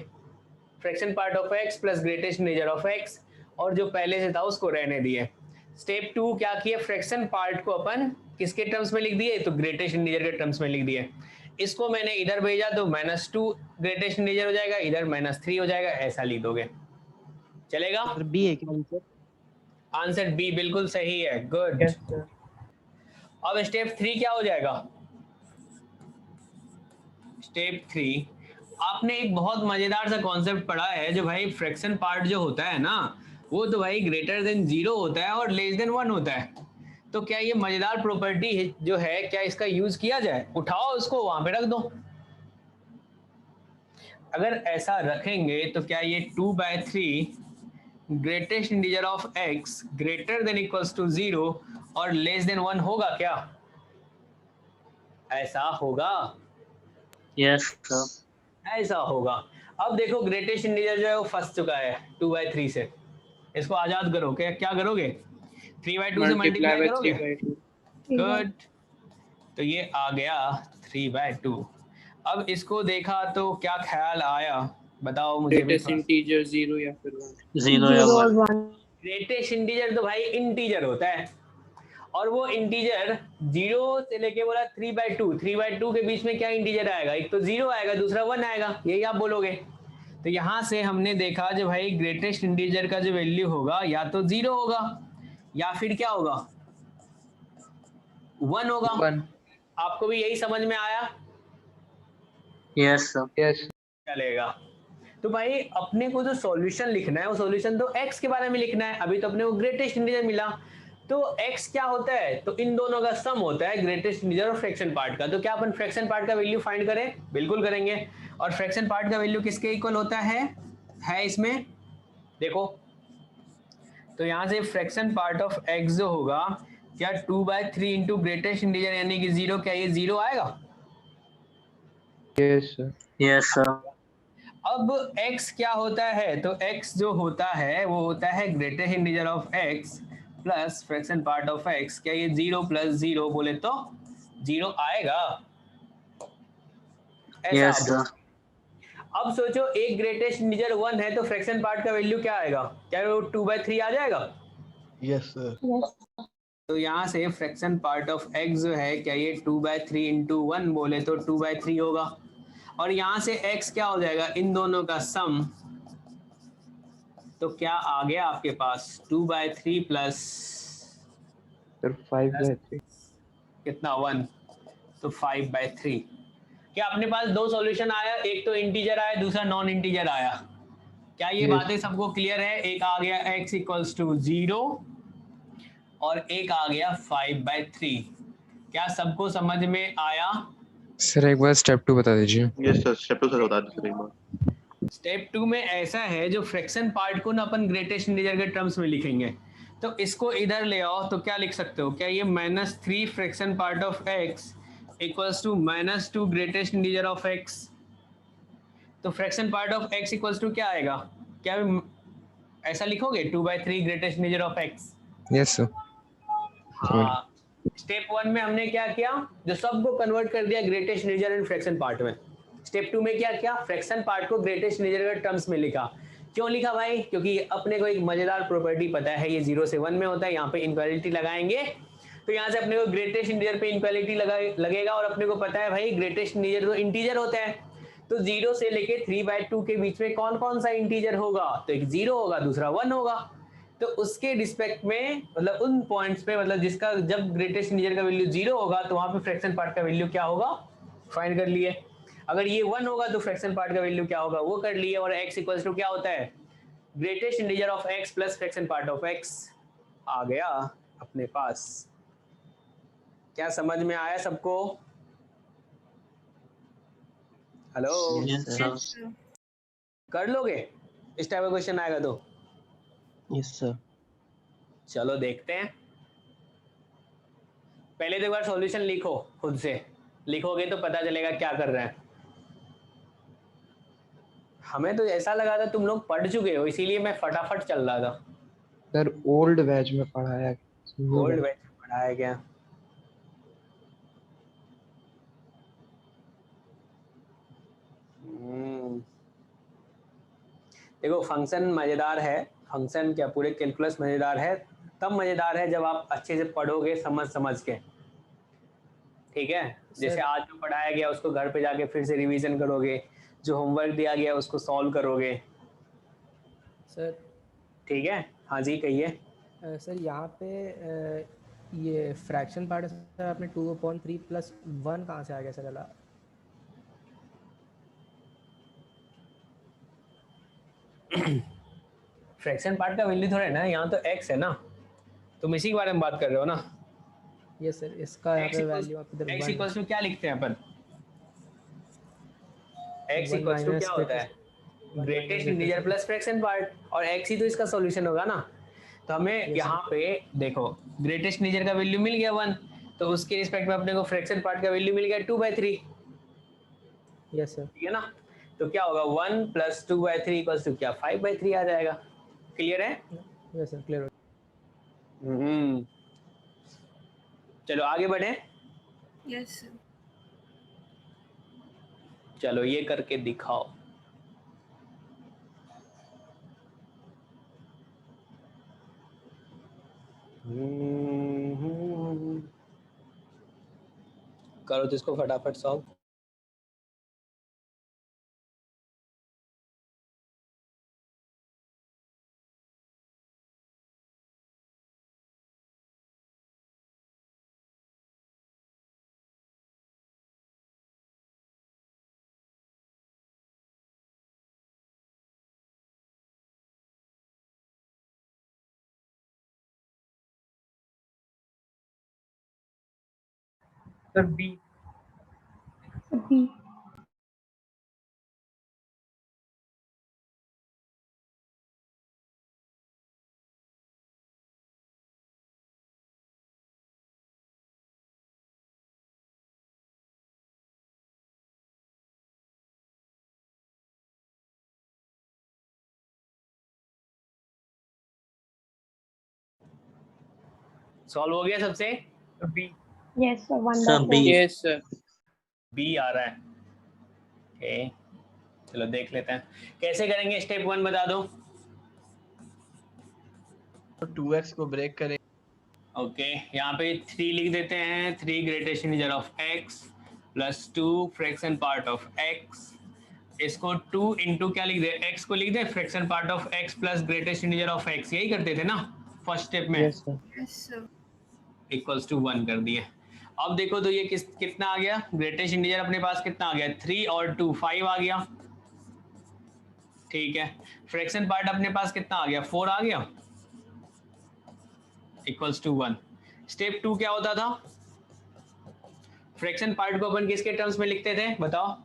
fraction part of x plus greatest integer of x, और जो पहले से था उसको रहने दिए। स्टेप 2 क्या किया, फ्रैक्शन पार्ट को अपन किसके टर्म्स में लिख दिए, तो ग्रेटेस्ट इंटीजर के टर्म्स में लिख दिए। इसको मैंने इधर भेजा तो -2 ग्रेटेस्ट इंटीजर हो जाएगा, इधर -3 हो जाएगा, ऐसा लिख दोगे, चलेगा? सर बी है क्या आंसर? आंसर बी बिल्कुल सही है, गुड। अब स्टेप 3 क्या हो जाएगा, स्टेप 3 आपने एक बहुत मजेदार सा कॉन्सेप्ट पढ़ा है, जो भाई फ्रैक्शन पार्ट जो होता है ना, वो तो भाई ग्रेटर देन 0 होता है और लेस देन 1 होता है। तो क्या ये मजेदार प्रॉपर्टी जो है, क्या इसका यूज किया जाए? उठाओ उसको वहां पे रख दो। अगर ऐसा रखेंगे तो क्या ये 2/3 greatest integer of x greater than equals to 0 और लेस देन 1 होगा क्या? ऐसा होगा? Yes sir. ऐसा होगा। अब देखो ग्रेटेस्ट इंटीजर जो है वो फंस चुका है 2/3 से, इसको आजाद करो, क्या करोगे, 3/2 से मल्टीप्लाई करोगे, गुड। तो ये आ गया 3/2। अब इसको देखा तो क्या ख्याल आया, बताओ मुझे। ग्रेटेस्ट इंटीजर 0 या फिर 1? 0 या 1। ग्रेटेस्ट इंटीजर तो भाई इंटीजर होता है, और वो इंटीजर 0 से लेके बोला 3/2 के बीच में क्या इंटीजर आएगा, एक तो 0 आएगा, दूसरा 1 आएगा, यही आप बोलोगे। तो यहां से हमने देखा जो भाई ग्रेटेस्ट इंटीजर का जो वैल्यू होगा या तो 0 होगा या फिर क्या होगा, 1 होगा। 1। आपको भी यही समझ में आया? Yes sir. यस। चलेगा। तो भाई अपने को जो सॉल्यूशन लिखना है, वो सॉल्यूशन तो x के बारे में लिखना है। अभी तो अपने को ग्रेटेस्ट इंटीजर मिला, तो x क्या होता है, तो इन दोनों का सम होता है ग्रेटेस्ट इंटीजर और फ्रैक्शन पार्ट का। तो क्या अपन फ्रैक्शन पार्ट का वैल्यू फाइंड करें? बिल्कुल करेंगे। और फ्रैक्शन पार्ट का वैल्यू किसके इक्वल होता है इसमें देखो, तो यहां से फ्रैक्शन पार्ट ऑफ x जो होगा, क्या 2/3 इंटू ग्रेटेस्ट इंटीजर यानी कि 0, क्या ये 0 आएगा? Yes sir. Yes sir. अब x क्या होता है, तो x जो होता है वो होता है greatest integer of x plus fraction part of x। क्या ये 0 + 0 बोले तो 0 आएगा? Yes sir. अब सोचो एक ग्रेटेस्ट इंटीजर 1 है तो फ्रैक्शन पार्ट का वैल्यू क्या आएगा? क्या वो 2/3 आ जाएगा? Yes sir. तो यहाँ से फ्रैक्शन पार्ट ऑफ x जो है, क्या ये 2/3 इंटू 1 बोले तो 2/3 होगा, और यहाँ से x क्या हो जाएगा, इन दोनों का सम, तो क्या आ गया आपके पास 2/3 प्लस 5/3 कितना 1, तो 5/3। क्या अपने पास दो सॉल्यूशन आया, एक तो इंटीजर आया, दूसरा नॉन इंटीजर आया। क्या ये बातें सबको क्लियर है? एक आ गया x इक्वल्स टू 0 और एक आ गया 5/3। क्या सबको समझ में आया? सर एक बार स्टेप 2 बता दीजिए। यस सर, स्टेप 2 सर बता दीजिए एक बार। स्टेप 2 में ऐसा है, जो फ्रैक्शन पार्ट को ना अपन ग्रेटेस्ट इंटीजर के टर्म्स में लिखेंगे, तो इसको इधर ले आओ तो क्या लिख सकते हो, क्या ये -3 fraction part of x equals to -2 greatest integer of x। तो fraction part of x equals to क्या आएगा, क्या ऐसा लिखोगे 2/3 greatest integer of x? Yes sir. हाँ, स्टेप 1 में हमने क्या किया, जो सबको कन्वर्ट कर दिया greatest integer and fraction part में। स्टेप 2 में क्या किया, फ्रैक्शन पार्ट को ग्रेटेस्ट इंटीजर के टर्म्स में लिखा। क्यों लिखा भाई? क्योंकि अपने को एक मजेदार प्रॉपर्टी पता है, ये 0 से 1 में होता है, यहाँ पे इनक्वालिटी लगाएंगे तो यहाँ से अपने को ग्रेटेस्ट इंटीजर पे इनक्वालिटी लगेगा, और अपने को पता है भाई ग्रेटेस्ट इंटीजर तो इंटीजर होता है, तो 0 से लेके 3/2 के बीच में कौन कौन सा इंटीजर होगा, तो एक 0 होगा, दूसरा 1 होगा। तो उसके रिस्पेक्ट में, मतलब उन पॉइंट्स पे, मतलब जिसका जब ग्रेटेस्ट इंटीजर का वैल्यू 0 होगा तो वहां पे फ्रैक्शन पार्ट का वैल्यू क्या होगा, फाइंड कर लिए। अगर ये 1 होगा तो फ्रैक्शन पार्ट का वैल्यू क्या होगा, वो कर लिए। और x इक्वल्स टू क्या होता है, greatest integer of x plus fraction part of x आ गया अपने पास। क्या समझ में आया सबको? हेलो, कर लोगे इस टाइप का क्वेश्चन आएगा तो? Yes sir. चलो देखते हैं। पहले तो एक बार सॉल्यूशन लिखो, खुद से लिखोगे तो पता चलेगा क्या कर रहे हैं। हमें तो ऐसा लगा था तुम लोग पढ़ चुके हो, इसीलिए मैं फटाफट चल रहा था। सर ओल्ड बैच में पढ़ाया। ओल्ड बैच में पढ़ाया गया। देखो फंक्शन मजेदार है, फंक्शन क्या पूरे कैलकुलस मजेदार है, तब मजेदार है जब आप अच्छे से पढ़ोगे समझ के। ठीक है, जैसे आज जो पढ़ाया गया उसको घर पे जाके फिर से रिवीजन करोगे, जो होमवर्क दिया गया उसको सॉल्व करोगे। सर ठीक है, हाँ जी कहिए। सर यहाँ पे ये फ्रैक्शन पार्ट सर आपने 2/3 प्लस 1 कहाँ से आ गया सर? अला फ्रैक्शन पार्ट का वैल्यू थोड़ा है ना, यहाँ तो x है ना, तुम इसी के बारे में बात कर रहे हो ना? यस सर, इसका यहाँ पे वैल्यू आप इधर x इक्वल्स टू क्या लिखते हैं अपन? x इक्वल्स टू क्या होता है, greatest integer plus fraction part, और x ही तो इसका सॉल्यूशन होगा ना। तो हमें यहाँ पे देखो ग्रेटेस्ट इंटीजर का वैल्यू मिल गया 1, तो उसके रिस्पेक्ट में अपने को फ्रैक्शन पार्ट का वैल्यू मिल गया 2/3। यस सर, ठीक है ना, तो क्या होगा 1 + 2/3 इक्वल्स टू क्या 5/3 आ जाएगा। क्लियर है? Yes sir, clear. चलो आगे बढ़े। Yes sir. चलो ये करके दिखाओ। करो तो इसको फटाफट solve. Sir B. B. Solve हो गया सबसे? B. Yes sir, 1/4। Yes sir. B आ रहा है। ओके चलो देख लेते हैं कैसे करेंगे। स्टेप 1 बता दो। तो 2x को ब्रेक करें। ओके यहाँ पे 3 लिख देते हैं। 3 greatest integer of x plus 2 fraction part of x। इसको 2 इंटू क्या लिख दे, x को लिख दे fraction part of x plus greatest integer of x। यही करते थे ना फर्स्ट स्टेप में। Yes sir. Yes sir. Equals to 1 कर दिए। अब देखो तो ये कितना आ गया, ग्रेटेस्ट इंटीजर अपने पास कितना आ गया, 3 और 2 5 आ गया। ठीक है, फ्रैक्शन पार्ट अपने पास कितना आ गया, 4 आ गया, इक्वल्स टू 1। स्टेप 2 क्या होता था, फ्रैक्शन पार्ट को अपन किसके टर्म्स में लिखते थे बताओ,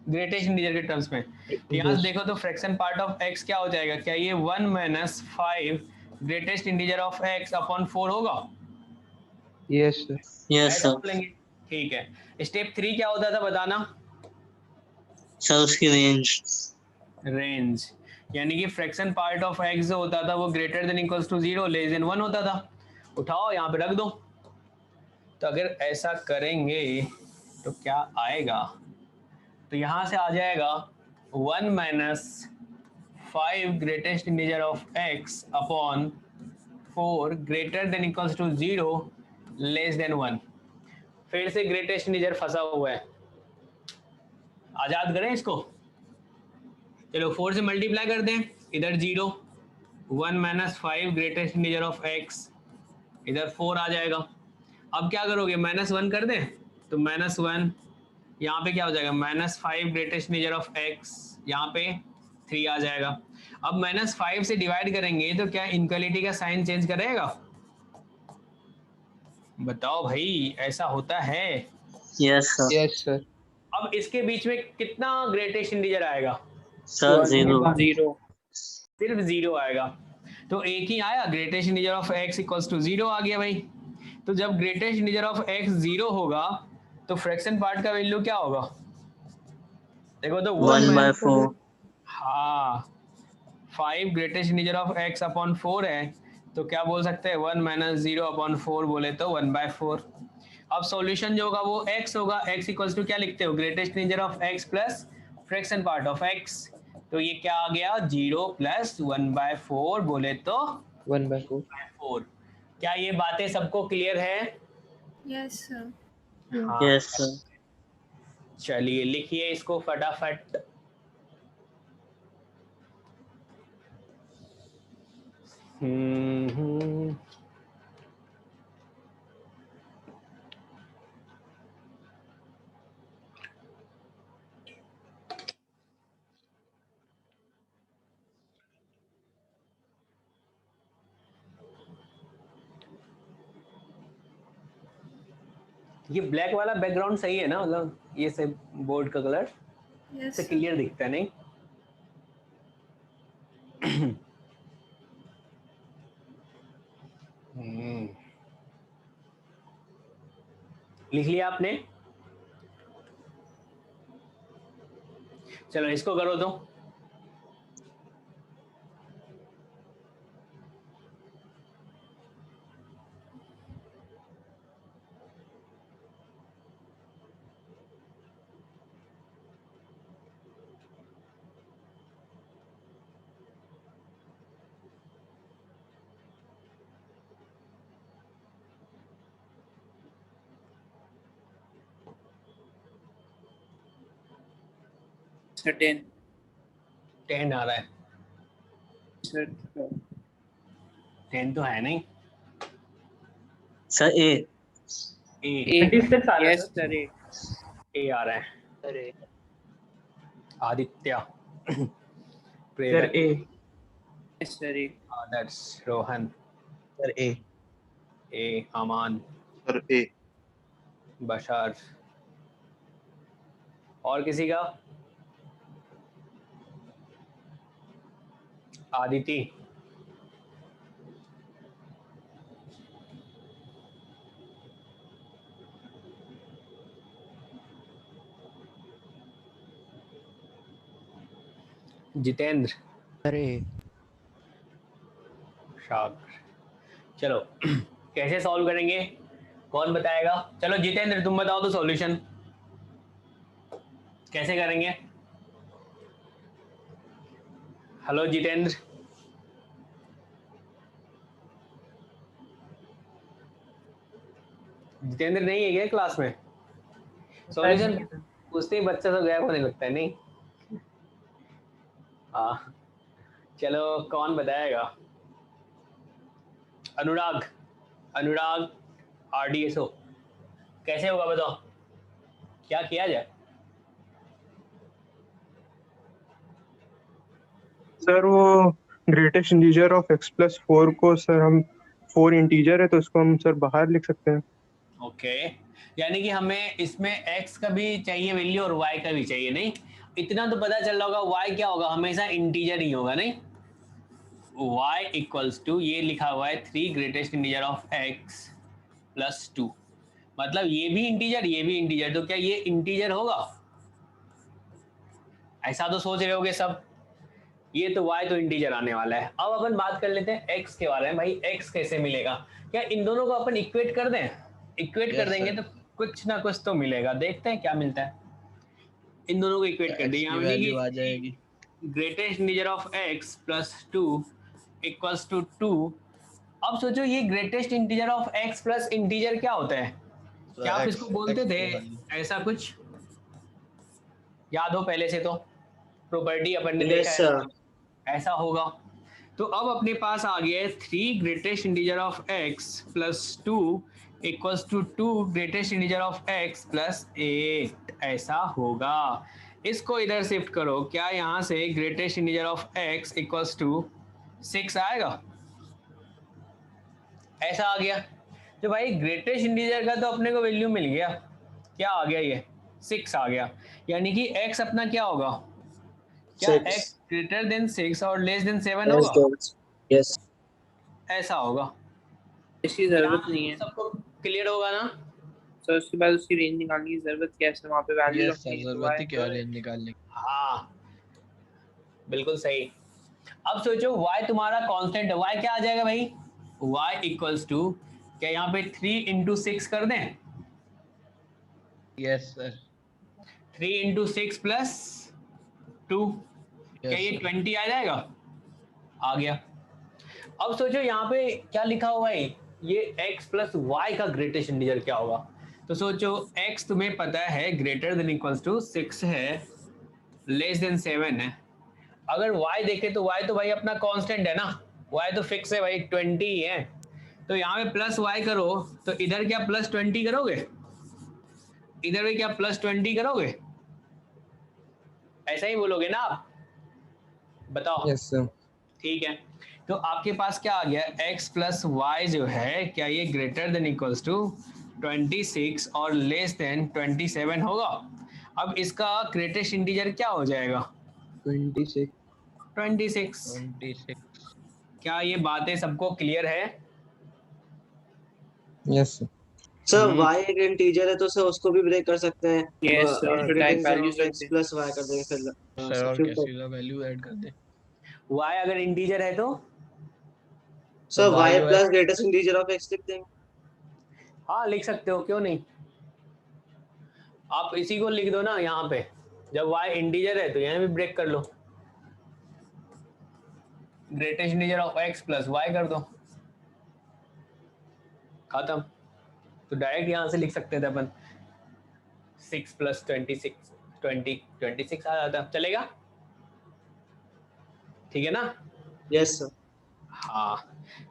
ग्रेटेस्ट इंटीजर के टर्म्स में। यहाँ देखो तो फ्रैक्शन पार्ट ऑफ x क्या हो जाएगा, क्या ये 1 minus 5 greatest integer of x upon 4 होगा। Yes sir. Yes sir. ठीक है, स्टेप 3 क्या होता था बताना सर, उसकी रेंज, यानी कि फ्रैक्शन पार्ट ऑफ x जो होता था वो greater than equals to 0 less than 1 होता था। उठाओ यहाँ पे रख दो। तो अगर ऐसा करेंगे तो क्या आएगा, तो यहाँ से आ जाएगा 1 minus 5 greatest integer of x upon 4 greater than equals to 0 less than 1। फिर से ग्रेटेस्ट इंटीजर फंसा हुआ है, आजाद करें इसको। चलो 4 से मल्टीप्लाई कर दें, इधर 0, 1 minus 5 greatest integer of x, इधर 4 आ जाएगा। अब क्या करोगे, -1 कर दें तो -1, यहाँ पे क्या हो जाएगा, -5 ग्रेटेस्ट इंटीजर ऑफ x, यहाँ पे 3 आ जाएगा। अब -5 से डिवाइड करेंगे तो क्या इनक्वालिटी का साइन चेंज करेगा, बताओ भाई, ऐसा होता है। Yes sir. Yes sir. अब इसके बीच में कितना ग्रेटेस्ट इंटीजर आएगा सर, 0। सिर्फ 0 आएगा। तो एक ही आया, greatest integer of x equals to 0 आ गया भाई। तो जब ग्रेटेस्ट इंटीजर ऑफ x 0 होगा तो फ्रैक्शन पार्ट का वैल्यू क्या होगा, देखो तो 1/4। हाँ, 5 greatest integer of x upon 4 है, तो क्या बोल सकते हैं 1 माइनस 0 अपॉन 4 बोले तो 1/4। अब सॉल्यूशन जो होगा वो x होगा, x इक्वल्स टू क्या लिखते हो, greatest integer of x plus fraction part of x। तो ये क्या आ गया, 0 प्लस 1/4 बोले तो 1/4। क्या ये बातें सबको क्लियर है। Yes sir. Yes sir. चलिए लिखिए इसको फटाफट। ये ब्लैक वाला बैकग्राउंड सही है ना, मतलब ये से बोर्ड का कलर यस से क्लियर दिखता है नहीं। लिख लिया आपने, चलो इसको करो तो। सर 10 आ रहा है, सर 10 तो है नहीं सर। ए यस सर। ए आ रहा है। अरे आदित्य, सर ए। यस सर आदर्श, रोहन, सर ए। अमान, सर ए। बशार, और किसी का, आदिति, जितेंद्र, अरे शाकर। चलो कैसे सॉल्व करेंगे, कौन बताएगा, चलो जितेंद्र तुम बताओ तो सॉल्यूशन कैसे करेंगे। हेलो जितेंद्र, जितेंद्र नहीं है क्या क्लास में? सॉल्यूशन पूछते ही बच्चा सब गायब होने लगता है, नहीं? हाँ चलो, कौन बताएगा? अनुराग, अनुराग RDSO कैसे होगा बताओ, क्या किया जाए? सर वो greatest integer of x plus 4 को सर हम 4 इंटीजर है तो उसको हम सर बाहर लिख सकते हैं। ओके, यानी कि हमें इसमें x का भी चाहिए वैल्यू और y का भी चाहिए, नहीं? इतना तो पता चल रहा होगा y क्या होगा, हमेशा इंटीजर ही होगा, नहीं? y इक्वल्स टू, ये लिखा हुआ है 3 greatest integer of x plus 2, मतलब ये भी इंटीजर ये भी इंटीजर, तो क्या ये इंटीजर होगा? ऐसा तो सोच रहे होगे सब, ये तो y तो इंटीजर आने वाला है। अब अपन बात कर लेते हैं x के बारे में। भाई x कैसे मिलेगा? क्या इन दोनों को अपन इक्वेट कर दें? इक्वेट कर देंगे तो कुछ ना कुछ तो मिलेगा, देखते हैं क्या मिलता है। इन दोनों को इक्वेट कर देंगे, वैल्यू आ जाएगी greatest integer of x plus 2 equals to 2। अब सोचो ये greatest integer of x plus integer क्या होता है? क्या आप इसको बोलते थे ऐसा कुछ? याद हो पहले से? तो प्रॉपर्टी अपन ने देखा है ऐसा होगा। तो अब अपने पास आ गया है 3 greatest integer of x plus 2 equals to 2 greatest integer of x plus 8, ऐसा होगा। इसको इधर शिफ्ट करो, क्या यहाँ से greatest integer of x equals to 6 आएगा? ऐसा आ गया। तो भाई ग्रेटेस्ट इंटीजर का तो अपने को वैल्यू मिल गया, क्या आ गया? ये 6 आ गया, यानी कि x अपना क्या होगा? क्या x ग्रेटर देन 6 और लेस देन 7 होगा? यस, ऐसा होगा। इसकी जरूरत नहीं है, सबको क्लियर होगा ना? तो उसके बाद उसकी रेंज निकालने की जरूरत क्या है? वहाँ पे वैल्यू रखनी है, जरूरत ही क्या रेंज निकालने की। हाँ बिल्कुल सही। अब सोचो y तुम्हारा कांस्टेंट है, y क्या आ जाएगा भाई? y इक्वल्स टू, क्या यहाँ पे 3 इंटू 6 कर दें? Yes sir. 3 इंटू 6 प्लस 2, क्या ये 20 आ जाएगा? आ गया। अब सोचो यहाँ पे क्या लिखा हुआ है, ये x प्लस वाई का ग्रेटेस्ट इंटीजर क्या होगा? तो सोचो x तुम्हें पता है ग्रेटर देन इक्वल्स टू 6 है, लेस देन 7 है। अगर y देखे तो y तो भाई अपना कांस्टेंट है ना, y तो फिक्स है भाई, 20 ही है। तो यहाँ पे प्लस y करो तो इधर क्या प्लस 20 करोगे? इधर भी क्या प्लस 20 करोगे? ऐसा ही बोलोगे ना आप? बताओ। Yes sir. ठीक है, तो आपके पास क्या आ गया? x प्लस वाई जो है, क्या ये ग्रेटर देन इक्वल्स टू 26 और लेस देन 27 होगा? अब इसका ग्रेटेस्ट इंटीजर क्या हो जाएगा? 26। क्या ये बातें सबको क्लियर है? यस सर y एक इंटीजर है तो सर उसको भी ब्रेक कर सकते हैं। यस सर, टाइप वैल्यूज रख x दें। प्लस y कर देंगे फिर सर और क्या सीधा वैल्यू ऐड कर दे। y अगर इंटीजर है तो sir y plus greatest integer of x लिख देंगे। हाँ लिख सकते हो, क्यों नहीं? आप इसी को लिख दो ना यहाँ पे, जब y इंटीजर है तो यहाँ भी ब्रेक कर लो, greatest integer of x plus y कर दो, खत्म। तो डायरेक्ट यहाँ से लिख सकते थे अपन 6 प्लस 26 आ जाता, चलेगा? ठीक है ना? Yes sir. हाँ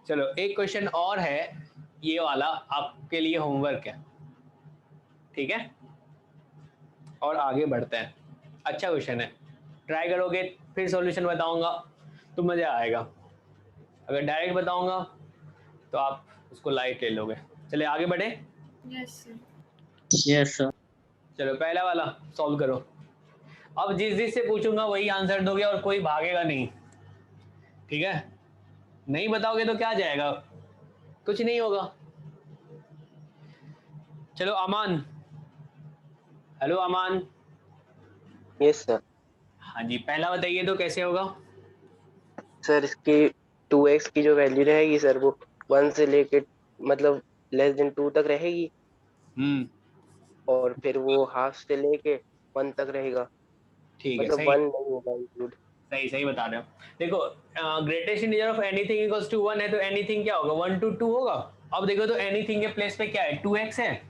चलो, एक क्वेश्चन और है, ये वाला आपके लिए होमवर्क है, ठीक है? और आगे बढ़ते हैं। अच्छा क्वेश्चन है, ट्राई करोगे फिर सॉल्यूशन बताऊंगा तो मज़ा आएगा, अगर डायरेक्ट बताऊंगा तो आप उसको लाइट ले लोगे। चलिए आगे बढ़े। Yes sir. चलो पहला वाला सॉल्व करो। अब जिस से पूछूंगा वही आंसर दोगे और कोई भागेगा नहीं, ठीक है? नहीं बताओगे तो क्या जाएगा, कुछ नहीं होगा। चलो Aman, hello Aman. Yes sir. हाँ जी, पहला बताइए तो कैसे होगा? सर इसकी 2x की जो वैल्यू रहेगी सर वो 1 से लेके मतलब लेस देन 2 तक रहेगी, और फिर वो हाफ से लेके 1 तक रहेगा, ठीक है, मतलब सही 1 नहीं होगा इंक्लूड। सही सही बता रहे हो। देखो greatest integer of anything equals to 1 है तो एनीथिंग क्या होगा 1 to 2 होगा। अब देखो तो एनीथिंग के प्लेस पे क्या है 2x है,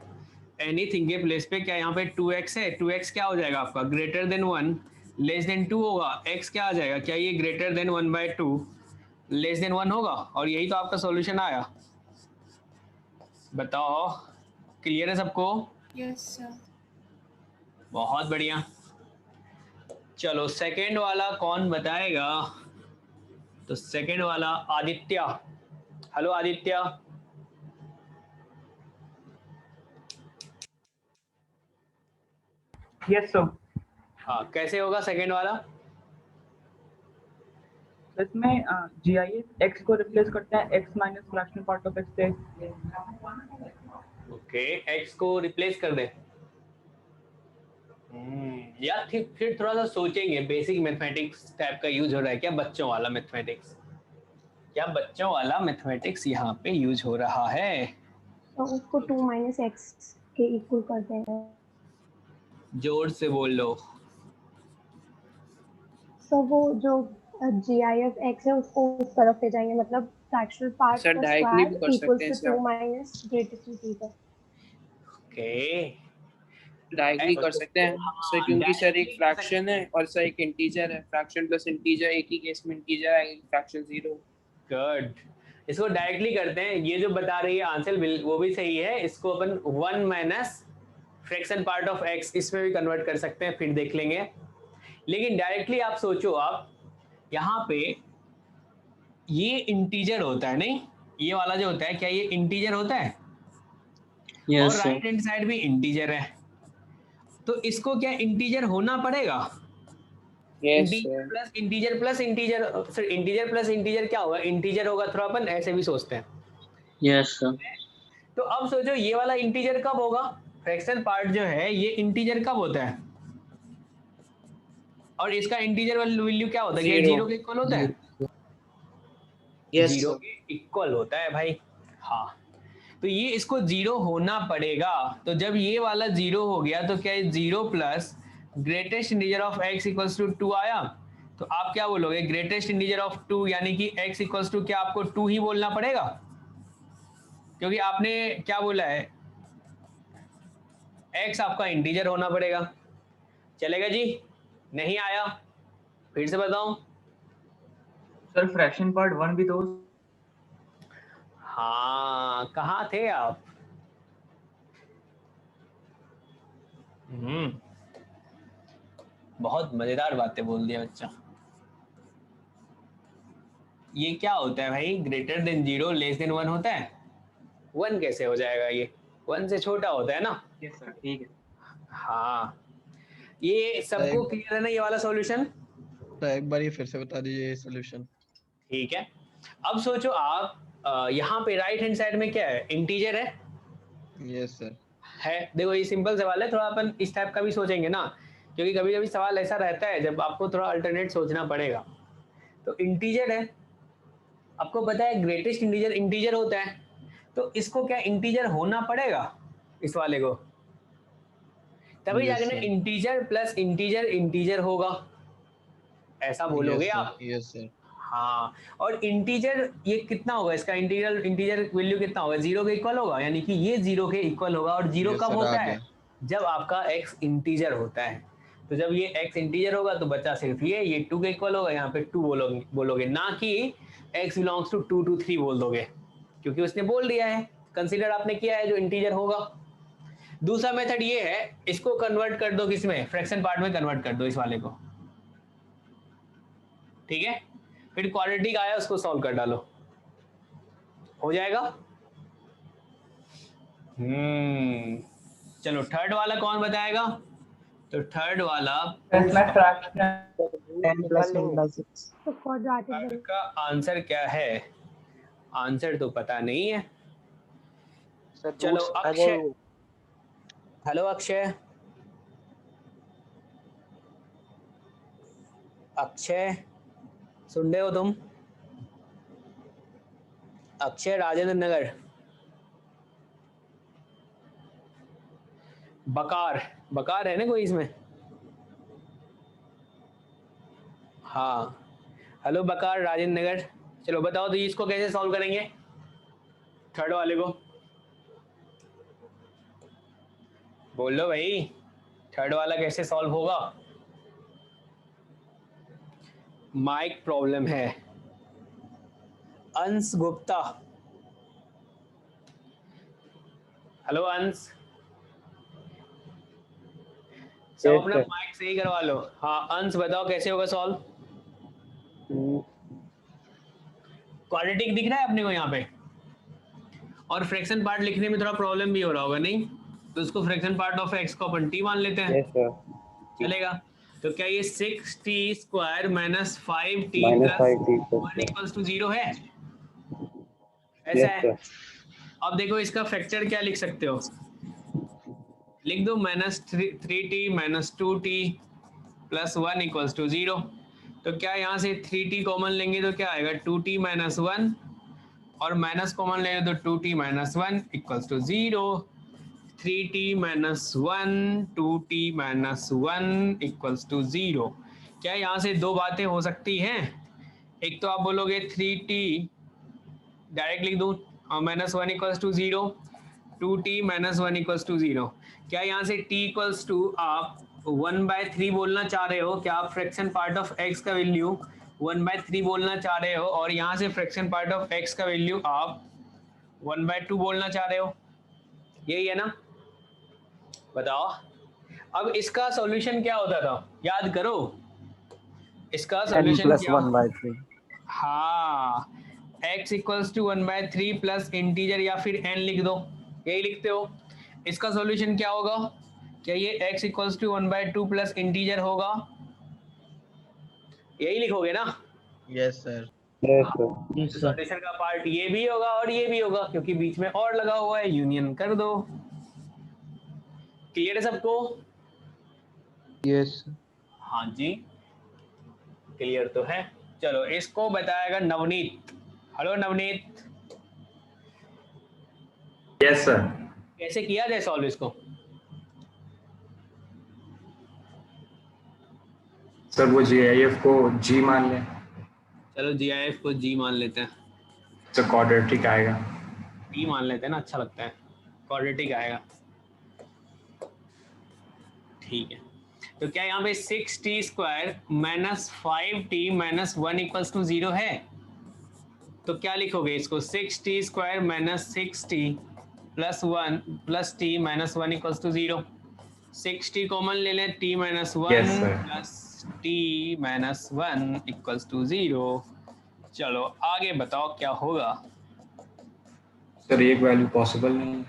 एनीथिंग के प्लेस पे क्या यहाँ पे 2x है, 2x क्या हो जाएगा आपका ग्रेटर देन 1 लेस देन 2 होगा, x क्या आ जाएगा क्या ये ग्रेटर देन 1/2 लेस देन 1 होगा और यही तो आपका सॉल्यूशन आया। बताओ क्लियर है सबको? Yes sir. बहुत बढ़िया। चलो सेकंड वाला कौन बताएगा? तो सेकंड वाला Aditya. Hello Aditya. Yes sir. हाँ कैसे होगा सेकंड वाला? इसमें GIF x को रिप्लेस करता है x minus fractional part of x से। ओके x को रिप्लेस कर दे। यार फिर थोड़ा सा सोचेंगे बेसिक मैथमेटिक्स टाइप का यूज हो रहा है क्या बच्चों वाला मैथमेटिक्स? क्या बच्चों वाला मैथमेटिक्स यहाँ पे यूज हो रहा है? तो उसको 2 माइनस एक्स के इक्वल कर देंगे। जोर से बोल लो। तो वो जो GIF x है उसको उस तरफ ले जाएंगे, मतलब फ्रैक्शनल पार्ट सर का डायरेक्टली भी स्क्वायर कर इक्वल सकते हैं to 2 minus greatest integer. Okay directly कर सकते हैं सर, क्योंकि सर एक फ्रैक्शन है और सर एक इंटीजर है, फ्रैक्शन प्लस इंटीजर एक ही केस में इंटीजर है, फ्रैक्शन 0। गुड, इसको डायरेक्टली करते हैं। ये जो बता रही है आंसर वो भी सही है। इसको अपन 1 minus fraction part of x इसमें भी कन्वर्ट कर सकते हैं, फिर देख लेंगे। लेकिन डायरेक्टली आप सोचो, आप यहाँ पे ये इंटीजर होता है नहीं, ये वाला जो होता है क्या ये इंटीजर होता है? Yes, और sir. राइट हैंड साइड भी इंटीजर है, तो इसको क्या इंटीजर होना पड़ेगा? Integer plus integer plus integer, sir integer plus integer क्या होगा? इंटीजर होगा, थोड़ा अपन ऐसे भी सोचते हैं। Yes, sir. तो अब सोचो ये वाला इंटीजर कब होगा? फ्रैक्शन पार्ट जो है ये इंटीजर कब होता है? और इसका इंटीजर वैल्यू क्या होता है? क्या जीरो के इक्वल होता है? जीरो के इक्वल होता है भाई। हाँ, तो ये इसको जीरो होना पड़ेगा। तो जब ये वाला जीरो हो गया तो क्या 0 plus greatest integer of x equals to 2 आया? तो आप क्या बोलोगे? ग्रेटेस्ट इंटीजर ऑफ 2 यानी कि x इक्वल्स टू क्या आपको 2 ही बोलना पड़ेगा, क्योंकि आपने क्या बोला है x आपका इंटीजर होना पड़ेगा। चलेगा जी? नहीं आया? फिर से बताऊं? सर फ्रैक्शन पार्ट 1 भी तो। हाँ कहाँ थे आप? बहुत मजेदार बातें बोल दिया बच्चा। ये क्या होता है भाई? ग्रेटर देन 0 लेस देन 1 होता है। 1 कैसे हो जाएगा? ये 1 से छोटा होता है ना। यस सर ठीक है। हाँ, ये सबको क्लियर है ना ये वाला सॉल्यूशन? तो एक बार ये फिर से बता दीजिए ये सॉल्यूशन। ठीक है, अब सोचो आप यहाँ पे राइट हैंड साइड में क्या है? इंटीजर है। यस सर है। देखो ये सिंपल सवाल है, थोड़ा अपन इस टाइप का भी सोचेंगे ना, क्योंकि कभी कभी सवाल ऐसा रहता है जब आपको थोड़ा अल्टरनेट सोचना पड़ेगा। तो इंटीजर है, आपको पता है ग्रेटेस्ट इंटीजर इंटीजर होता है, तो इसको क्या इंटीजर होना पड़ेगा इस वाले को, तभी Yes, जाके sir. Integer plus integer integer होगा, ऐसा बोलोगे Yes, sir. आप? Yes, sir. हाँ, और इंटीजर ये कितना होगा? इसका इंटीजर इंटीजर वैल्यू कितना होगा? 0 के इक्वल होगा, यानी कि ये 0 के इक्वल होगा। और 0 Yes, कब sir, होता आ है? गया। जब आपका x इंटीजर होता है। तो जब ये x इंटीजर होगा तो बच्चा सिर्फ ये 2 के इक्वल होगा, यहाँ पे 2 बोलोगे ना कि x बिलोंग्स टू 2 to 3 बोल दोगे, क्योंकि उसने बोल दिया है, कंसीडर आपने किया है जो इंटीजर होगा। दूसरा मेथड ये है, इसको कन्वर्ट कर दो किसमें? फ्रैक्शन पार्ट में कन्वर्ट कर दो इस वाले को, ठीक है? फिर क्वाड्रेटिक आया उसको सॉल्व कर डालो, हो जाएगा। चलो थर्ड वाला कौन बताएगा? तो थर्ड वाला का आंसर क्या है? आंसर तो पता नहीं है। चलो अक्षय, हेलो अक्षय, अक्षय सुन रहे हो तुम? अक्षय राजेंद्र नगर। बकार बकार है ना कोई इसमें? हाँ हेलो बकार राजेंद्र नगर। चलो बताओ तो इसको कैसे सॉल्व करेंगे, थर्ड वाले को बोल लो भाई, थर्ड वाला कैसे सॉल्व होगा? माइक प्रॉब्लम है। अंश गुप्ता, हेलो अंश, सब अपना माइक सही करवा लो। हाँ अंश बताओ कैसे होगा सॉल्व? क्वाड्रेटिक दिख रहा है अपने को यहाँ पे, और फ्रैक्शन पार्ट लिखने में थोड़ा प्रॉब्लम भी हो रहा होगा नहीं, तो उसको फ्रैक्शन पार्ट ऑफ एक्स को अपन टी मान लेते हैं। यस सर, चलेगा। तो क्या ये 6t square minus 5t -5t plus 1 equals to 0 है? ऐसा है। अब देखो इसका फैक्टर क्या लिख सकते हो, लिख दो -3t minus 2t plus 1 equals to 0। तो क्या यहाँ से 3t कॉमन लेंगे तो क्या आएगा 2t माइनस 1, और माइनस कॉमन लेंगे तो 2t minus 1 equals to 0। 3t minus 1 2t minus 1 equals to 0। क्या यहाँ से दो बातें हो सकती हैं, एक तो आप बोलोगे 3t डायरेक्ट लिख दूँ minus 1 equals to 0, 2t minus 1 equals to 0। क्या यहाँ से t इक्वल्स टू आप 1/3 बोलना चाह रहे हो? क्या आप फ्रैक्शन पार्ट ऑफ x का वैल्यू 1/3 बोलना चाह रहे हो, और यहाँ से फ्रैक्शन पार्ट ऑफ x का वैल्यू आप 1/2 बोलना चाह रहे हो? यही है ना? बताओ। अब इसका सॉल्यूशन क्या होता था, याद करो। इसका सॉल्यूशन क्या? 1/3। हाँ, x equals to 1/3 plus integer या फिर n लिख दो, यही लिखते हो। इसका सॉल्यूशन क्या होगा? क्या ये x equals to 1/2 plus integer होगा? यही लिखोगे ना? Yes sir. सॉल्यूशन का पार्ट ये भी होगा और ये भी होगा, क्योंकि बीच में और लगा हुआ है, यूनियन कर दो। क्लियर है सबको? यस। हाँ जी क्लियर तो है। चलो इसको बताएगा Navneet. Hello Navneet. Yes sir. कैसे किया जाए सॉल्व इसको? सर वो GIF को G मान लें। चलो GIF को G मान लेते हैं। तो क्वाड्रेटिक आएगा। T मान लेते हैं ना, अच्छा लगता है। क्वाड्रेटिक आएगा। ठीक है। तो क्या यहाँ पे 6t square minus 5t minus 1 equals to 0 है? तो क्या लिखोगे इसको? 6t square minus 6t plus 1 plus t minus 1 equals to 0। 6t common ले लें, t minus 1 plus t minus 1 equals to 0। चलो आगे बताओ क्या होगा? सर एक वैल्यू पॉसिबल नहीं है,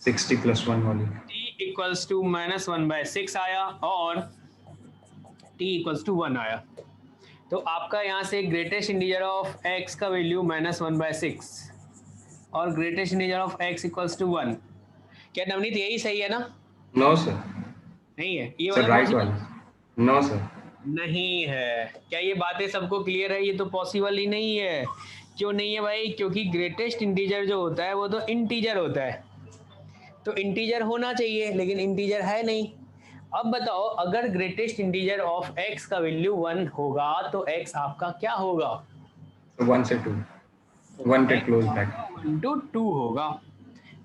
60 प्लस 1 वाली। t इक्वल्स टू -1/6 आया और t इक्वल्स टू 1 आया। तो आपका यहाँ से ग्रेटेस्ट इंटीजर ऑफ x का वैल्यू -1/6 और greatest integer of x equals to 1। क्या नवनीत यही सही है ना? No sir. नहीं है ये सर वाला? राइट वाला। No sir. नहीं है। क्या ये बातें सबको क्लियर है? ये तो पॉसिबल ही नहीं है। क्यों नहीं है भाई? क्योंकि ग्रेटेस्ट इंटीजर जो होता है वो तो इंटीजर होता है, तो इंटीजर होना चाहिए, लेकिन इंटीजर है नहीं। अब बताओ अगर ग्रेटेस्ट इंटीजर ऑफ x का वैल्यू 1 होगा तो x आपका क्या होगा? 1 से 2, 1 पे क्लोज बैक 1 to 2 होगा,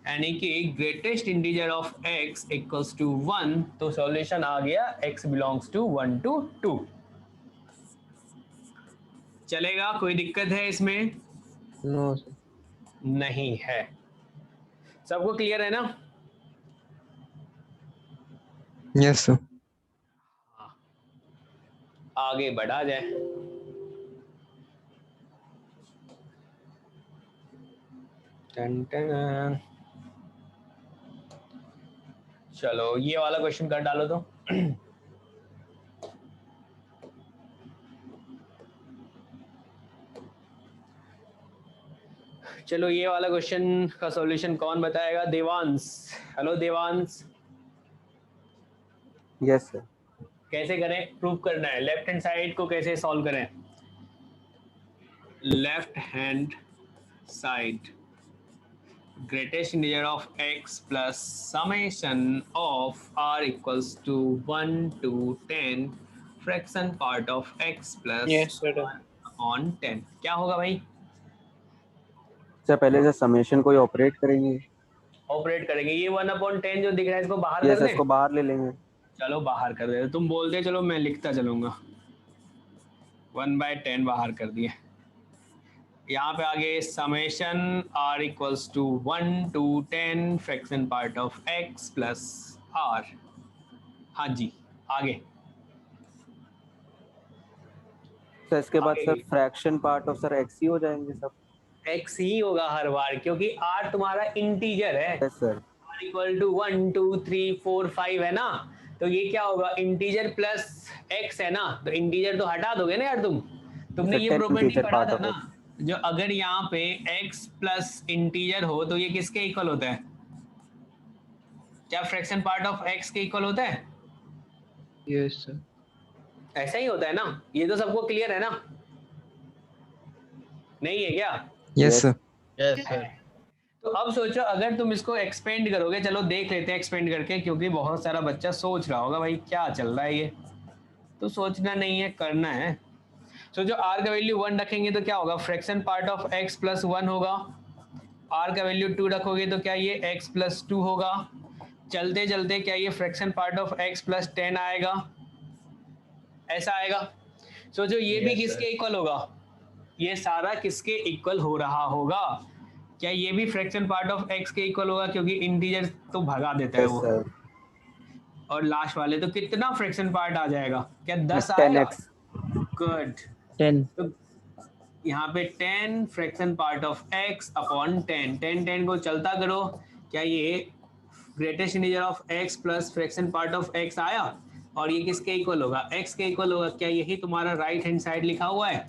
यानी कि greatest integer of x equals to 1। तो सॉल्यूशन आ गया x बिलोंग्स टू 1 to 2। चलेगा? कोई दिक्कत है इसमें? नो नहीं है। सबको क्लियर है ना? Yes sir. आगे बढ़ा जाए। टन टन। चलो ये वाला क्वेश्चन कर डालो तो। चलो ये वाला क्वेश्चन का सॉल्यूशन कौन बताएगा? Devansh. Hello Devansh. Yes sir. कैसे करें? प्रूव करना है। लेफ्ट हैंड साइड को कैसे सॉल्व करें? Left hand side greatest integer of x plus summation of r equals to 1 to 10 fraction part of x plus Yes, sir. 1/10 क्या होगा भाई? सर पहले से समेशन कोई ऑपरेट करेंगे, ऑपरेट करेंगे, ये 1/10 जो दिख रहा है इसको बाहर यस कर दें? इसको बाहर ले लेंगे। चलो बाहर कर दे, तुम बोलते चलो मैं लिखता चलूंगा। 1/10 बाहर कर दिए। यहाँ पे आगे summation r equals to 1 to 10 fraction part of x plus r। हाँ जी आगे। सर इसके बाद आगे। Sir fraction part of sir x ही हो जाएंगे सब। x ही होगा हर बार क्योंकि r तुम्हारा इंटीजर है। Yes sir. r equal to 1 2 3 4 5 है ना, तो ये क्या होगा इंटीजर प्लस x है ना, तो इंटीजर तो हटा दोगे ना यार तुमने ये प्रॉपर्टी पढ़ा था ना, जो अगर यहाँ पे x प्लस इंटीजर हो तो ये किसके इक्वल होता है? क्या फ्रैक्शन पार्ट ऑफ x के इक्वल होता है? Yes sir. ऐसा ही होता है ना, ये तो सबको क्लियर है ना? नहीं है क्या? Yes sir. Yes sir. तो अब सोचो अगर तुम इसको एक्सपेंड करोगे, चलो देख लेते हैं एक्सपेंड करके, क्योंकि बहुत सारा बच्चा सोच रहा होगा भाई क्या चल रहा है ये, तो सोचना नहीं है करना है। सोचो r का वैल्यू 1 रखेंगे तो क्या होगा? Fraction part of x plus 1 होगा। r का वैल्यू 2 रखोगे तो क्या ये x प्लस 2 होगा। चलते चलते क्या ये fraction part of x plus 10 आएगा, ऐसा आएगा। सोचो ये भी किसके इक्वल होगा? ये सारा किसके इक्वल हो रहा होगा? क्या ये भी फ्रैक्शन पार्ट ऑफ x के इक्वल होगा, क्योंकि इंटीजर तो भगा देता है वो। और लास्ट वाले तो कितना फ्रैक्शन पार्ट आ जाएगा? क्या 10 आएगा? गुड 10। तो यहाँ पे 10 fraction part of x upon 10 10 10 को चलता करो, क्या ये greatest integer of x plus fraction part of x आया, और ये किसके इक्वल होगा? x के इक्वल होगा। क्या यही तुम्हारा राइट हैंड साइड लिखा हुआ है?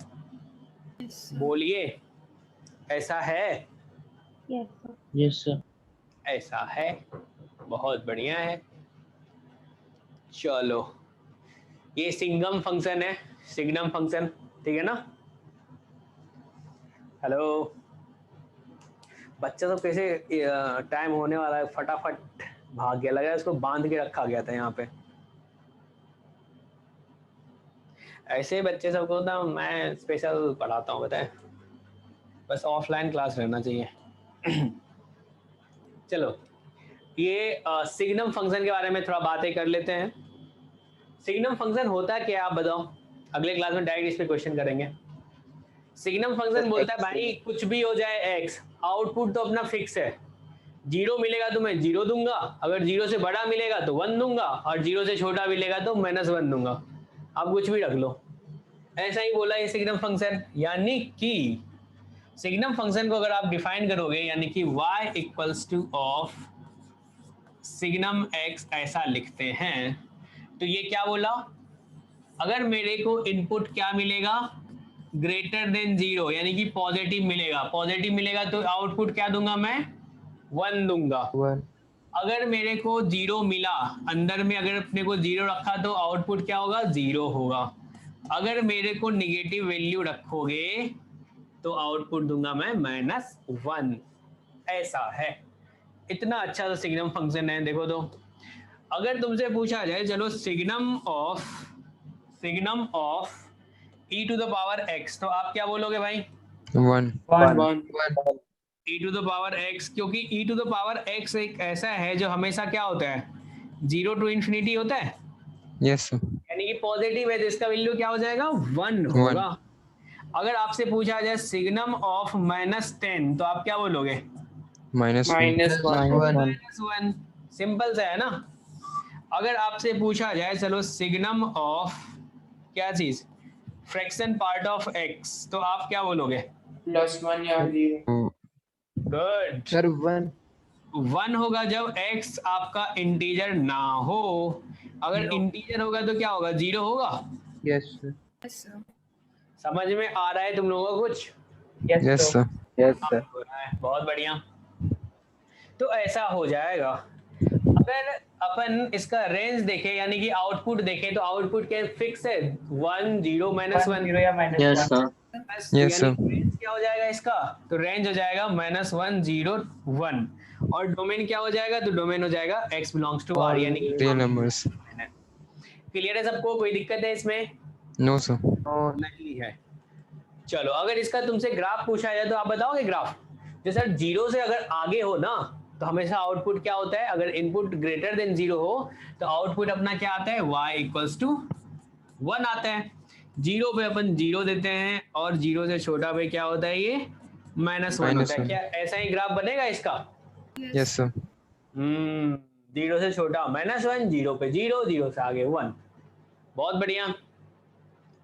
बोलिए ऐसा है? Yes sir. ऐसा है, बहुत बढ़िया है। चलो ये सिग्नम फंक्शन है, सिग्नम फंक्शन, ठीक है ना? हेलो बच्चा तो कैसे टाइम होने वाला है, फटाफट भाग गया, लग रहा है उसको बांध के रखा गया था यहाँ पे। ऐसे बच्चे सबको ना मैं स्पेशल पढ़ाता हूँ, बताए, बस ऑफलाइन क्लास रहना चाहिए। चलो ये सिग्नम फंक्शन के बारे में थोड़ा बातें कर लेते हैं। सिग्नम फंक्शन होता है क्या आप बताओ? अगले क्लास में डायरेक्ट इस पे क्वेश्चन करेंगे। सिग्नम फंक्शन बोलता है भाई कुछ भी हो जाए x, आउटपुट तो अपना फिक्स है। 0 मिलेगा तो मैं 0 दूंगा, अगर 0 से बड़ा मिलेगा तो 1 दूंगा, और 0 से छोटा मिलेगा तो -1 दूंगा। आप कुछ भी रख लो, ऐसा ही बोला ये सिग्नम फंक्शन। यानी कि सिग्नम फंक्शन को अगर आप डिफाइन करोगे, यानी कि y equals two of signum x ऐसा लिखते हैं, तो ये क्या बोला? अगर मेरे को इनपुट क्या मिलेगा? ग्रेटर देन 0, यानी कि पॉजिटिव मिलेगा। पॉजिटिव मिलेगा तो आउटपुट क्या दूंगा मैं? 1 दूंगा। 1। अगर मेरे को 0 मिला, अंदर में अगर अपने को 0 रखा तो आउटपुट क्या होगा? 0 होगा। अगर मेरे को निगेटिव वैल्यू रखोगे तो आउटपुट दूंगा मैं -1। ऐसा है, इतना अच्छा तो सिग्नम फंक्शन है। देखो तो अगर तुमसे पूछा जाए चलो signum of e to the power x, तो आप क्या बोलोगे भाई? 1 e to the power x, क्योंकि e to the power x एक ऐसा है जो हमेशा क्या होता है? 0 to infinity होता है। Yes sir. यानी कि पॉजिटिव है तो इसका वैल्यू क्या हो जाएगा? 1 होगा। अगर आपसे पूछा जाए सिग्नम ऑफ -10, तो आप क्या बोलोगे? -1। सिंपल सा है ना। अगर आपसे पूछा जाए चलो सिग्नम ऑफ क्या चीज? फ्रैक्शन पार्ट ऑफ x, तो आप क्या बोलोगे? +1 या 0। गुड सर 1 होगा जब x आपका इंटीजर ना हो। अगर इंटीजर होगा तो क्या होगा? 0 होगा। Yes sir. समझ में आ रहा है तुम लोगों को कुछ? Yes sir. Yes sir. बहुत बढ़िया। तो ऐसा हो जाएगा। अगर अपन इसका रेंज देखें, यानी कि आउटपुट देखें, तो आउटपुट क्या फिक्स है? 1 0 -1 0 या -1। Yes sir. रेंज क्या हो जाएगा इसका? तो रेंज हो जाएगा -1 0 1, और डोमेन क्या हो जाएगा? तो डोमेन हो जाएगा x बिलोंग्स टू r, यानी कि रियल नंबर्स। क्लियर है सबको? कोई दिक्कत है इसमें? No sir. नहीं है। चलो अगर इसका तुमसे ग्राफ पूछा जाए तो आप बताओगे ग्राफ? जो सर 0 से अगर आगे हो ना तो हमेशा आउटपुट क्या होता है? अगर इनपुट ग्रेटर देन 0 हो तो आउटपुट अपना क्या आता है? y = 1 आता है। 0 पे अपन 0 देते हैं और 0 से छोटा पे क्या होता है? ये -1 होता है। क्या ऐसा ही ग्राफ बनेगा इसका? Yes sir. 0 से छोटा -1, 0 पे 0, 0 से आगे 1। बहुत बढ़िया,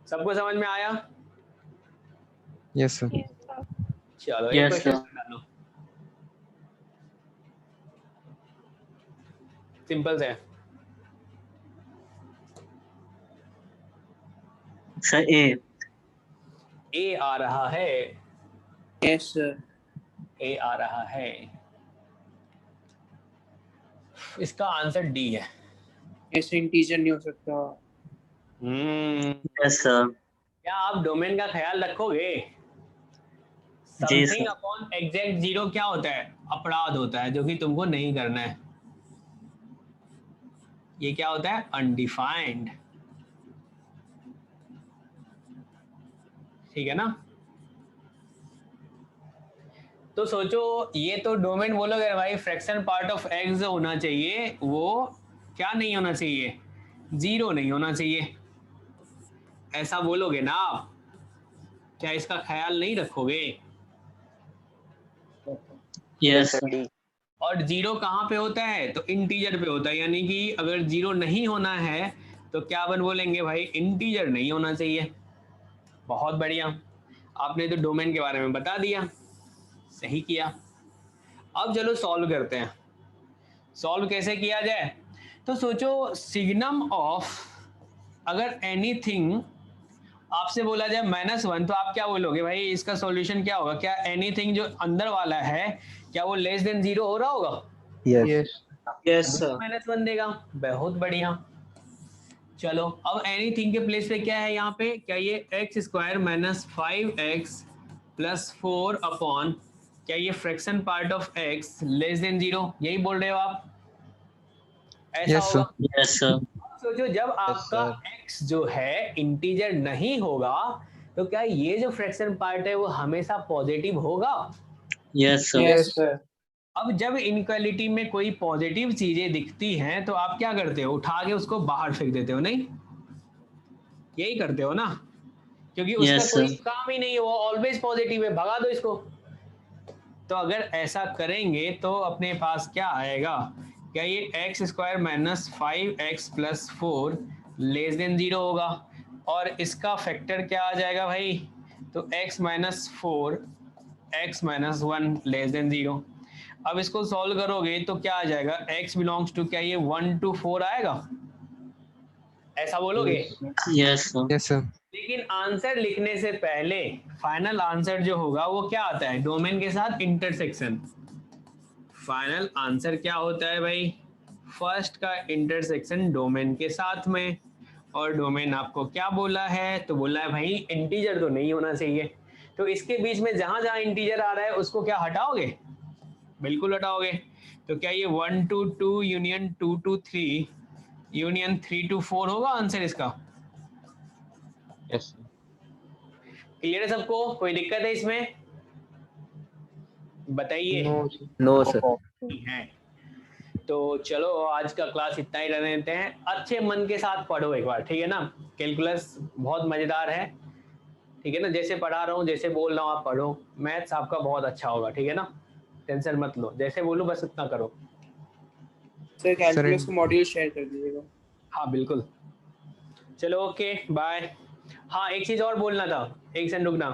सबको समझ में आया? Yes sir. चलो एक क्वेश्चन डालो, सिंपल से। सर ए आ रहा है। Yes sir. ए आ रहा है। इसका आंसर डी है। ऐसे इंटीजर नहीं हो सकता। Yes sir. क्या आप डोमेन का ख्याल रखोगे? जी समथिंग सर। अपॉन एग्जैक्ट 0 क्या होता है? अपराध होता है, जो कि तुमको नहीं करना है। ये क्या होता है? अनडिफाइंड। ठीक है ना? तो सोचो, ये तो डोमेन बोलोगे भाई फ्रैक्शन पार्ट ऑफ एक्स जो होना चाहिए वो क्या नहीं होना चाहिए? 0 नहीं होना चाहिए, ऐसा बोलोगे ना आप? क्या इसका ख्याल नहीं रखोगे? यस। और 0 कहाँ पे होता है? तो इंटीजर पे होता है, यानी कि अगर 0 नहीं होना है तो क्या अपन बोलेंगे भाई? इंटीजर नहीं होना चाहिए। बहुत बढ़िया, आपने तो डोमेन के बारे में बता दिया, सही किया। अब चलो सॉल्व करते हैं। सॉल्व कैसे किया जाए? तो सोचो, सिग्नम ऑफ अगर एनीथिंग आपसे बोला जाए -1 तो आप क्या बोलोगे भाई? इसका सॉल्यूशन क्या होगा? क्या एनीथिंग जो अंदर वाला है क्या वो लेस देन 0 हो रहा होगा? Yes sir. -1 देगा। बहुत बढ़िया। चलो अब एनीथिंग के प्लेस पे क्या है यहाँ पे? क्या ये x² - 5x + 4 अपॉन क्या ये fraction part of x less then 0? यही बोल रहे हो आप? ऐसा होगा? Yes sir. सोचो, जब आपका x जो है इंटीजर नहीं होगा तो क्या ये जो फ्रैक्शन पार्ट है वो हमेशा पॉजिटिव होगा? Yes sir. अब जब इनइक्वालिटी में कोई पॉजिटिव चीजें दिखती हैं तो आप क्या करते हो? उठा के उसको बाहर फेंक देते हो, नहीं? यही करते हो ना, क्योंकि उसका Yes, कोई sir. काम ही नहीं है, वो ऑलवेज पॉजिटिव है, भगा दो इसको। तो अगर ऐसा करेंगे तो अपने पास क्या आएगा? क्या ये x² - 5x + 4 लेस देन 0 होगा? और इसका फैक्टर क्या आ जाएगा भाई? तो x - 4 x - 1 लेस देन 0। अब इसको सॉल्व करोगे तो क्या आ जाएगा? x बिलोंग्स टू क्या ये 1 to 4 आएगा? ऐसा बोलोगे? Yes sir. लेकिन आंसर लिखने से पहले फाइनल आंसर जो होगा वो क्या आता है? डोमेन के साथ इंटरसेक्शन। फाइनल आंसर क्या होता है भाई? फर्स्ट का इंटरसेक्शन डोमेन के साथ में। और डोमेन आपको क्या बोला है? तो बोला है भाई इंटीजर तो नहीं होना चाहिए। तो इसके बीच में जहां जहां इंटीजर आ रहा है उसको क्या हटाओगे? बिल्कुल हटाओगे। तो क्या ये 1 to 2 union 2 to 3 union 3 to 4 होगा आंसर इसका? यस। क्लियर है सबको? कोई दिक्कत है इसमें? बताइए। No sir. है तो चलो आज का क्लास इतना ही रहने देते हैं। अच्छे मन के साथ पढ़ो एक बार, ठीक है ना? कैलकुलस बहुत मजेदार है, ठीक है ना? जैसे पढ़ा रहा हूँ, जैसे बोल रहा हूँ आप पढ़ो। मैथ्स आपका बहुत अच्छा होगा, ठीक है ना? टेंशन मत लो, जैसे बोलूँ बस उतना करो। सर कैलकुलस को मॉड्यूल शेयर कर दीजिएगा। हाँ बिल्कुल। चलो ओके बाय। हाँ एक चीज और बोलना था, एक सेकंड रुकना।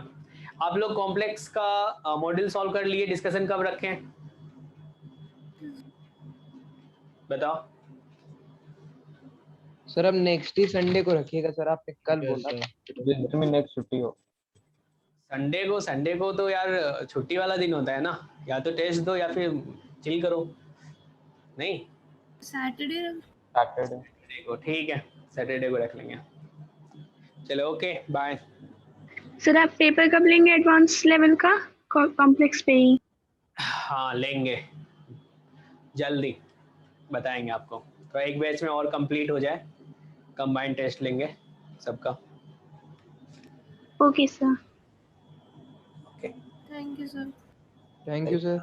आप लोग कॉम्प्लेक्स का मॉड्यूल सॉल्व कर लिए, डिस्कशन कब रखें बताओ? सर अब नेक्स्ट ही संडे को रखिएगा सर, आपने कल बोला था। जिस दिन नेक्स्ट छुट्टी हो। संडे को तो यार छुट्टी वाला दिन होता है ना, या तो टेस्ट दो या फिर चिल करो। नहीं सैटरडे को ठीक है, सैटरडे को रख लेंगे। चलो ओके बाय। सर आप पेपर कब लेंगे एडवांस लेवल का कॉम्प्लेक्स पे ही? हाँ लेंगे, जल्दी बताएंगे आपको। तो एक बैच में और कंप्लीट हो जाए कंबाइन टेस्ट लेंगे सबका। Okay sir. Okay thank you sir. Thank you sir.